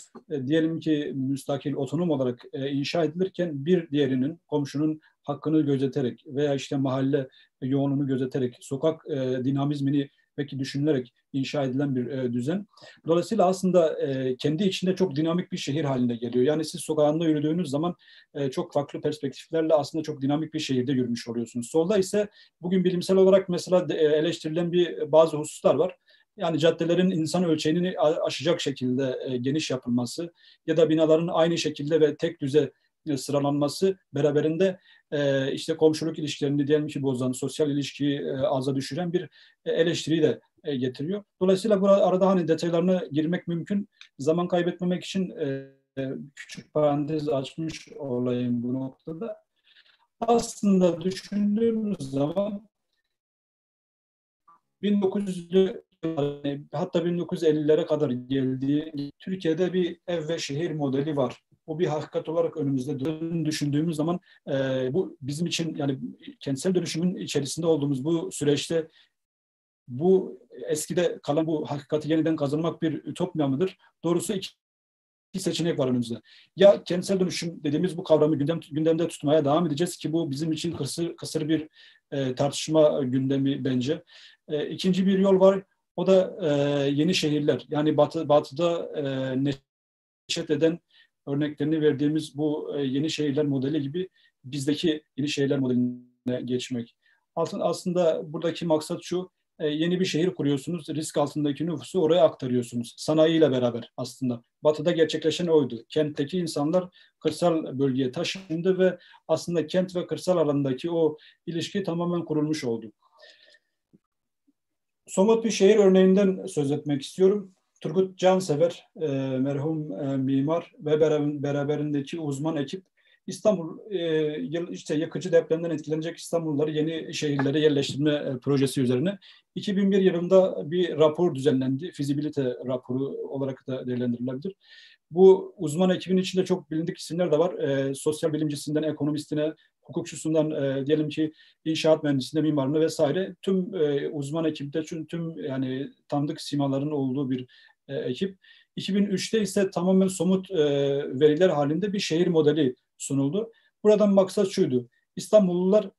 diyelim ki müstakil, otonom olarak inşa edilirken bir diğerinin, komşunun hakkını gözeterek veya işte mahalle yoğunluğunu gözeterek, sokak dinamizmini peki düşünülerek inşa edilen bir düzen. Dolayısıyla aslında kendi içinde çok dinamik bir şehir haline geliyor. Yani siz sokağında yürüdüğünüz zaman çok farklı perspektiflerle aslında çok dinamik bir şehirde yürümüş oluyorsunuz. Solda ise bugün bilimsel olarak mesela eleştirilen bazı hususlar var. Yani caddelerin insan ölçeğini aşacak şekilde geniş yapılması ya da binaların aynı şekilde ve tek düze sıralanması beraberinde işte komşuluk ilişkilerini diyelim ki bozan, sosyal ilişkiyi aza düşüren bir eleştiriyi de getiriyor. Dolayısıyla burada arada hani detaylarına girmek mümkün. Zaman kaybetmemek için küçük parantez açmış olayım bu noktada. Aslında düşündüğümüz zaman 1900'lü hatta 1950'lere kadar geldiği Türkiye'de bir ev ve şehir modeli var. Bu bir hakikat olarak önümüzde düşündüğümüz zaman bu bizim için, yani kentsel dönüşümün içerisinde olduğumuz bu süreçte bu eskide kalan bu hakikati yeniden kazanmak bir ütopya mıdır? Doğrusu iki seçenek var önümüzde. Ya kentsel dönüşüm dediğimiz bu kavramı gündemde tutmaya devam edeceğiz ki bu bizim için kısır bir tartışma gündemi bence. İkinci bir yol var. O da yeni şehirler. Yani batıda neşet eden örneklerini verdiğimiz bu yeni şehirler modeli gibi bizdeki yeni şehirler modeline geçmek. Aslında buradaki maksat şu: yeni bir şehir kuruyorsunuz, risk altındaki nüfusu oraya aktarıyorsunuz. Sanayiyle beraber aslında. Batı'da gerçekleşen oydu. Kentteki insanlar kırsal bölgeye taşındı ve aslında kent ve kırsal alandaki o ilişki tamamen kurulmuş oldu. Somut bir şehir örneğinden söz etmek istiyorum. Turgut Cansever, merhum mimar ve beraberindeki uzman ekip İstanbul işte yakıcı depremden etkilenecek İstanbulluları yeni şehirlere yerleştirme projesi üzerine 2001 yılında bir rapor düzenlendi. Fizibilite raporu olarak da değerlendirilebilir. Bu uzman ekibin içinde çok bilindik isimler de var. Sosyal bilimcisinden ekonomistine, hukukçusundan diyelim ki inşaat mühendisine, mimarına vesaire. Tüm uzman ekipte tüm yani tanıdık simaların olduğu bir ekip. 2003'te ise tamamen somut veriler halinde bir şehir modeli sunuldu. Buradan maksat şuydu. İstanbullular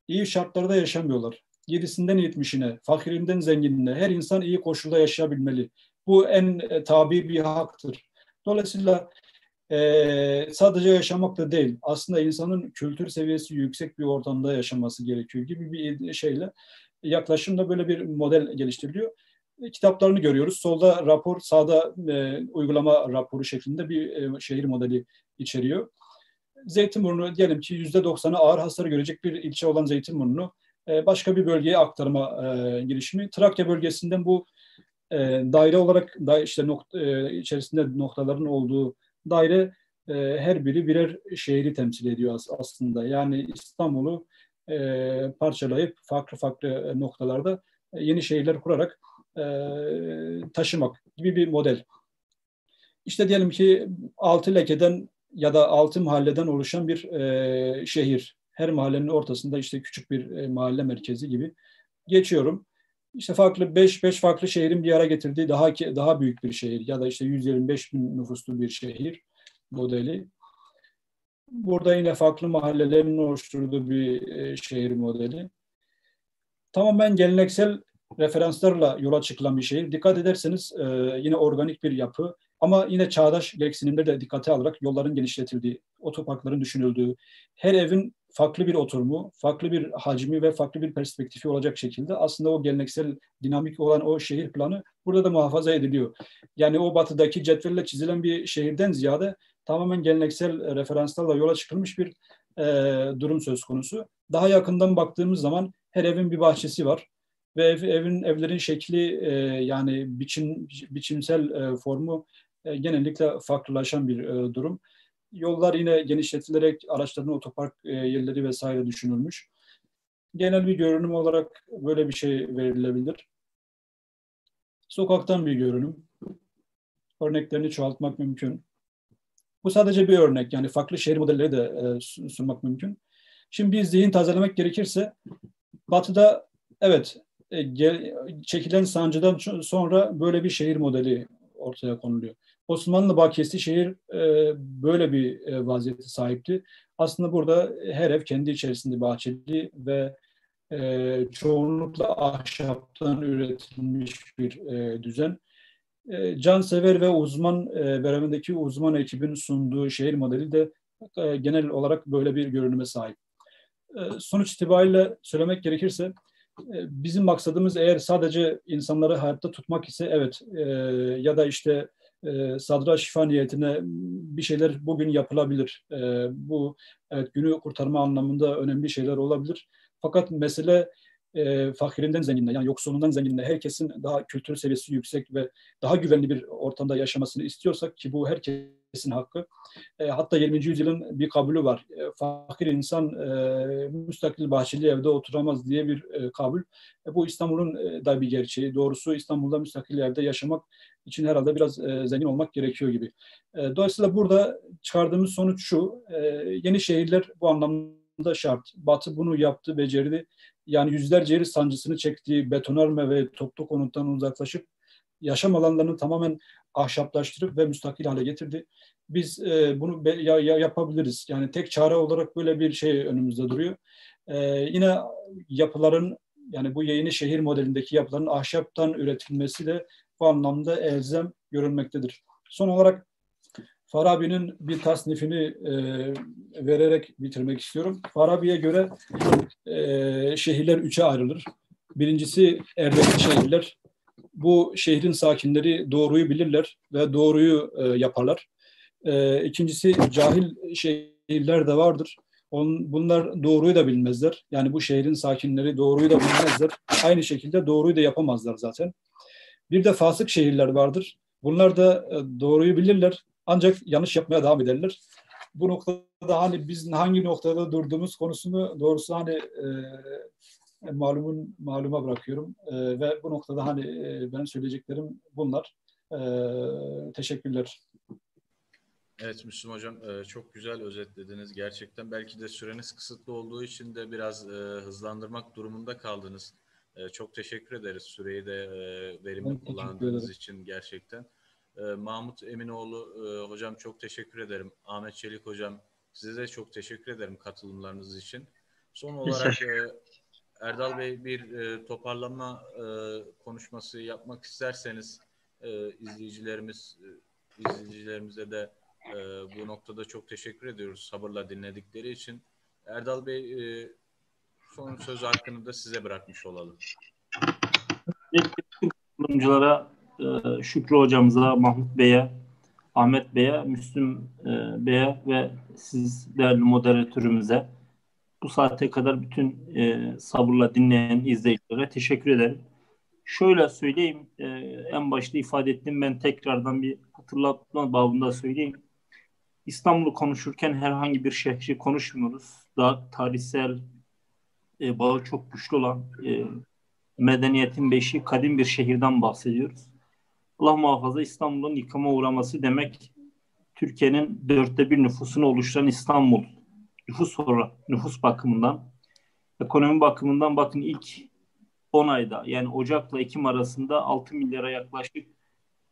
iyi şartlarda yaşamıyorlar. 7'sinden 70'ine, fakirinden zenginine her insan iyi koşulda yaşayabilmeli. Bu en tabii bir haktır. Dolayısıyla sadece yaşamak da değil, aslında insanın kültür seviyesi yüksek bir ortamda yaşaması gerekiyor gibi bir şeyle yaklaşımda böyle bir model geliştiriliyor. Kitaplarını görüyoruz. Solda rapor, sağda uygulama raporu şeklinde bir şehir modeli içeriyor. Zeytinburnu diyelim ki %90'ı ağır hasar görecek bir ilçe olan Zeytinburnu'nu başka bir bölgeye aktarma girişimi. Trakya bölgesinden bu daire olarak işte içerisinde noktaların olduğu daire her biri birer şehri temsil ediyor aslında. Yani İstanbul'u parçalayıp farklı noktalarda yeni şehirler kurarak taşımak gibi bir model. İşte diyelim ki 6 lekeden ya da 6 mahalleden oluşan bir şehir. Her mahallenin ortasında işte küçük bir mahalle merkezi gibi geçiyorum. İşte 5 farklı şehrin bir araya getirdiği daha büyük bir şehir ya da işte 125 bin nüfuslu bir şehir modeli. Burada yine farklı mahallelerin oluşturduğu bir şehir modeli. Tamamen geleneksel referanslarla yola çıkılan bir şehir. Dikkat ederseniz yine organik bir yapı ama yine çağdaş gereksinimleri de dikkate alarak yolların genişletildiği, otoparkların düşünüldüğü, her evin farklı bir oturumu, farklı bir hacmi ve farklı bir perspektifi olacak şekilde aslında o geleneksel dinamik olan o şehir planı burada da muhafaza ediliyor. Yani o batıdaki cetvelle çizilen bir şehirden ziyade tamamen geleneksel referanslarla yola çıkılmış bir durum söz konusu. Daha yakından baktığımız zaman her evin bir bahçesi var ve evlerin şekli yani biçimsel formu genellikle farklılaşan bir durum. Yollar yine genişletilerek araçların otopark yerleri vesaire düşünülmüş. Genel bir görünüm olarak böyle bir şey verilebilir. Sokaktan bir görünüm. Örneklerini çoğaltmak mümkün. Bu sadece bir örnek. Yani farklı şehir modelleri de sunmak mümkün. Şimdi bir zihin tazelemek gerekirse Batı'da evet çekilen sancıdan sonra böyle bir şehir modeli ortaya konuluyor. Osmanlı bakiyesi şehir böyle bir vaziyete sahipti. Aslında burada her ev kendi içerisinde bahçeli ve çoğunlukla ahşaptan üretilmiş bir düzen. Cansever ve uzman beraberindeki uzman ekibin sunduğu şehir modeli de genel olarak böyle bir görünüme sahip. Sonuç itibariyle söylemek gerekirse bizim maksadımız eğer sadece insanları hayatta tutmak ise evet ya da işte sadra şifa niyetine bir şeyler bugün yapılabilir. Bu evet günü kurtarma anlamında önemli şeyler olabilir. Fakat mesele fakirinden zenginine yani yoksulundan zenginine herkesin daha kültür seviyesi yüksek ve daha güvenli bir ortamda yaşamasını istiyorsak ki bu herkesin hakkı. Hatta 20. yüzyılın bir kabulü var. Fakir insan müstakil bahçeli evde oturamaz diye bir kabul. Bu İstanbul'un da bir gerçeği. Doğrusu İstanbul'da müstakil evde yaşamak için herhalde biraz zengin olmak gerekiyor gibi. Dolayısıyla burada çıkardığımız sonuç şu. Yeni şehirler bu anlamda şart. Batı bunu yaptı, becerdi. Yani yüzlerce yıl sancısını çektiği betonarme ve toplu konuttan uzaklaşıp yaşam alanlarını tamamen ahşaplaştırıp ve müstakil hale getirdi. Biz bunu yapabiliriz. Yani tek çare olarak böyle bir şey önümüzde duruyor. Yine yapıların yani bu yeni şehir modelindeki yapıların ahşaptan üretilmesi de bu anlamda elzem görülmektedir. Son olarak Farabi'nin bir tasnifini vererek bitirmek istiyorum. Farabi'ye göre şehirler 3'e ayrılır. Birincisi erdekli şehirler. Bu şehrin sakinleri doğruyu bilirler ve doğruyu yaparlar. İkincisi cahil şehirler de vardır. Bunlar doğruyu da bilmezler. Yani bu şehrin sakinleri doğruyu da bilmezler. Aynı şekilde doğruyu da yapamazlar zaten. Bir de fasık şehirler vardır. Bunlar da doğruyu bilirler ancak yanlış yapmaya devam ederler. bu noktada hani biz hangi noktada durduğumuz konusunu doğrusu hani maluma bırakıyorum. Ve bu noktada hani benim söyleyeceklerim bunlar. Teşekkürler. Evet Müslüm Hocam, çok güzel özetlediniz. Gerçekten belki de süreniz kısıtlı olduğu için de biraz hızlandırmak durumunda kaldınız. Çok teşekkür ederiz süreyi de verimli Ben teşekkür kullandığınız ederim. için gerçekten. Mahmut Eminoğlu hocam çok teşekkür ederim. Ahmet Çelik hocam size de çok teşekkür ederim katılımlarınız için. Son olarak Erdal Bey bir toparlama konuşması yapmak isterseniz izleyicilerimize de bu noktada çok teşekkür ediyoruz sabırla dinledikleri için. Erdal Bey son söz hakkını da size bırakmış olalım. Katılımcılara, Şükrü hocamıza, Mahmut Bey'e, Ahmet Bey'e, Müslüm Bey'e ve siz değerli moderatörümüze bu saate kadar bütün sabırla dinleyen izleyicilere teşekkür ederim. Şöyle söyleyeyim, en başta ifade ettim, ben tekrardan bir hatırlatma babında söyleyeyim. İstanbul'u konuşurken herhangi bir şehri konuşmuyoruz. Daha tarihsel bağı çok güçlü olan medeniyetin beşiği kadim bir şehirden bahsediyoruz. Allah muhafaza İstanbul'un yıkıma uğraması demek Türkiye'nin 1/4 nüfusunu oluşturan İstanbul nüfus bakımından, ekonomi bakımından bakın ilk 10 ayda yani Ocak'la Ekim arasında 6 milyara yaklaşık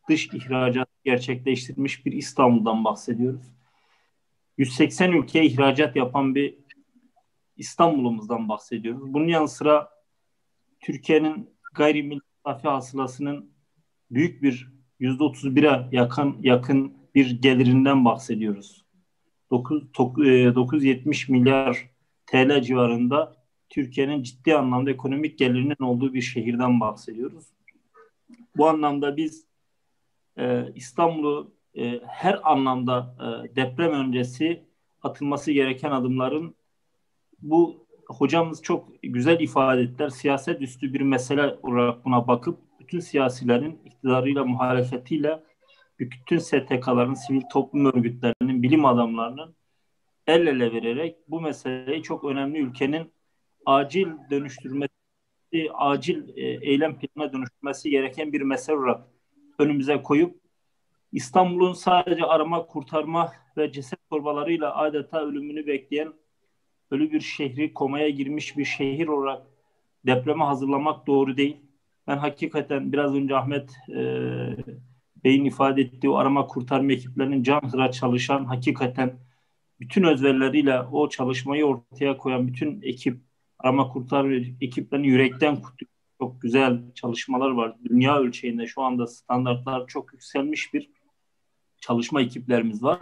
dış ihracat gerçekleştirmiş bir İstanbul'dan bahsediyoruz. 180 ülkeye ihracat yapan bir İstanbul'umuzdan bahsediyoruz. Bunun yanı sıra Türkiye'nin gayrimilli safi hasılasının büyük bir %31'e yakın bir gelirinden bahsediyoruz. 970 milyar TL civarında Türkiye'nin ciddi anlamda ekonomik gelirinin olduğu bir şehirden bahsediyoruz. Bu anlamda biz İstanbul'u her anlamda deprem öncesi atılması gereken adımların bu hocamız çok güzel ifade ettiler. Siyaset üstü bir mesele olarak buna bakıp bütün siyasilerin iktidarıyla, muhalefetiyle, bütün STK'ların, sivil toplum örgütlerinin, bilim adamlarının el ele vererek bu meseleyi çok önemli ülkenin acil dönüştürmesi, acil eylem planına dönüştürmesi gereken bir mesele olarak önümüze koyup İstanbul'un sadece arama, kurtarma ve ceset torbalarıyla adeta ölümünü bekleyen ölü bir şehri, komaya girmiş bir şehir olarak depreme hazırlamak doğru değil. Ben hakikaten biraz önce Ahmet Bey'in ifade ettiği o arama kurtarma ekiplerinin canhıra çalışan, hakikaten bütün özverileriyle o çalışmayı ortaya koyan bütün arama kurtarma ekiplerini yürekten kutluyorum. Çok güzel çalışmalar var. Dünya ölçeğinde şu anda standartlar çok yükselmiş bir çalışma ekiplerimiz var.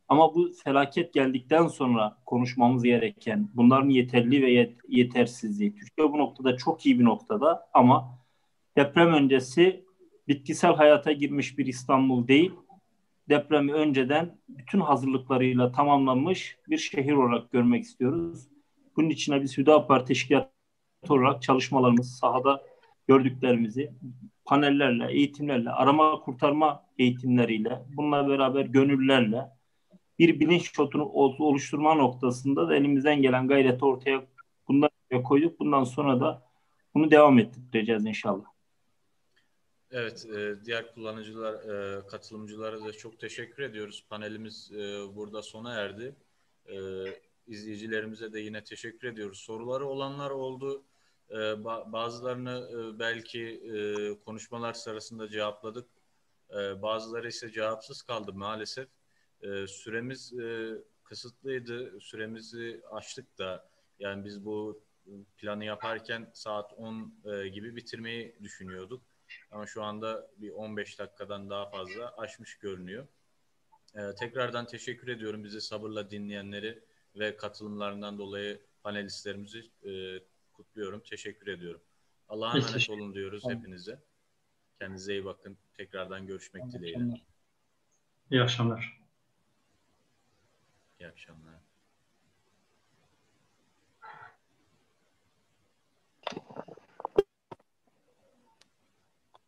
Ama bu felaket geldikten sonra konuşmamız gereken bunların yeterli ve yetersizliği. Türkiye bu noktada çok iyi bir noktada ama deprem öncesi bitkisel hayata girmiş bir İstanbul değil, depremi önceden bütün hazırlıklarıyla tamamlanmış bir şehir olarak görmek istiyoruz. Bunun için biz Hüdapar Teşkilatı olarak çalışmalarımız, sahada gördüklerimizi panellerle, eğitimlerle, arama kurtarma eğitimleriyle, bununla beraber gönüllülerle bir bilinç oluşturma noktasında da elimizden gelen gayreti ortaya koyduk. Bundan sonra da bunu devam ettireceğiz inşallah. Evet, diğer katılımcılara da çok teşekkür ediyoruz. Panelimiz burada sona erdi. İzleyicilerimize de yine teşekkür ediyoruz. Soruları olanlar oldu. Bazılarını belki konuşmalar sırasında cevapladık. Bazıları ise cevapsız kaldı maalesef. Süremiz kısıtlıydı. Süremizi aştık da yani biz bu planı yaparken saat 10 gibi bitirmeyi düşünüyorduk. Ama şu anda bir 15 dakikadan daha fazla aşmış görünüyor. Tekrardan teşekkür ediyorum bizi sabırla dinleyenleri ve katılımlarından dolayı panelistlerimizi kutluyorum. Teşekkür ediyorum. Allah'a emanet olun diyoruz hepinize. Kendinize iyi bakın. Tekrardan görüşmek dileğiyle. İyi akşamlar. İyi akşamlar.